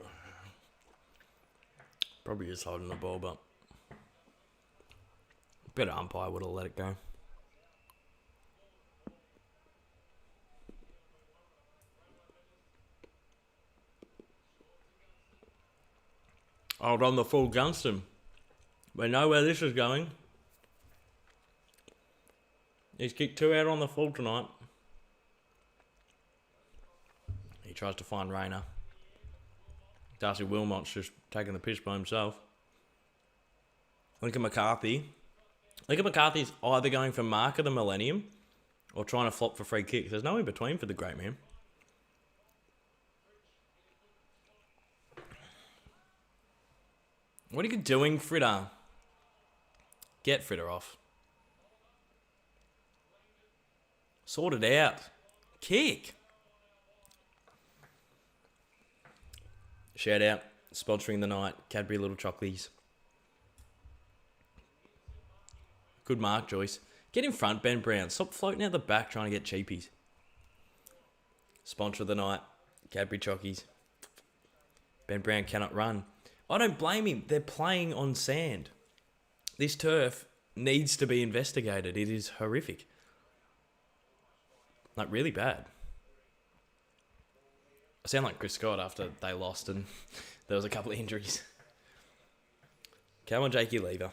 Probably just holding the ball, but better umpire would have let it go. I'll run the full Gunston. We know where this is going. He's kicked 2 out on the full tonight. He tries to find Rayner. Darcy Wilmot's just taking the piss by himself. Lincoln McCarthy. Lincoln McCarthy's either going for mark of the millennium or trying to flop for free kicks. There's no in between for the great man. What are you doing, Fritter? Get Fritter off. Sort it out. Kick. Shout out. Sponsoring the night. Cadbury Little Chocolies. Good mark, Joyce. Get in front, Ben Brown. Stop floating out the back trying to get cheapies. Sponsor of the night. Cadbury Chockies. Ben Brown cannot run. I don't blame him. They're playing on sand. This turf needs to be investigated. It is horrific. Like, really bad. I sound like Chris Scott after they lost and there was a couple of injuries. Come on, Jakey Lever.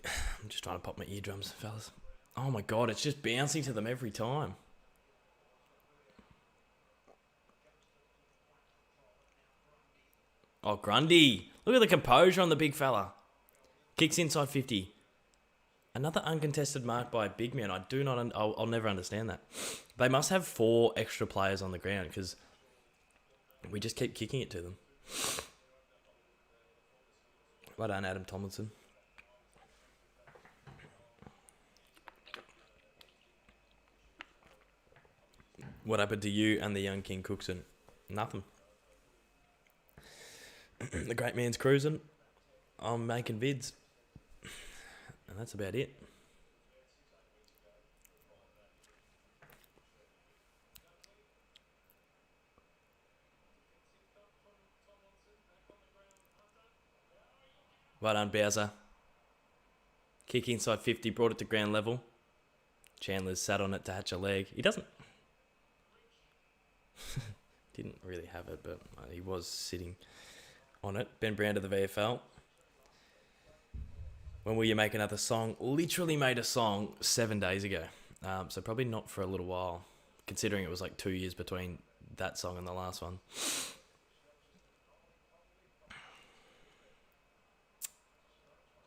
I'm just trying to pop my eardrums, fellas. Oh my God, it's just bouncing to them every time. Oh, Grundy. Look at the composure on the big fella. Kicks inside 50. Another uncontested mark by a big man. I'll never understand that. They must have 4 extra players on the ground because we just keep kicking it to them. Well done, Adam Tomlinson. What happened to you and the young King Cookson? Nothing. The great man's cruising. I'm making vids. And that's about it. Well done, Bowser. Kick inside 50, brought it to ground level. Chandler's sat on it to hatch a leg. He doesn't... Didn't really have it, but he was sitting on it. Ben Brown to the VFL. When will you make another song? Literally made a song 7 days ago. So probably not for a little while, considering it was like 2 years between that song and the last one.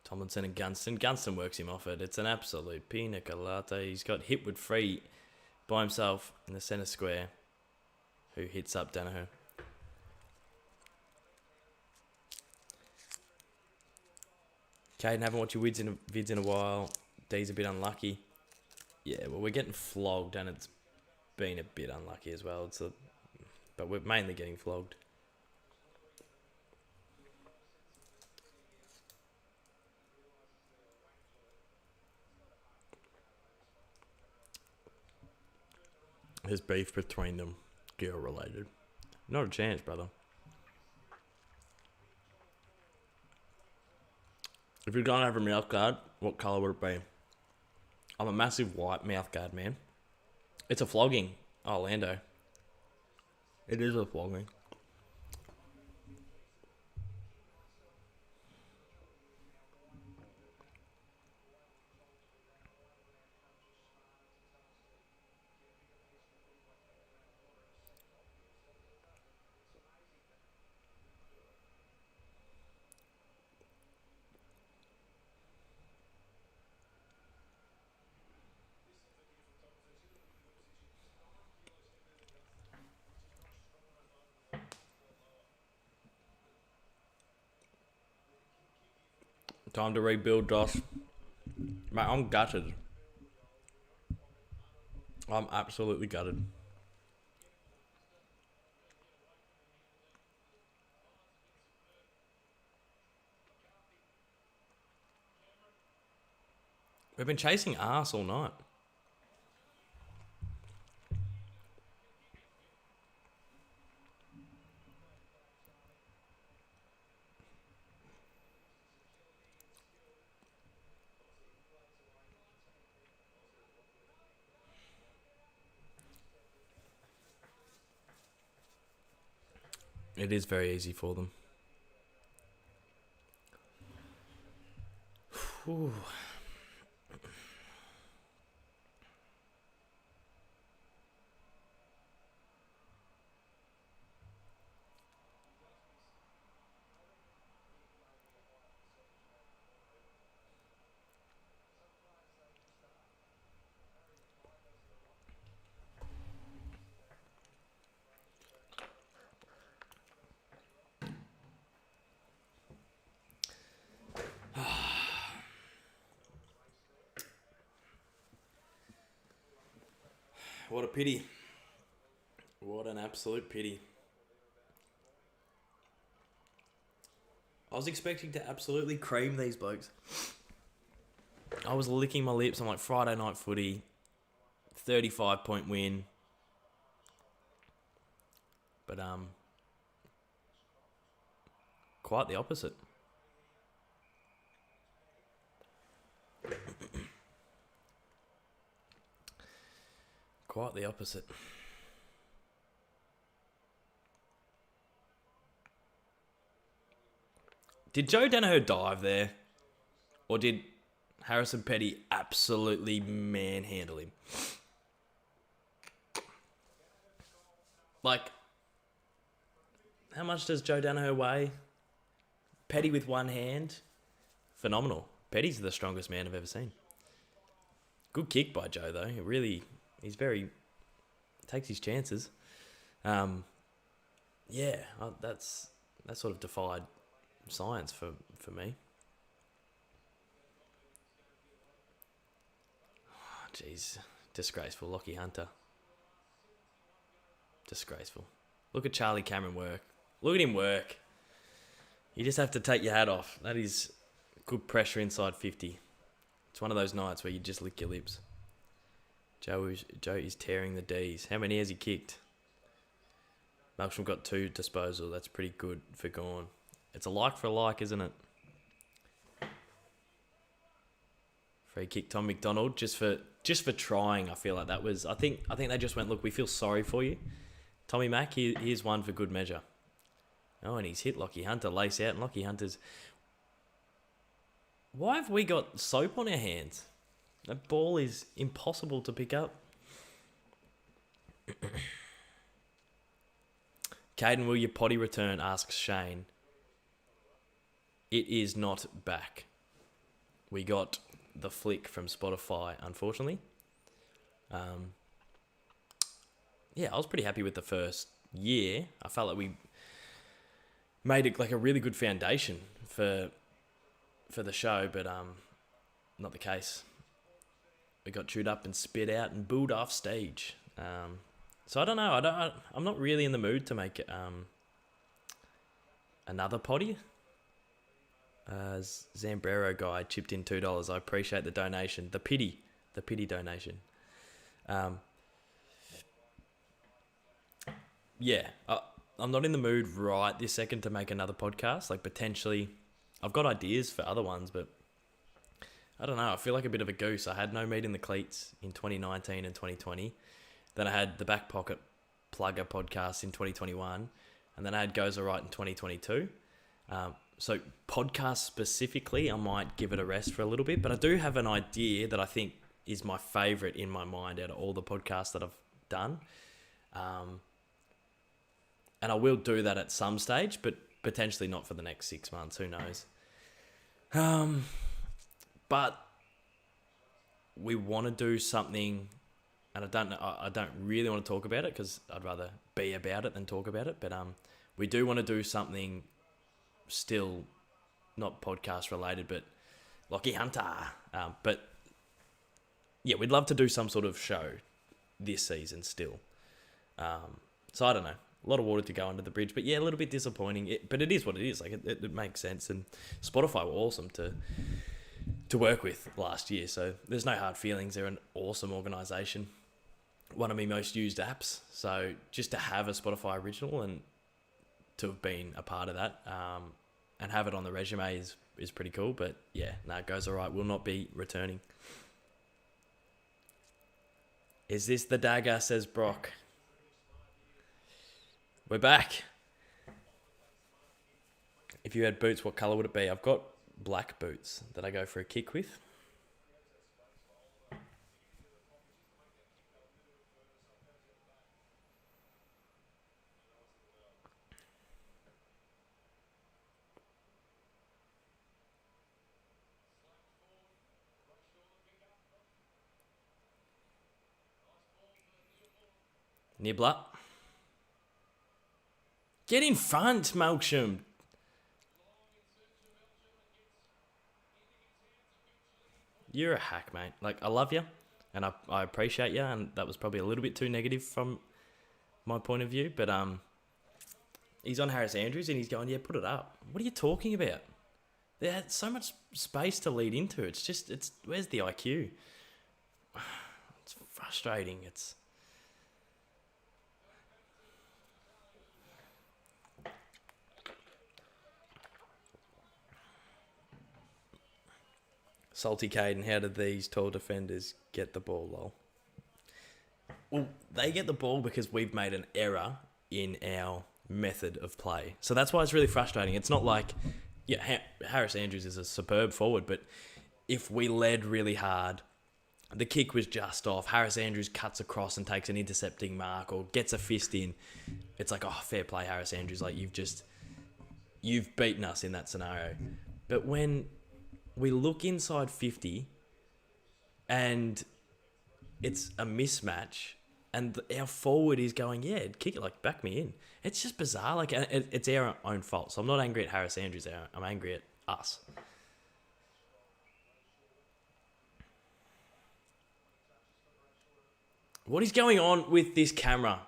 Tomlinson and Gunston. Gunston works him off it. It's an absolute pina colada. He's got Hipwood free by himself in the centre square, who hits up Danaher. Caden, haven't watched your vids in a while. Dees a bit unlucky. Yeah, well, we're getting flogged, and it's been a bit unlucky as well. But we're mainly getting flogged. There's beef between them, girl related. Not a chance, brother. If you're going to have a mouth guard, what colour would it be? I'm a massive white mouth guard, man. It's a flogging. Oh, Lando. It is a flogging. Time to rebuild, Doss. Mate, I'm gutted. I'm absolutely gutted. We've been chasing arse all night. It is very easy for them. Whew. What a pity. What an absolute pity. I was expecting to absolutely cream these blokes. I was licking my lips. I'm like, Friday night footy, 35-point win. But quite the opposite. Quite the opposite. Did Joe Danaher dive there? Or did Harrison Petty absolutely manhandle him? Like, how much does Joe Danaher weigh? Petty with one hand? Phenomenal. Petty's the strongest man I've ever seen. Good kick by Joe, though. It really... He's very... Takes his chances. That sort of defied science for me. Oh, jeez. Disgraceful. Lockie Hunter. Disgraceful. Look at Charlie Cameron work. Look at him work. You just have to take your hat off. That is good pressure inside 50. It's one of those nights where you just lick your lips. Joe is tearing the D's. How many has he kicked? Malcolm got 2 disposal. That's pretty good for Gawn. It's a like for a like, isn't it? Free kick, Tom MacDonald, just for trying. I feel like that was. I think they just went, look, we feel sorry for you, Tommy Mac. Here's one for good measure. Oh, and he's hit Lockie Hunter lace out, and Lockie Hunter's. Why have we got soap on our hands? That ball is impossible to pick up. Caden, will your potty return? Asks Shane. It is not back. we got the flick from Spotify, unfortunately. Yeah, I was pretty happy with the first year. I felt like we made it like a really good foundation for the show, but not the case. We got chewed up and spit out and booed off stage. So I don't know. I'm not really in the mood to make another potty. Zambrero guy chipped in $2. I appreciate the donation. The pity donation. Yeah, I'm not in the mood right this second to make another podcast. Like, potentially, I've got ideas for other ones, but I don't know. I feel like a bit of a goose. I had no meat in the cleats in 2019 and 2020. Then I had the Back Pocket Plugger podcast in 2021. And then I had Goes Alright in 2022. So podcast specifically, I might give it a rest for a little bit. But I do have an idea that I think is my favourite in my mind out of all the podcasts that I've done. And I will do that at some stage, but potentially not for the next 6 months. Who knows? But we want to do something, and I don't really want to talk about it because I'd rather be about it than talk about it. But we do want to do something still not podcast related, but Lockie Hunter. But yeah, we'd love to do some sort of show this season still. So I don't know. A lot of water to go under the bridge, but yeah, a little bit disappointing. But it is what it is. Like it makes sense, and Spotify were awesome to work with last year. So there's no hard feelings. They're an awesome organisation, one of my most used apps. So just to have a Spotify original and to have been a part of that, and have it on the resume is pretty cool. But yeah, it goes all right. Will not be returning. Is this the dagger? Says Brock. We're back. If you had boots, what colour would it be? I've got black boots that I go for a kick with. Nibbler. Get in front, Malcolm. You're a hack, mate. Like, I love you, and I appreciate you, and that was probably a little bit too negative from my point of view, but he's on Harris Andrews, and he's going, yeah, put it up. What are you talking about? There's so much space to lead into. It's where's the IQ? It's frustrating. It's... Salty Caden, how did these tall defenders get the ball, lol? Well, they get the ball because we've made an error in our method of play. So that's why it's really frustrating. It's not like, yeah, Harris Andrews is a superb forward, but if we led really hard, the kick was just off, Harris Andrews cuts across and takes an intercepting mark or gets a fist in, it's like, oh, fair play, Harris Andrews. Like, you've beaten us in that scenario. But when we look inside 50 and it's a mismatch and our forward is going, yeah, kick it, like, back me in. It's just bizarre. Like, it's our own fault. So I'm not angry at Harris Andrews. I'm angry at us. What is going on with this camera?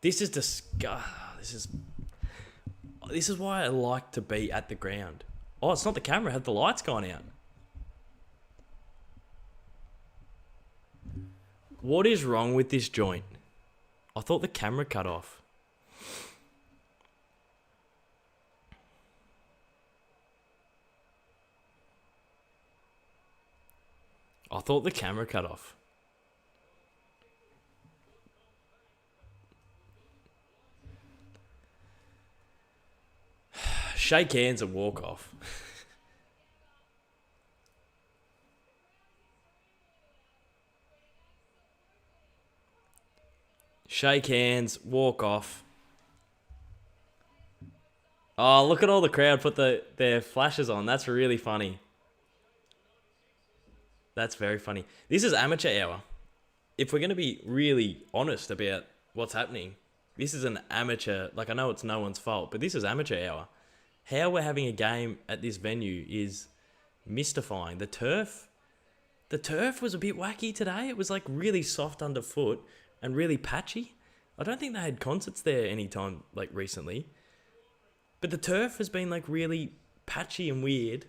This is This is why I like to be at the ground. Oh, it's not the camera. Have the lights gone out? What is wrong with this joint? I thought the camera cut off. I thought the camera cut off. Shake hands and walk off. Shake hands, walk off. Oh, look at all the crowd put their flashes on. That's really funny. That's very funny. This is amateur hour. If we're going to be really honest about what's happening, this is an amateur, like I know it's no one's fault, but this is amateur hour. How we're having a game at this venue is mystifying. The turf was a bit wacky today. It was like really soft underfoot and really patchy. I don't think they had concerts there anytime like recently. But the turf has been like really patchy and weird,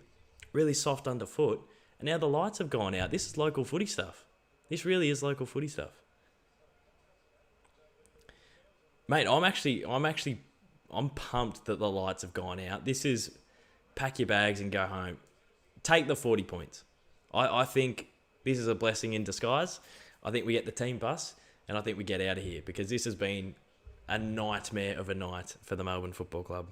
really soft underfoot. And now the lights have gone out. This is local footy stuff. This really is local footy stuff. Mate, I'm pumped that the lights have gone out. This is pack your bags and go home. Take the 40 points. I think this is a blessing in disguise. I think we get the team bus and I think we get out of here because this has been a nightmare of a night for the Melbourne Football Club.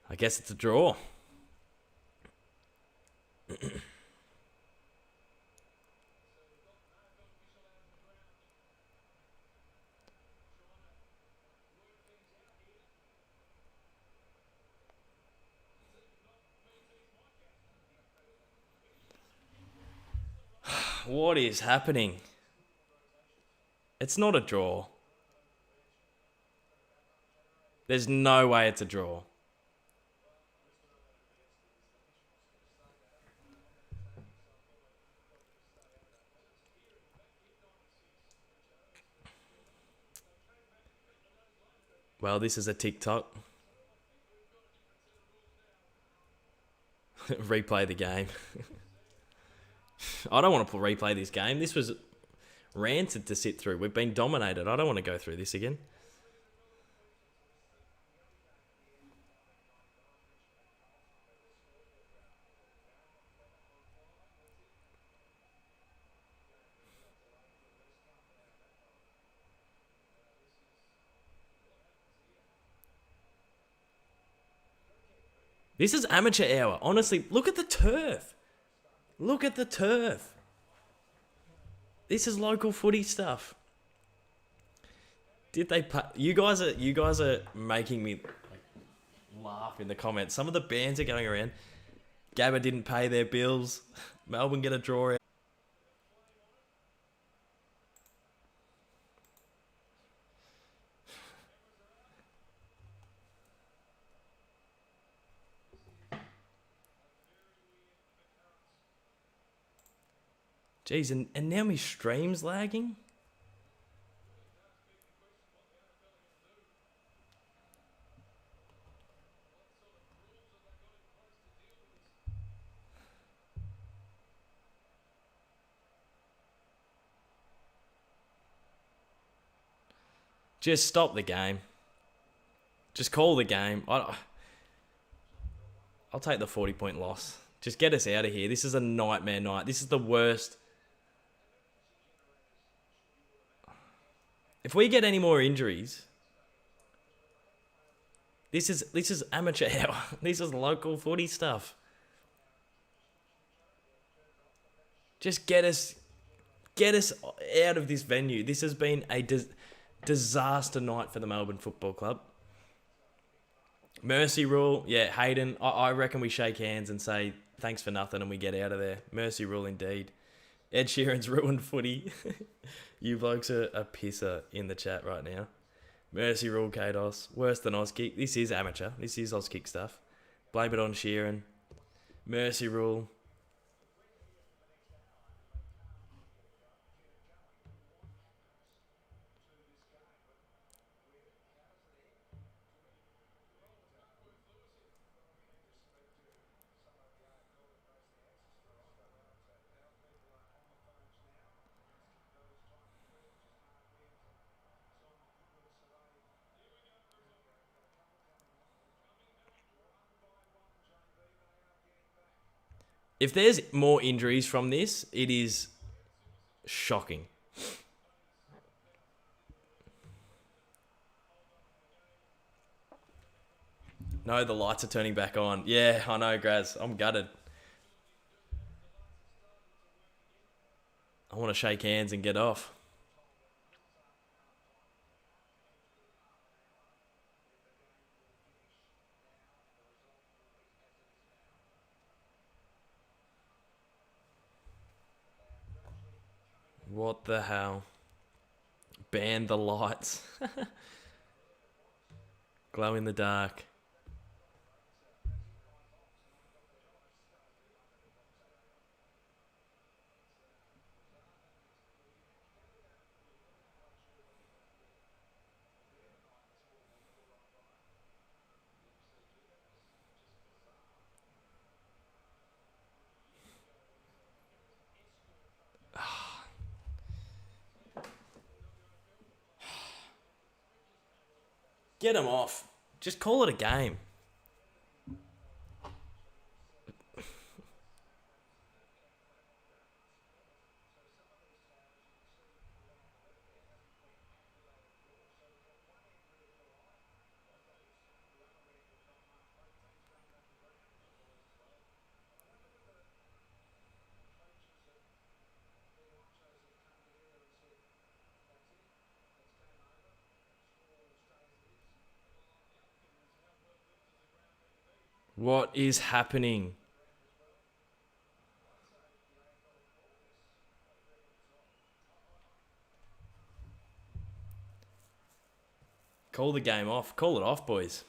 I guess it's a draw. What is happening? It's not a draw. There's no way it's a draw. Well, this is a TikTok. Replay the game. I don't want to replay this game. This was rancid to sit through. We've been dominated. I don't want to go through this again. This is amateur hour. Honestly, look at the turf. Look at the turf. This is local footy stuff. Did they you guys are making me laugh in the comments. Some of the bands are going around. Gabba didn't pay their bills. Melbourne get a draw out. Jeez, and now my stream's lagging? Just stop the game. Just call the game. I'll take the 40-point loss. Just get us out of here. This is a nightmare night. This is the worst. If we get any more injuries, this is amateur hour. This is local footy stuff. Just get us out of this venue. This has been a disaster night for the Melbourne Football Club. Mercy rule, yeah, Hayden. I reckon we shake hands and say thanks for nothing and we get out of there. Mercy rule indeed. Ed Sheeran's ruined footy. You blokes are a pisser in the chat right now. Mercy rule, Kados. Worse than Auskick. This is amateur. This is Auskick stuff. Blame it on Sheeran. Mercy rule. If there's more injuries from this, it is shocking. No, the lights are turning back on. Yeah, I know, Graz. I'm gutted. I want to shake hands and get off. What the hell? Ban the lights. Glow in the dark. Get them off. Just call it a game. What is happening? Call the game off. Call it off, boys.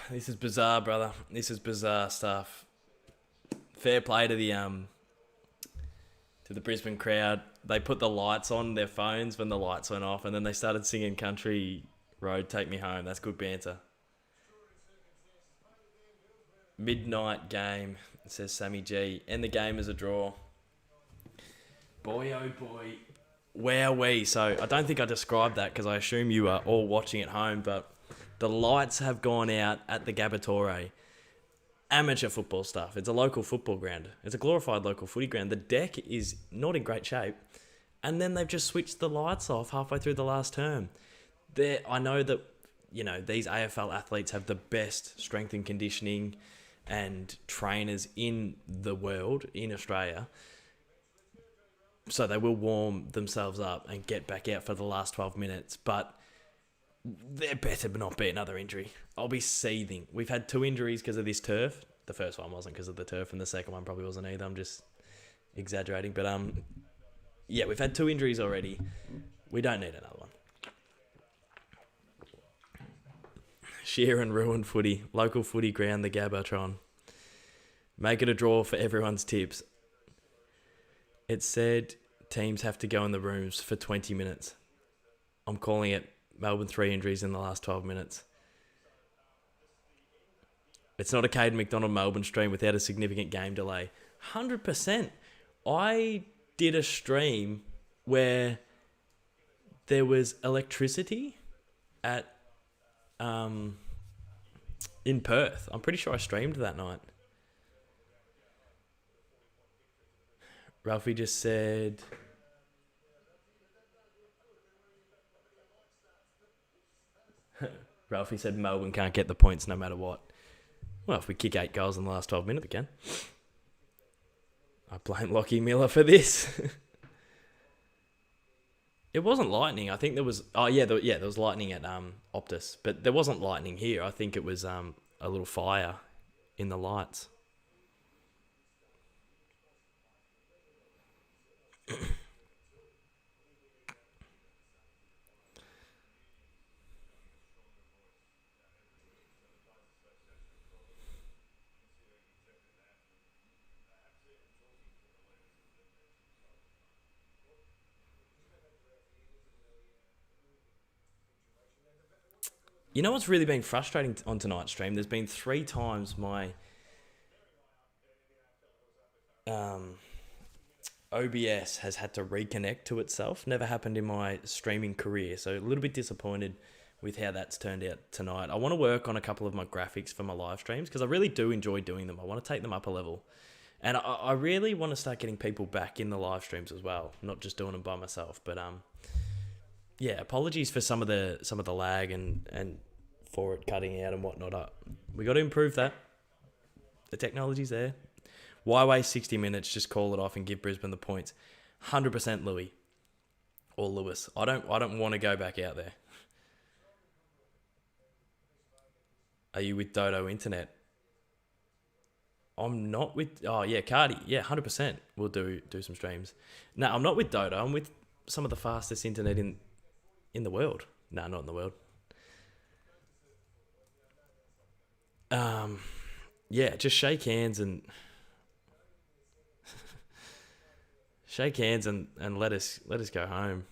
This is bizarre, brother. This is bizarre stuff. Fair play to the Brisbane crowd. They put the lights on their phones when the lights went off, and then they started singing Country Road, Take Me Home. That's good banter. Midnight game, says Sammy G. End the game as a draw. Boy, oh boy. Wowee. So I don't think I described that because I assume you are all watching at home, but the lights have gone out at the Gabba. Amateur football stuff. It's a local football ground. It's a glorified local footy ground. The deck is not in great shape. And then they've just switched the lights off halfway through the last term. I know that, these AFL athletes have the best strength and conditioning and trainers in the world, in Australia. So they will warm themselves up and get back out for the last 12 minutes. But there better not be another injury. I'll be seething. We've had 2 injuries because of this turf. The first one wasn't because of the turf, and the second one probably wasn't either. I'm just exaggerating. But, yeah, we've had 2 injuries already. We don't need another one. Sheer and ruin footy. Local footy ground, the Gabbatron. Make it a draw for everyone's tips. It said teams have to go in the rooms for 20 minutes. I'm calling it Melbourne 3 injuries in the last 12 minutes. It's not a Caden MacDonald Melbourne stream without a significant game delay. 100%. I did a stream where there was electricity at in Perth. I'm pretty sure I streamed that night. Ralphie just said... Ralphie said Melbourne can't get the points no matter what. Well, if we kick 8 goals in the last 12 minutes, we can. I blame Lockie Miller for this. It wasn't lightning. I think there was... Oh, yeah, there was lightning at Optus. But there wasn't lightning here. I think it was a little fire in the lights. You know what's really been frustrating on tonight's stream? There's been 3 times my um, OBS has had to reconnect to itself. Never happened in my streaming career, so a little bit disappointed with how that's turned out tonight. I want to work on a couple of my graphics for my live streams because I really do enjoy doing them. I want to take them up a level. And I really want to start getting people back in the live streams as well, not just doing them by myself. But yeah, apologies for some of the lag and for it cutting out and whatnot. We got to improve that. The technology's there. Why waste 60 minutes? Just call it off and give Brisbane the points. 100% Louis or Lewis. I don't want to go back out there. Are you with Dodo Internet? I'm not with... Oh, yeah, Cardi. Yeah, 100%. We'll do some streams. No, I'm not with Dodo. I'm with some of the fastest internet in the world. No, not in the world. Yeah, just shake hands and... shake hands and let us go home.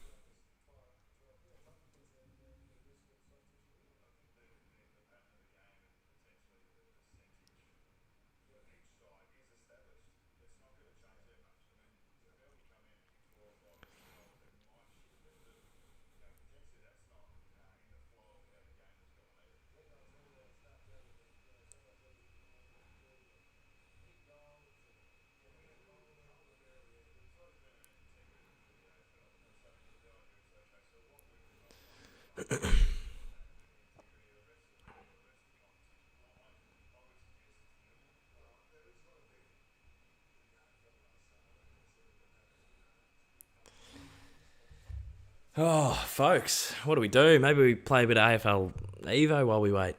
Oh, folks, what do we do? Maybe we play a bit of AFL Evo while we wait.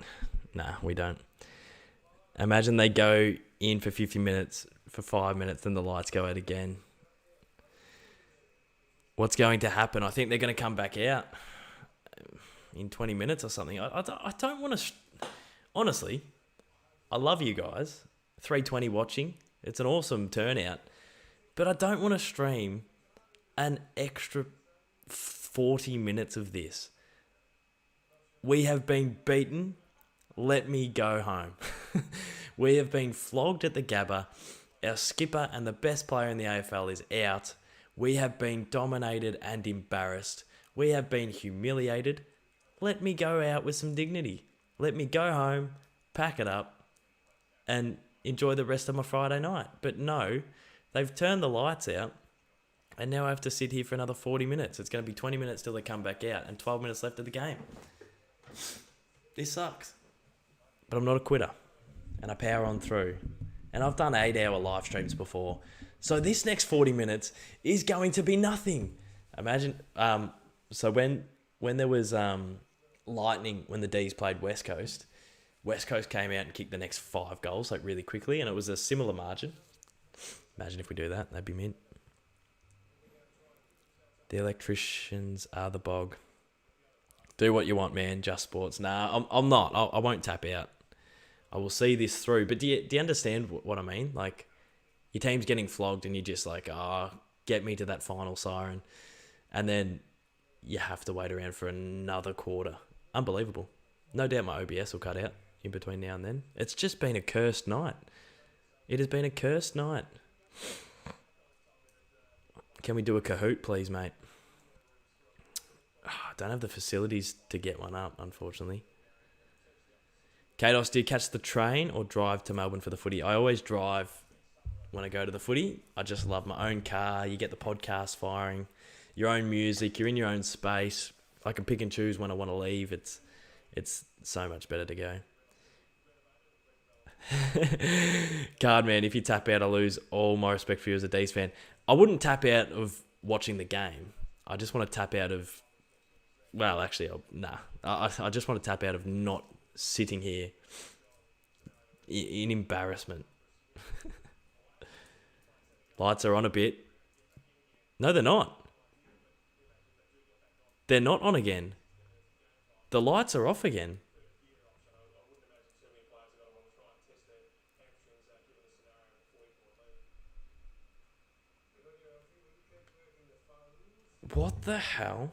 Nah, we don't. Imagine they go in for 50 minutes, for 5 minutes, then the lights go out again. What's going to happen? I think they're going to come back out in 20 minutes or something. I don't want to... Honestly, I love you guys. 320 watching. It's an awesome turnout. But I don't want to stream an extra 40 minutes of this. We have been beaten. Let me go home. We have been flogged at the Gabba. Our skipper and the best player in the AFL is out. We have been dominated and embarrassed. We have been humiliated. Let me go out with some dignity. Let me go home, pack it up, and enjoy the rest of my Friday night. But no, they've turned the lights out, and now I have to sit here for another 40 minutes. It's going to be 20 minutes till they come back out, and 12 minutes left of the game. This sucks. But I'm not a quitter, and I power on through. And I've done 8-hour live streams before. So this next 40 minutes is going to be nothing. Imagine, so when there was Lightning, when the Dees played West Coast came out and kicked the next 5 goals, like really quickly, and it was a similar margin. Imagine if we do that, that'd be mint. The electricians are the bog. Do what you want, man, just sports. Nah, I'm not. I won't tap out. I will see this through. But do you understand what I mean? Like, your team's getting flogged and you're just like, get me to that final siren. And then you have to wait around for another quarter. Unbelievable. No doubt my OBS will cut out in between now and then. It's just been a cursed night. It has been a cursed night. Can we do a Kahoot, please, mate? I don't have the facilities to get one up, unfortunately. Kados, do you catch the train or drive to Melbourne for the footy? I always drive when I go to the footy. I just love my own car. You get the podcast firing, your own music. You're in your own space. I can pick and choose when I want to leave. It's so much better to go. Card man, if you tap out, I lose all my respect for you as a Dees fan. I wouldn't tap out of watching the game. I just want to tap out of... Well, actually, I just want to tap out of not sitting here in embarrassment. Lights are on a bit. No, they're not. They're not on again. The lights are off again. What the hell?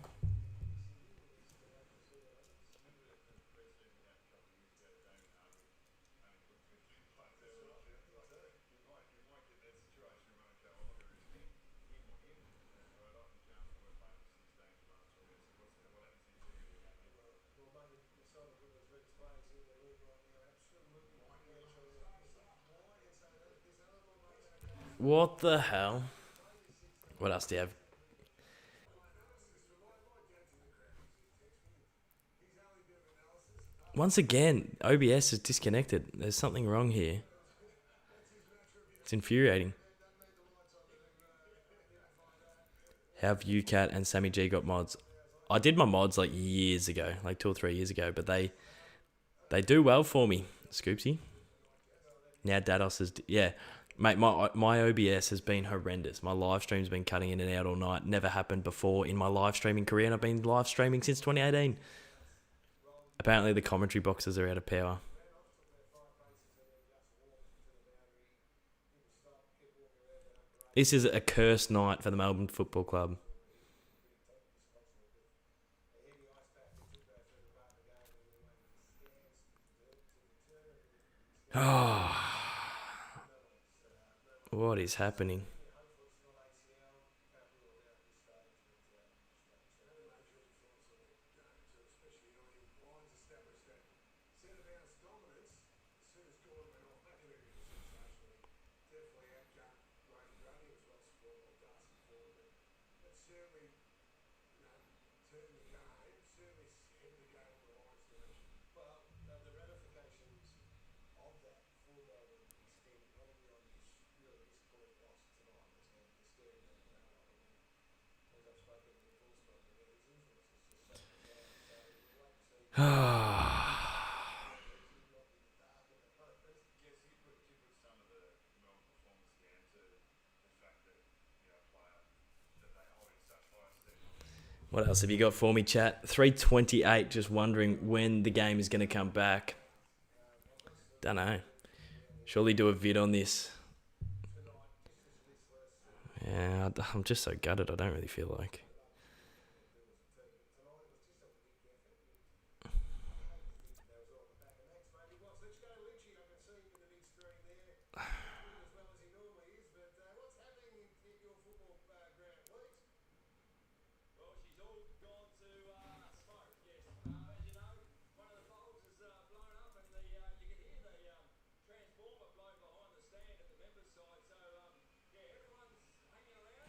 What the hell? What else do you have? Once again, OBS is disconnected. There's something wrong here. It's infuriating. How have UCAT and Sammy G got mods? I did my mods like years ago, like 2 or 3 years ago, but they do well for me, Scoopsy. Now Dados is... Yeah, mate, my OBS has been horrendous. My live stream's been cutting in and out all night. Never happened before in my live streaming career, and I've been live streaming since 2018. Apparently the commentary boxes are out of power. This is a cursed night for the Melbourne Football Club. Oh, what is happening? What else have you got for me, chat? 3:28, just wondering when the game is going to come back. Don't know. Surely do a vid on this. Yeah, I'm just so gutted. I don't really feel like.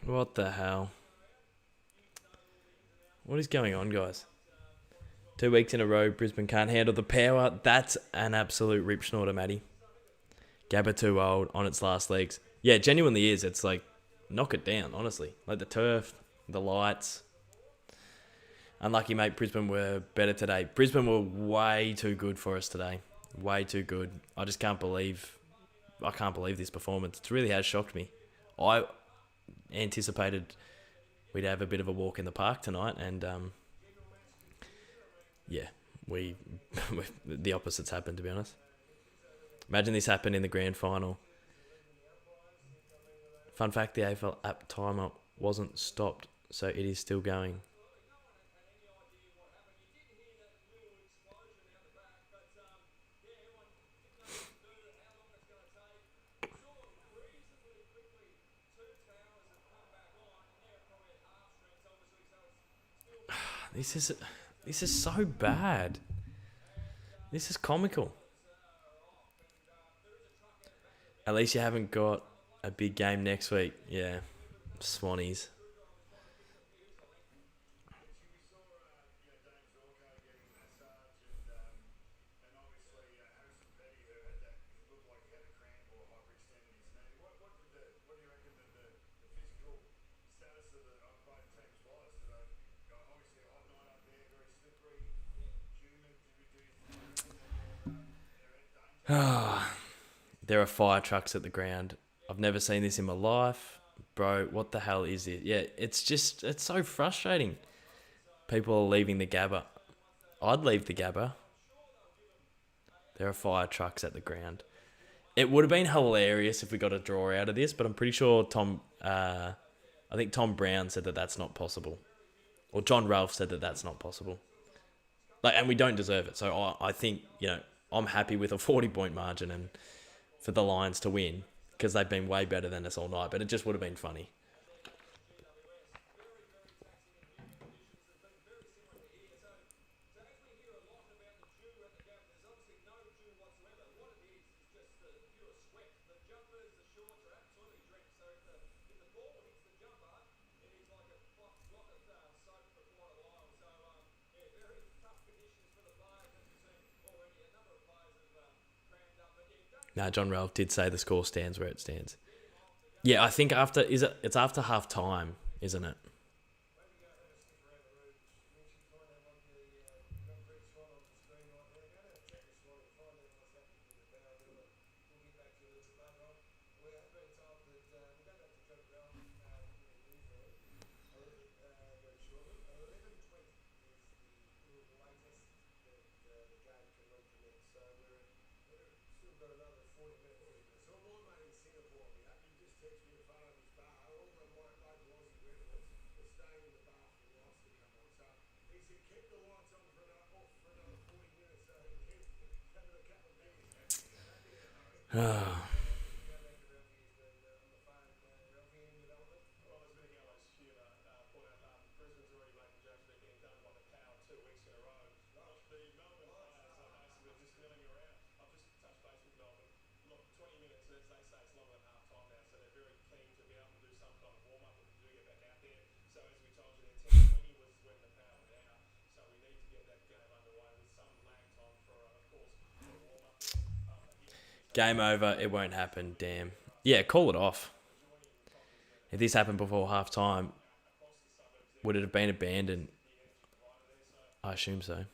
What the hell? What is going on, guys? 2 weeks in a row, Brisbane can't handle the power. That's an absolute rip snorter, Matty. Gabba too old on its last legs. Yeah, it genuinely is. It's like, knock it down, honestly. Like the turf, the lights. Unlucky, mate. Brisbane were better today. Brisbane were way too good for us today. Way too good. I can't believe this performance. It really has shocked me. I anticipated we'd have a bit of a walk in the park tonight, and yeah, the opposites happened, to be honest. Imagine this happened in the grand final. Fun fact, the AFL app timer wasn't stopped, so it is still going. This is so bad. This is comical. At least you haven't got a big game next week. Yeah, Swannies. There are fire trucks at the ground. I've never seen this in my life. Bro, what the hell is it? Yeah, it's so frustrating. People are leaving the Gabba. I'd leave the Gabba. There are fire trucks at the ground. It would have been hilarious if we got a draw out of this, but I'm pretty sure I think Tom Brown said that that's not possible. Or John Ralph said that that's not possible. And we don't deserve it. So I think, I'm happy with a 40-point margin and for the Lions to win because they've been way better than us all night, but it just would have been funny. No, John Ralph did say the score stands where it stands. Yeah, I think it's after half time, isn't it? Game over. It won't happen. Damn. Yeah, call it off. If this happened before half time, would it have been abandoned? I assume so.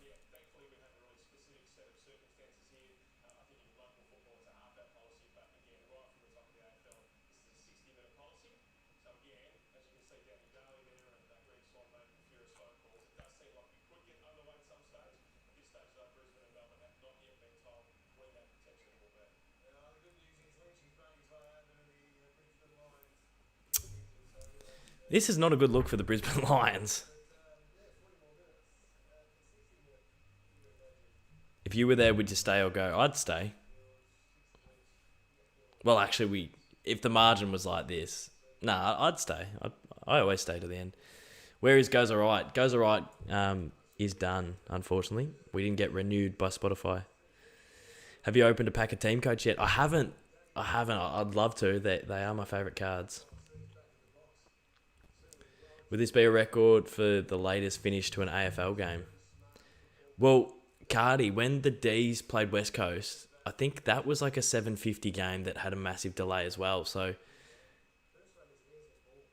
This is not a good look for the Brisbane Lions. If you were there, would you stay or go? I'd stay. Well, actually, if the margin was like this, I'd stay. I always stay to the end. Where is Goes Alright? Goes Alright is done, unfortunately. We didn't get renewed by Spotify. Have you opened a pack of Team Coach yet? I haven't. I'd love to. They are my favourite cards. Would this be a record for the latest finish to an AFL game? Well, Cardi, when the Dees played West Coast, I think that was like a 7:50 game that had a massive delay as well. So,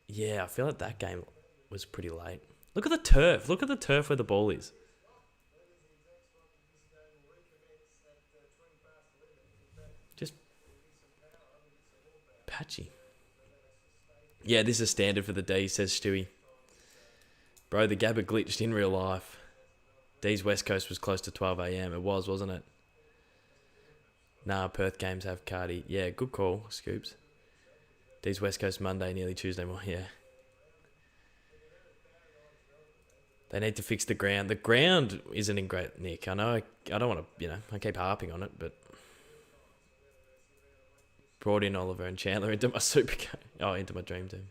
yeah, I feel like that game was pretty late. Look at the turf. Look at the turf where the ball is. Just patchy. Yeah, this is standard for the Dees, says Stewie. Bro, the Gabba glitched in real life. Dees West Coast was close to 12 a.m. It was, wasn't it? Nah, Perth games have Cardi. Yeah, good call, Scoops. Dees West Coast Monday, nearly Tuesday morning. Yeah. They need to fix the ground. The ground isn't in great nick. I know I don't want to, I keep harping on it, but brought in Oliver and Chandler into my super game. Oh, into my dream team.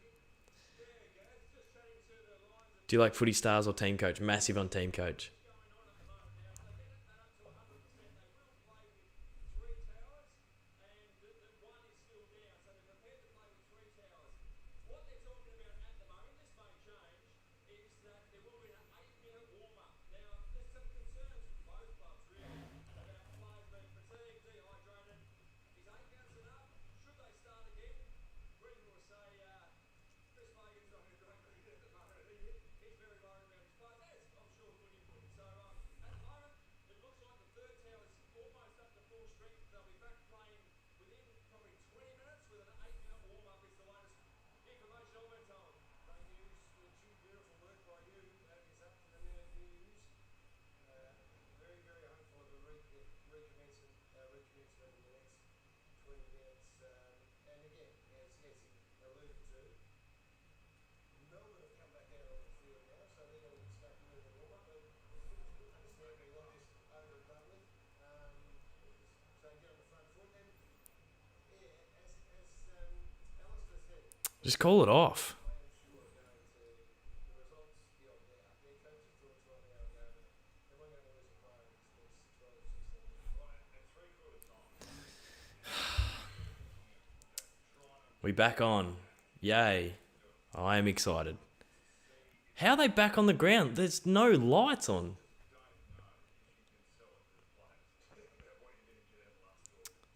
Do you like Footy Stars or Team Coach? Massive on Team Coach. Just call it off. We back on. Yay. I am excited. How are they back on the ground? There's no lights on.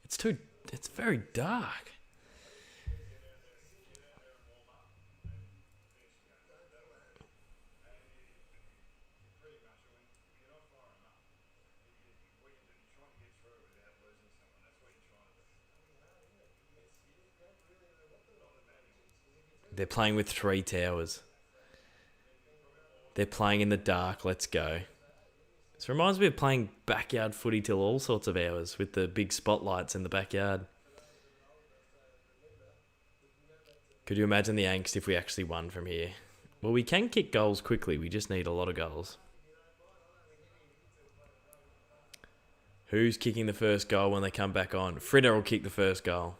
It's too It's very dark. They're playing with 3 towers. They're playing in the dark. Let's go. This reminds me of playing backyard footy till all sorts of hours with the big spotlights in the backyard. Could you imagine the angst if we actually won from here? Well, we can kick goals quickly. We just need a lot of goals. Who's kicking the first goal when they come back on? Fritter will kick the first goal.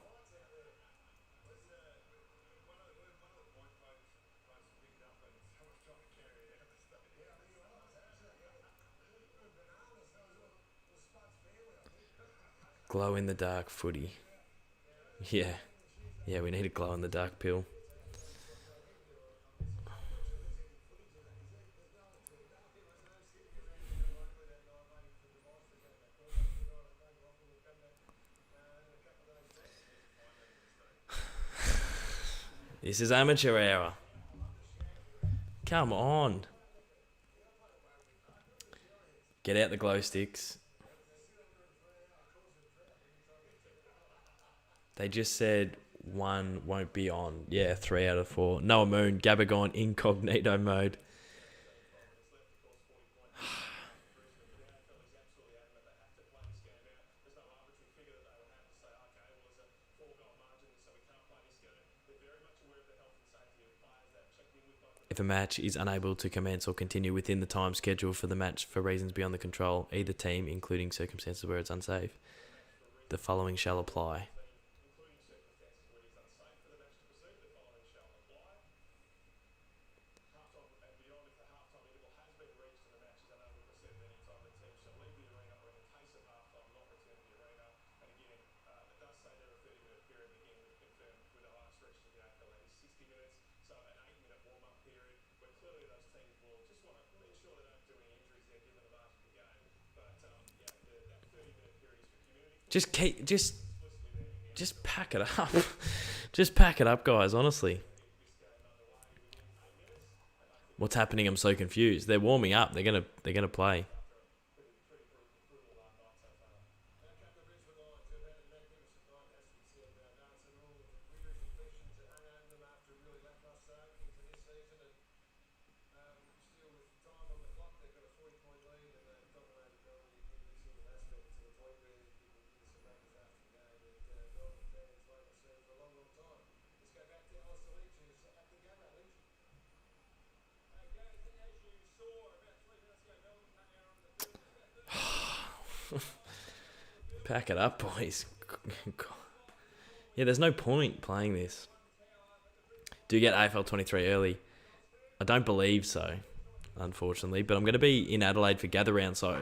Glow in the dark footy. Yeah. Yeah, we need a glow in the dark pill. This is amateur hour. Come on. Get out the glow sticks. They just said 1 won't be on. Yeah, 3 out of 4. Noah Moon, Gabba Gawn, incognito mode. If a match is unable to commence or continue within the time scheduled for the match for reasons beyond the control, either team, including circumstances where it's unsafe, the following shall apply. Just pack it up. Just pack it up, guys, honestly. What's happening? I'm so confused. They're warming up. They're gonna play. Pack it up, boys. Yeah, there's no point playing this. Do you get AFL 23 early? I don't believe so, unfortunately. But I'm going to be in Adelaide for gather round, so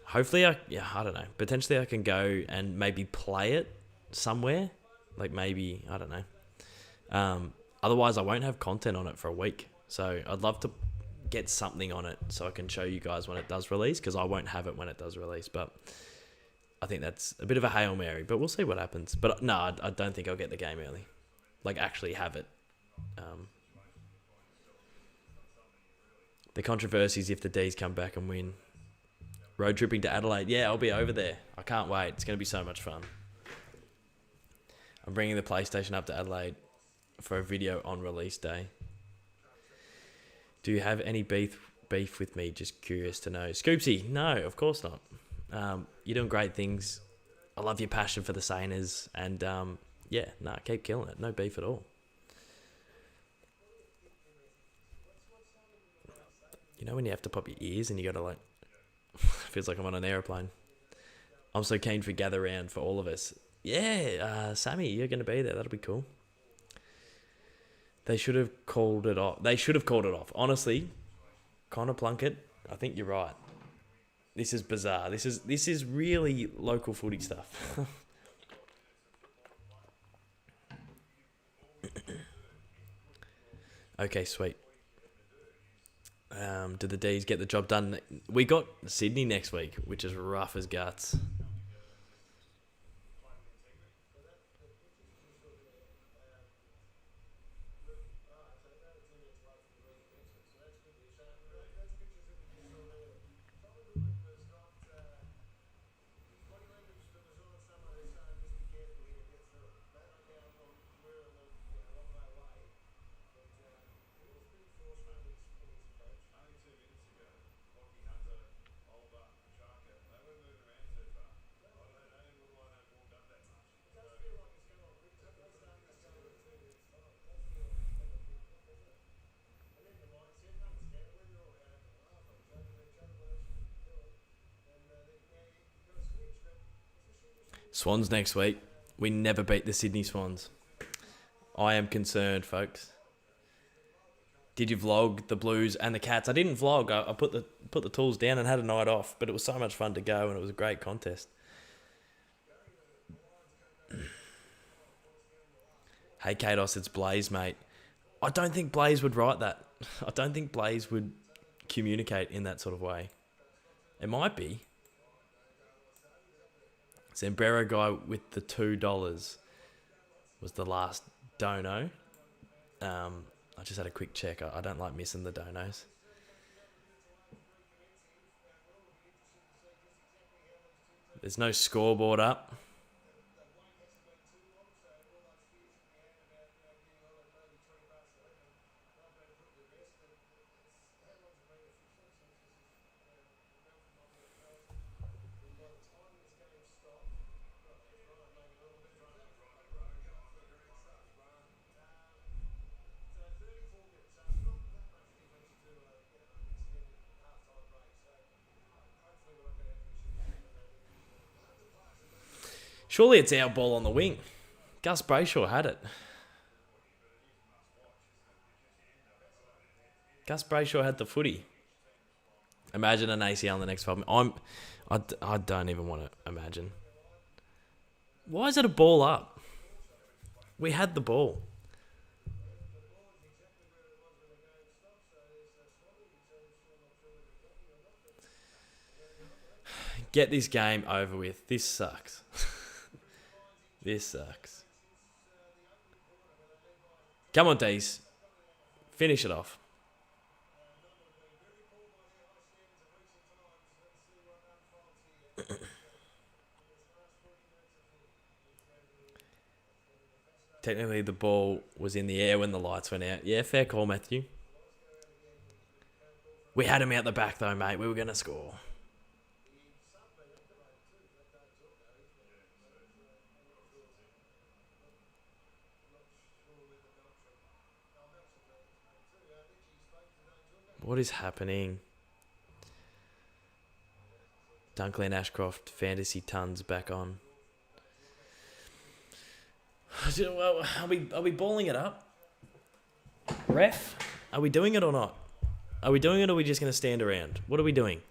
hopefully I don't know. Potentially I can go and maybe play it somewhere. Like maybe, I don't know. Otherwise I won't have content on it for a week. So I'd love to get something on it so I can show you guys when it does release, because I won't have it when it does release. But I think that's a bit of a Hail Mary, but we'll see what happens. But no, I don't think I'll get the game early. Like, actually have it. The controversies if the Dees come back and win. Road tripping to Adelaide. Yeah, I'll be over there. I can't wait. It's going to be so much fun. I'm bringing the PlayStation up to Adelaide for a video on release day. Do you have any beef with me? Just curious to know. Scoopsy, no, of course not. You're doing great things. I love your passion for the Saners, and keep killing it. No beef at all. You know when you have to pop your ears and you got to like, feels like I'm on an aeroplane. I'm so keen for gather round for all of us. Yeah, Sammy, you're going to be there. That'll be cool. They should have called it off. Honestly, Connor Plunkett, I think you're right. This is bizarre. This is really local footy stuff. Okay, sweet. Do the Dees get the job done? We got Sydney next week, which is rough as guts. Swans next week. We never beat the Sydney Swans. I am concerned, folks. Did you vlog the Blues and the Cats? I didn't vlog. I put the tools down and had a night off, but it was so much fun to go and it was a great contest. Hey, Kados, it's Blaze, mate. I don't think Blaze would write that. I don't think Blaze would communicate in that sort of way. It might be. Zambrero guy with the $2 was the last dono. I just had a quick check. I don't like missing the donos. There's no scoreboard up. Surely it's our ball on the wing. Gus Brayshaw had it. Gus Brayshaw had the footy. Imagine an ACL in the next 5 minutes. I don't even want to imagine. Why is it a ball up? We had the ball. Get this game over with. This sucks. This sucks. Come on, Dees. Finish it off. Technically, the ball was in the air when the lights went out. Yeah, fair call, Matthew. We had him out the back, though, mate. We were going to score. What is happening? Dunkley and Ashcroft, Fantasy Tons back on. Are we balling it up? Ref? Are we doing it or not? Are we doing it or are we just going to stand around? What are we doing?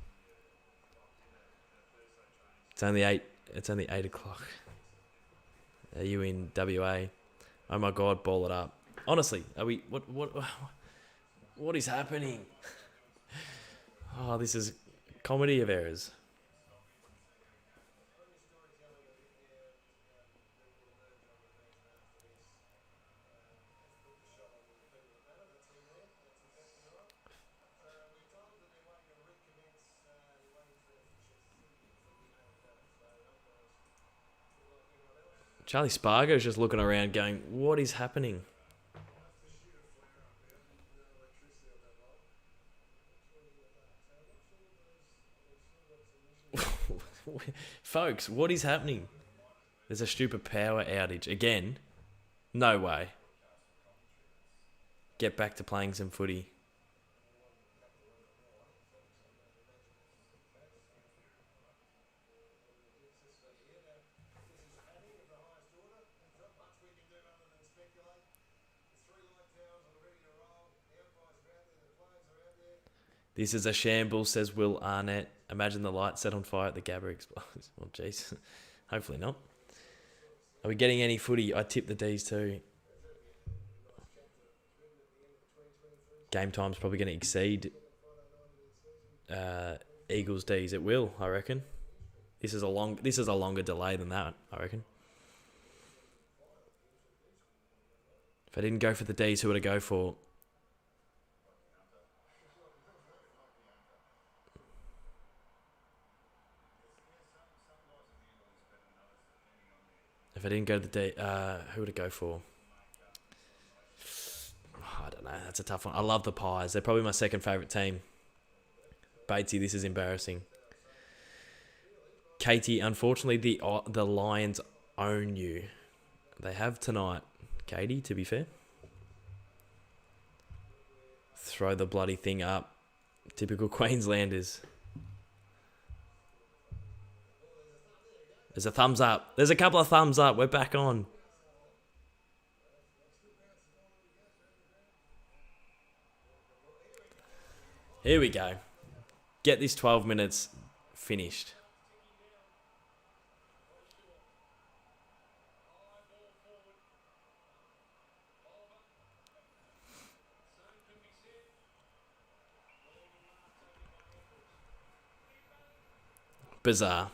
It's only 8 o'clock. Are you in WA? Oh my God, ball it up. Honestly, are we... What is happening? Oh, this is comedy of errors. Charlie Spargo's just looking around going, what is happening? Folks, what is happening? There's a stupid power outage. Again? No way. Get back to playing some footy. This is a shambles, says Will Arnett. Imagine the light set on fire at the Gabba explodes. Well, jeez. Hopefully not. Are we getting any footy? I tip the D's too. Game time's probably going to exceed Eagles D's. It will, I reckon. This is a longer delay than that, I reckon. If I didn't go for the D's, who would I go for? If I didn't go to the D, who would I go for? I don't know. That's a tough one. I love the Pies. They're probably my second favourite team. Batesy, this is embarrassing. Katie, unfortunately, the Lions own you. They have tonight, Katie, to be fair. Throw the bloody thing up. Typical Queenslanders. There's a thumbs up. There's a couple of thumbs up. We're back on. Here we go. Get this 12 minutes finished. Bizarre.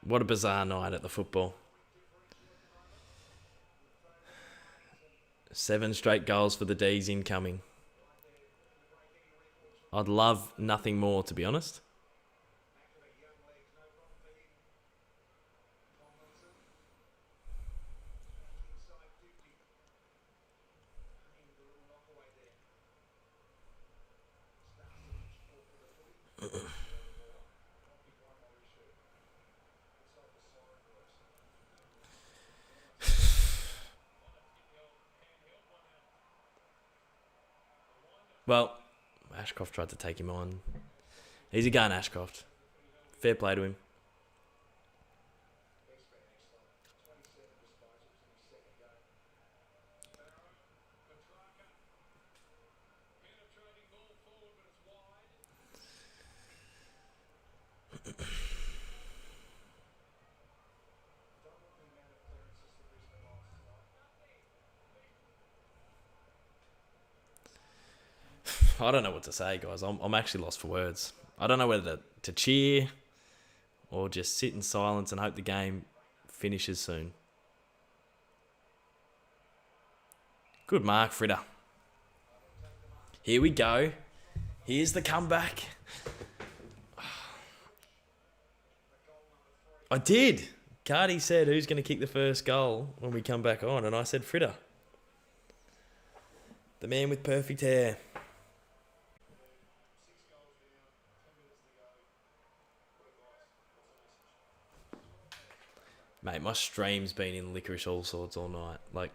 What a bizarre night at the football. 7 straight goals for the Dees incoming. I'd love nothing more, to be honest. Well, Ashcroft tried to take him on. He's a gun, Ashcroft. Fair play to him. I don't know what to say, guys. I'm actually lost for words. I don't know whether to cheer or just sit in silence and hope the game finishes soon. Good mark, Fritter. Here we go. Here's the comeback. I did. Cardi said who's going to kick the first goal when we come back on, and I said Fritter. The man with perfect hair. Mate, my stream's been in licorice all sorts all night. Like,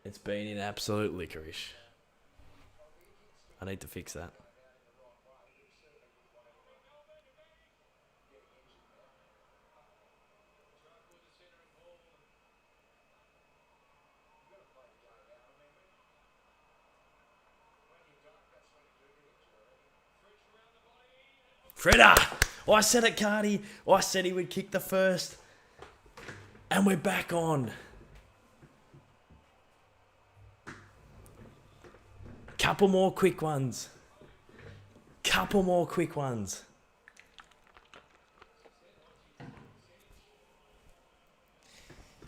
it's been in absolute licorice. I need to fix that. Fritter! Oh, I said it, Cardi. Oh, I said he would kick the first. And we're back on. Couple more quick ones. Couple more quick ones.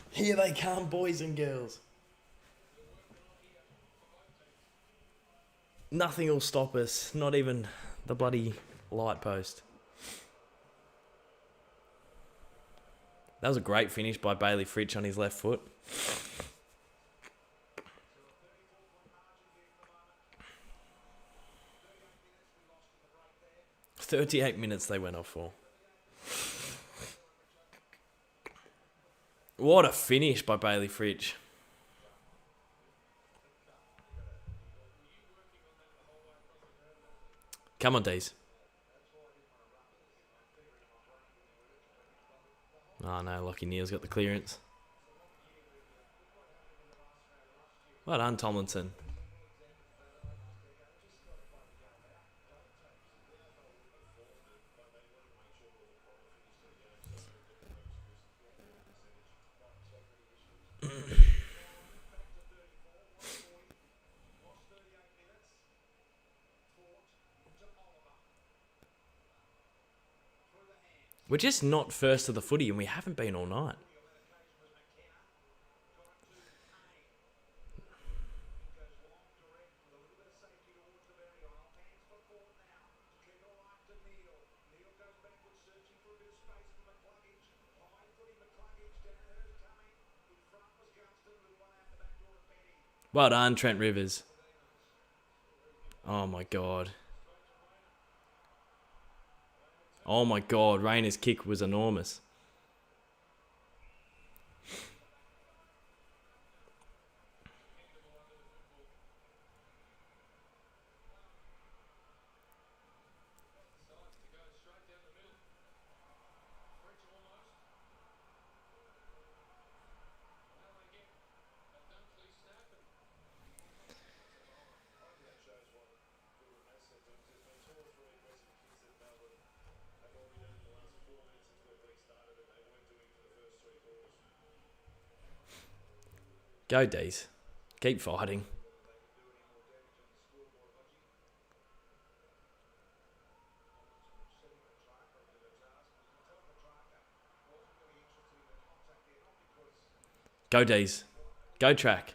Here they come, boys and girls. Nothing will stop us. Not even the bloody light post. That was a great finish by Bailey Fritsch on his left foot. "38 minutes they went off for. What a finish by Bailey Fritsch. Come on, Dees. Oh no, Lockie Neal's got the clearance. Well done, Tomlinson. We're just not first to the footy, and we haven't been all night. Well done, Trent Rivers. Oh my God. Oh my God, Rayner's kick was enormous. Go, Dees. Keep fighting. Go, Dees. Go, track.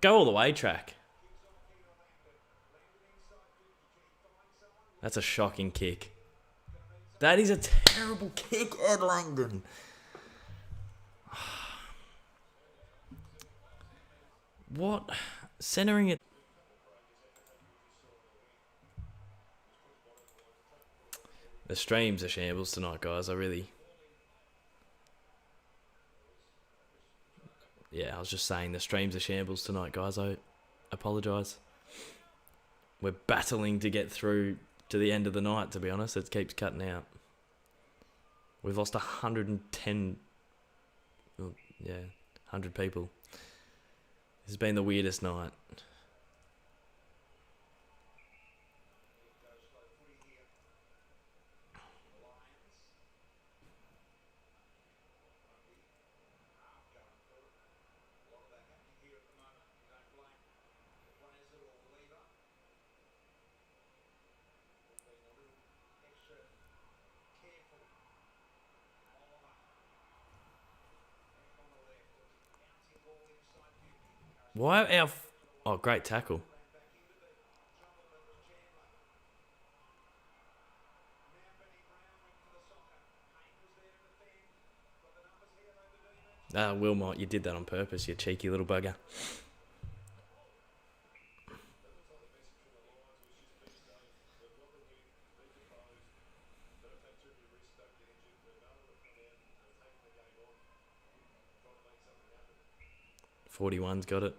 Go all the way, track. That's a shocking kick. That is a terrible kick, Ed Langdon. What? Centering it. The streams are shambles tonight, guys. Yeah, I was just saying the streams are shambles tonight, guys. I apologise. We're battling to get through to the end of the night, to be honest. It keeps cutting out. We've lost 110... well, yeah, 100 people. This has been the weirdest night. Why our... Oh, great tackle. Wilmot, you did that on purpose, you cheeky little bugger. .41's got it.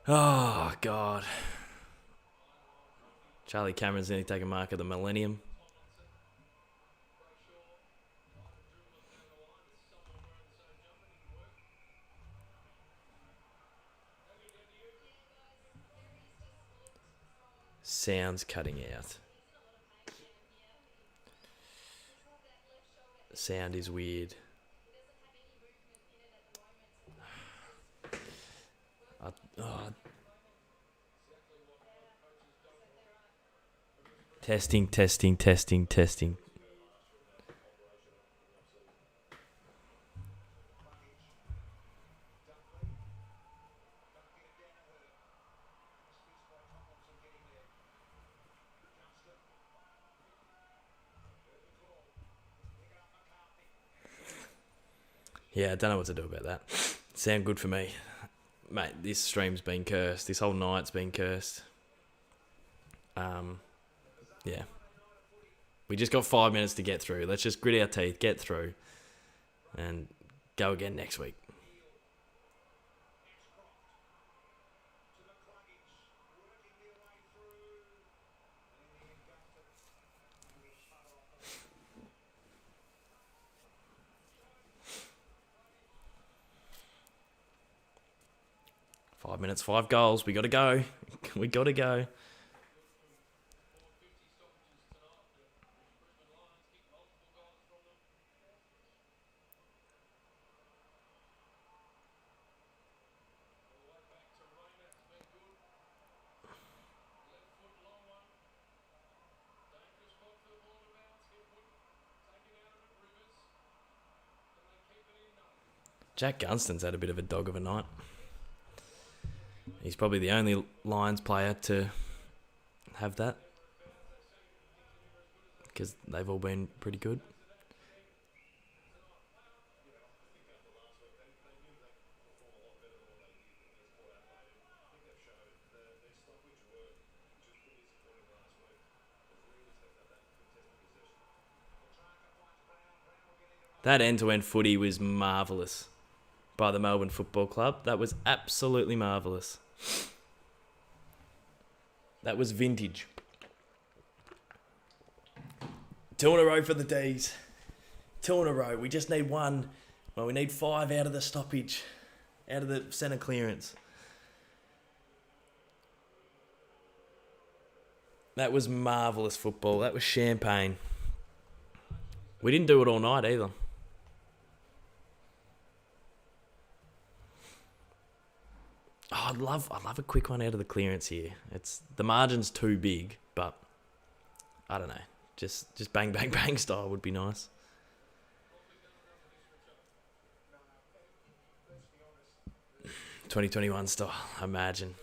Oh, God. Charlie Cameron's nearly taken mark of the millennium. Sound's cutting out. Sound is weird. Testing. Yeah, I don't know what to do about that. Sound good for me. Mate, this stream's been cursed. This whole night's been cursed. Yeah. We just got 5 minutes to get through. Let's just grit our teeth, get through, and go again next week. Five minutes, 5 goals. We got to go. We got to go. Jack Gunston's had a bit of a dog of a night. He's probably the only Lions player to have that, because they've all been pretty good. That end-to-end footy was marvellous by the Melbourne Football Club. That was absolutely marvellous. That was vintage. 2 in a row for the Dees. 2 in a row. We just need 1. Well, we need 5 out of the stoppage. out of the centre clearance. That was marvellous football. That was champagne. We didn't do it all night either. Oh, I'd love a quick one out of the clearance here. The margin's too big, but I don't know. Just bang, bang, bang style would be nice. $2021 style, imagine.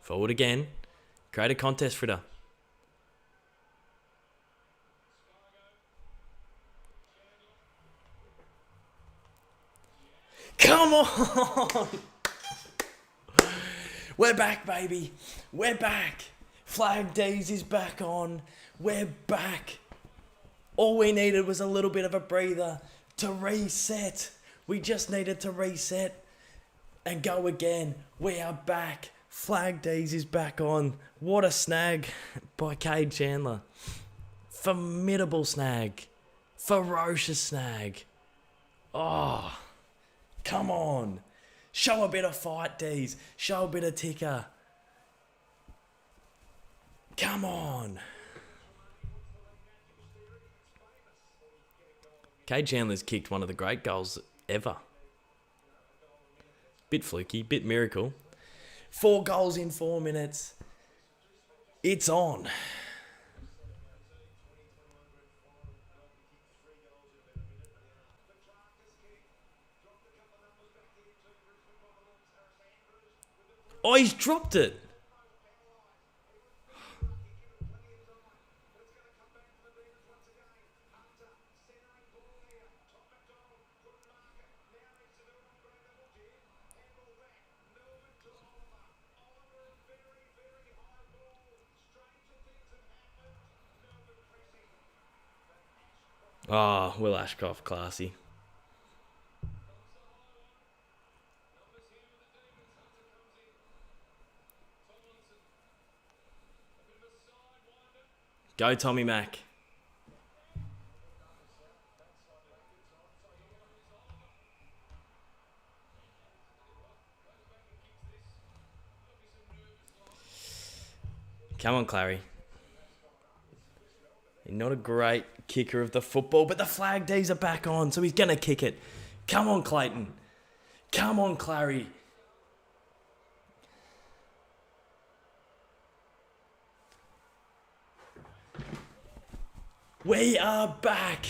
Forward again. Create a contest, Fritter. Come on! We're back, baby. We're back. Flag Dees is back on. We're back. All we needed was a little bit of a breather to reset. We just needed to reset and go again. We are back. Flag Dees is back on. What a snag by Cade Chandler. Formidable snag. Ferocious snag. Oh, come on. Show a bit of fight, Dees. Show a bit of ticker. Come on. Cade Chandler's kicked one of the great goals ever. Bit fluky, bit miracle. 4 goals in 4 minutes. It's on. Oh, he's dropped it. Oh, Will Ashcroft, classy. Go, Tommy Mac. Come on, Clary. You're not a great kicker of the football, but the flag D's are back on, so he's going to kick it. Come on, Clayton. Come on, Clary. We are back.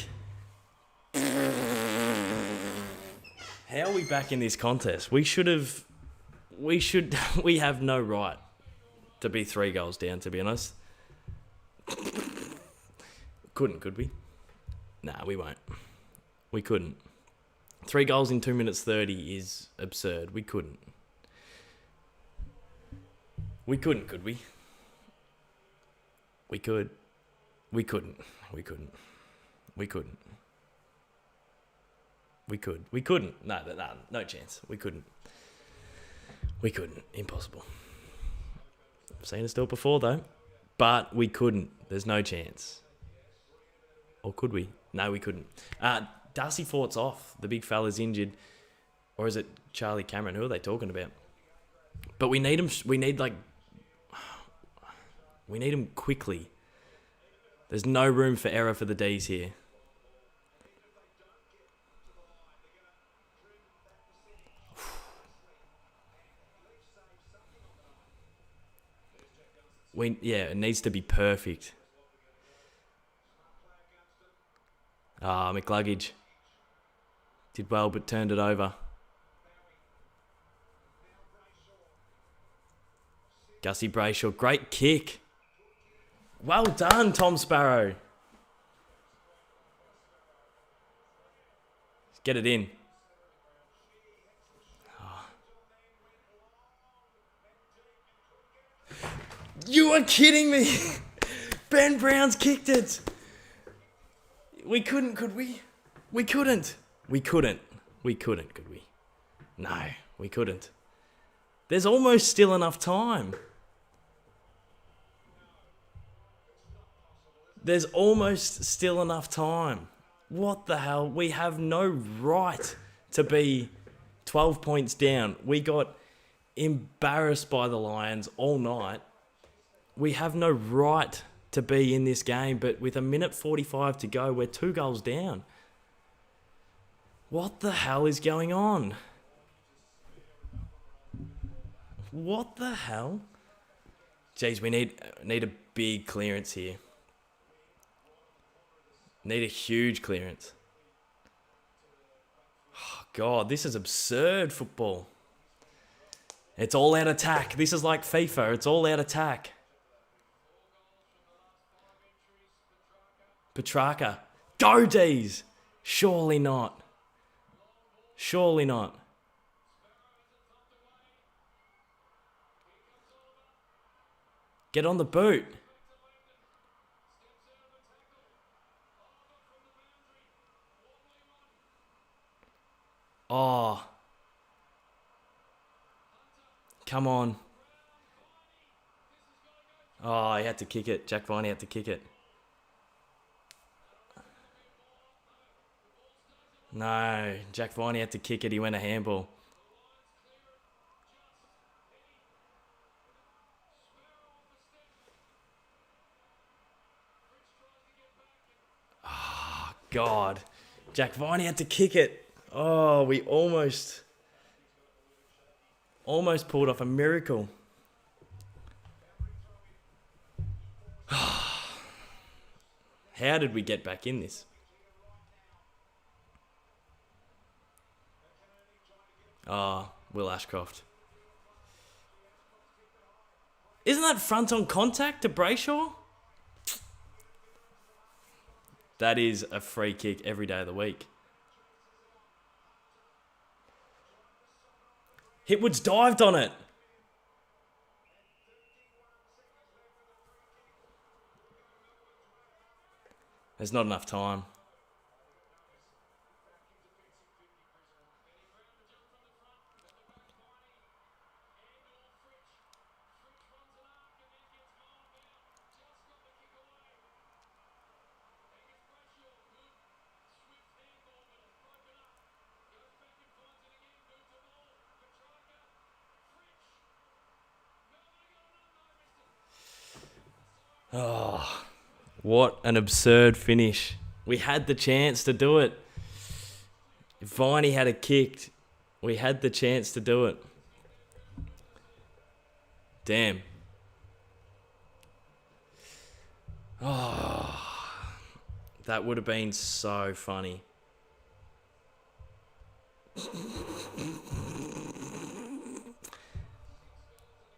How are we back in this contest? We have no right to be 3 goals down, to be honest. Couldn't, could we? Nah, we won't. We couldn't. 3 goals in 2 minutes 30 is absurd. We couldn't. We couldn't, could we? We could. We couldn't. We couldn't. We couldn't. We could. We couldn't. No chance. We couldn't. We couldn't. Impossible. I've seen us do it before, though. But we couldn't. There's no chance. Or could we? No, we couldn't. Darcy Fort's off. The big fella's injured. Or is it Charlie Cameron? Who are they talking about? But we need him. We need him quickly. There's no room for error for the D's here. It needs to be perfect. McLuggage did well, but turned it over. Gussie Brayshaw, great kick. Well done, Tom Sparrow. Get it in. Oh. You are kidding me. Ben Brown's kicked it. We couldn't, could we? We couldn't. We couldn't. We couldn't, could we? No, we couldn't. There's almost still enough time. There's almost still enough time. What the hell? We have no right to be 12 points down. We got embarrassed by the Lions all night. We have no right to be in this game, but with 1:45 to go, we're 2 goals down. What the hell is going on? What the hell? Jeez, we need a big clearance here. Need a huge clearance. Oh, God, this is absurd football. It's all out attack. This is like FIFA. It's all out attack. Petrarca. Go, Dees! Surely not. Surely not. Get on the boot. Oh. Come on. Oh, he had to kick it. Jack Viney had to kick it. No, Jack Viney had to kick it. He went a handball. Oh, God. Jack Viney had to kick it. Oh, we almost pulled off a miracle. How did we get back in this? Will Ashcroft. Isn't that front on contact to Brayshaw? That is a free kick every day of the week. Hitwood's dived on it. There's not enough time. Oh, what an absurd finish. We had the chance to do it. If Viney had it kicked, we had the chance to do it. Damn. Oh, that would have been so funny.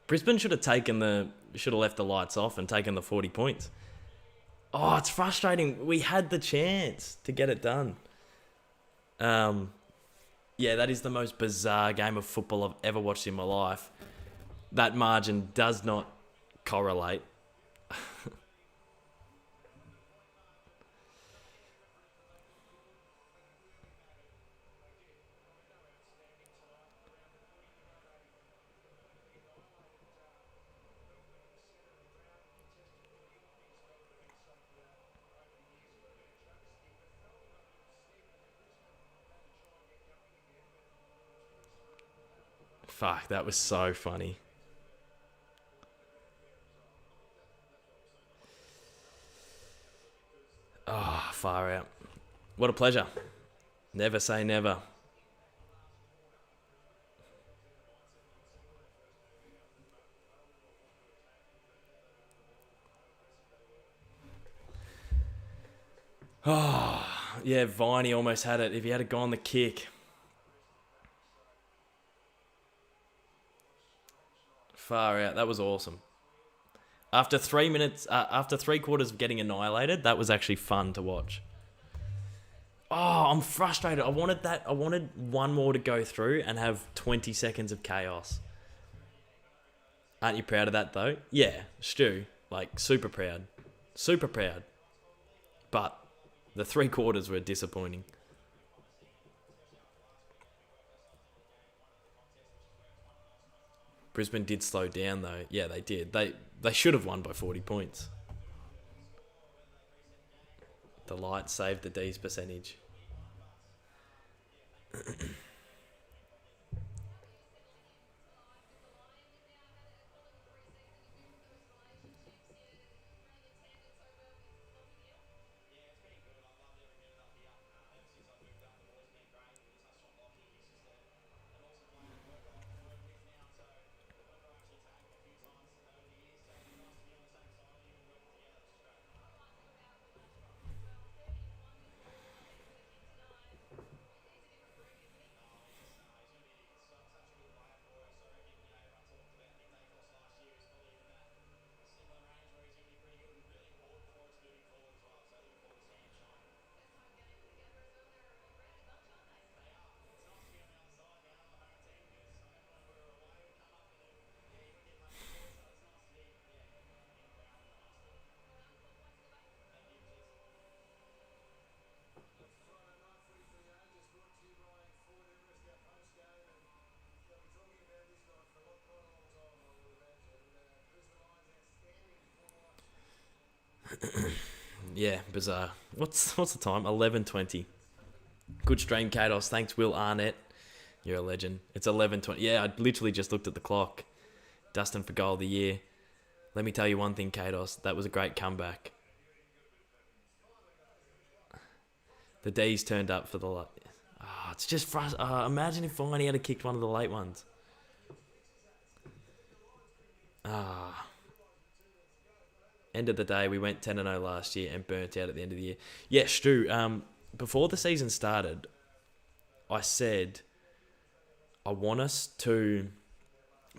Brisbane should have left the lights off and taken the 40 points. Oh, it's frustrating. We had the chance to get it done. Yeah, that is the most bizarre game of football I've ever watched in my life. That margin does not correlate. Fuck, that was so funny. Oh, far out. What a pleasure. Never say never. Oh, yeah, Viney almost had it if he had gone the kick. Far out. That was awesome. After 3 minutes, after 3/4 of getting annihilated, that was actually fun to watch. Oh, I'm frustrated. I wanted one more to go through and have 20 seconds of chaos. Aren't you proud of that, though? Yeah, Stu. Like, super proud. Super proud. But the 3/4 were disappointing. Brisbane did slow down, though. Yeah, they did. They should have won by 40 points. The lights saved the Dees percentage. Yeah, bizarre. What's the time? 11:20. Good stream, Kados. Thanks, Will Arnett. You're a legend. It's 11:20. Yeah, I literally just looked at the clock. Dustin for goal of the year. Let me tell you one thing, Kados. That was a great comeback. The D's turned up for the... it's just frustrating. Imagine if Viney had kicked one of the late ones. End of the day, we went 10-0 last year and burnt out at the end of the year. Yeah, Stu, before the season started, I said I want us to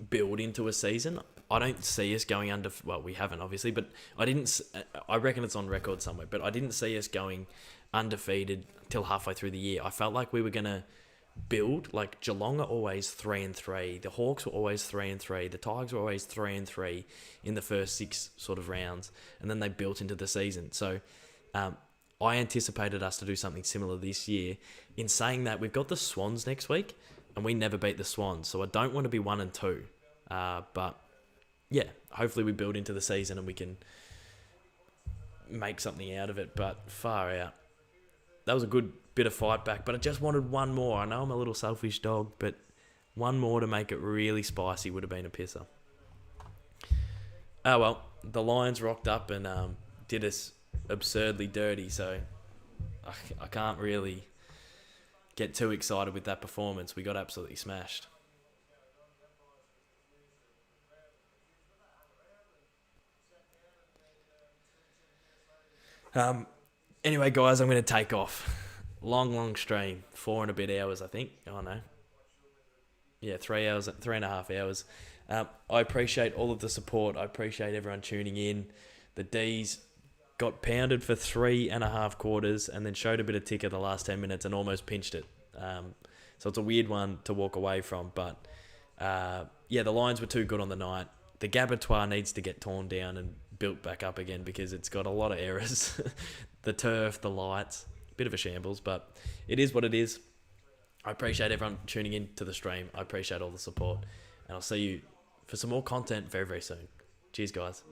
build into a season. I don't see us going under... Well, we haven't, obviously, but I reckon it's on record somewhere, but I didn't see us going undefeated till halfway through the year. I felt like we were going to build. Like, Geelong are always 3-3. The Hawks were always 3-3. The Tigers were always 3-3 in the first 6 sort of rounds, and then they built into the season. So I anticipated us to do something similar this year. In saying that, we've got the Swans next week, and we never beat the Swans, so I don't want to be 1-2. But yeah, hopefully we build into the season and we can make something out of it. But far out. That was a good bit of fight back, but I just wanted one more. I know I'm a little selfish dog, but one more to make it really spicy would have been a pisser. Oh well, the Lions rocked up and did us absurdly dirty, so I can't really get too excited with that performance. We got absolutely smashed. Anyway, guys, I'm going to take off. Long stream. 4 and a bit hours, I think. Oh, no. Yeah, 3 hours, 3.5 hours. I appreciate all of the support. I appreciate everyone tuning in. The D's got pounded for 3.5 quarters and then showed a bit of ticker the last 10 minutes and almost pinched it. So it's a weird one to walk away from. But, yeah, the Lions were too good on the night. The Gabba needs to get torn down and built back up again because it's got a lot of errors. The turf, the lights, bit of a shambles, but it is what it is. I appreciate everyone tuning in to the stream. I appreciate all the support, and I'll see you for some more content very, very soon. Cheers, guys.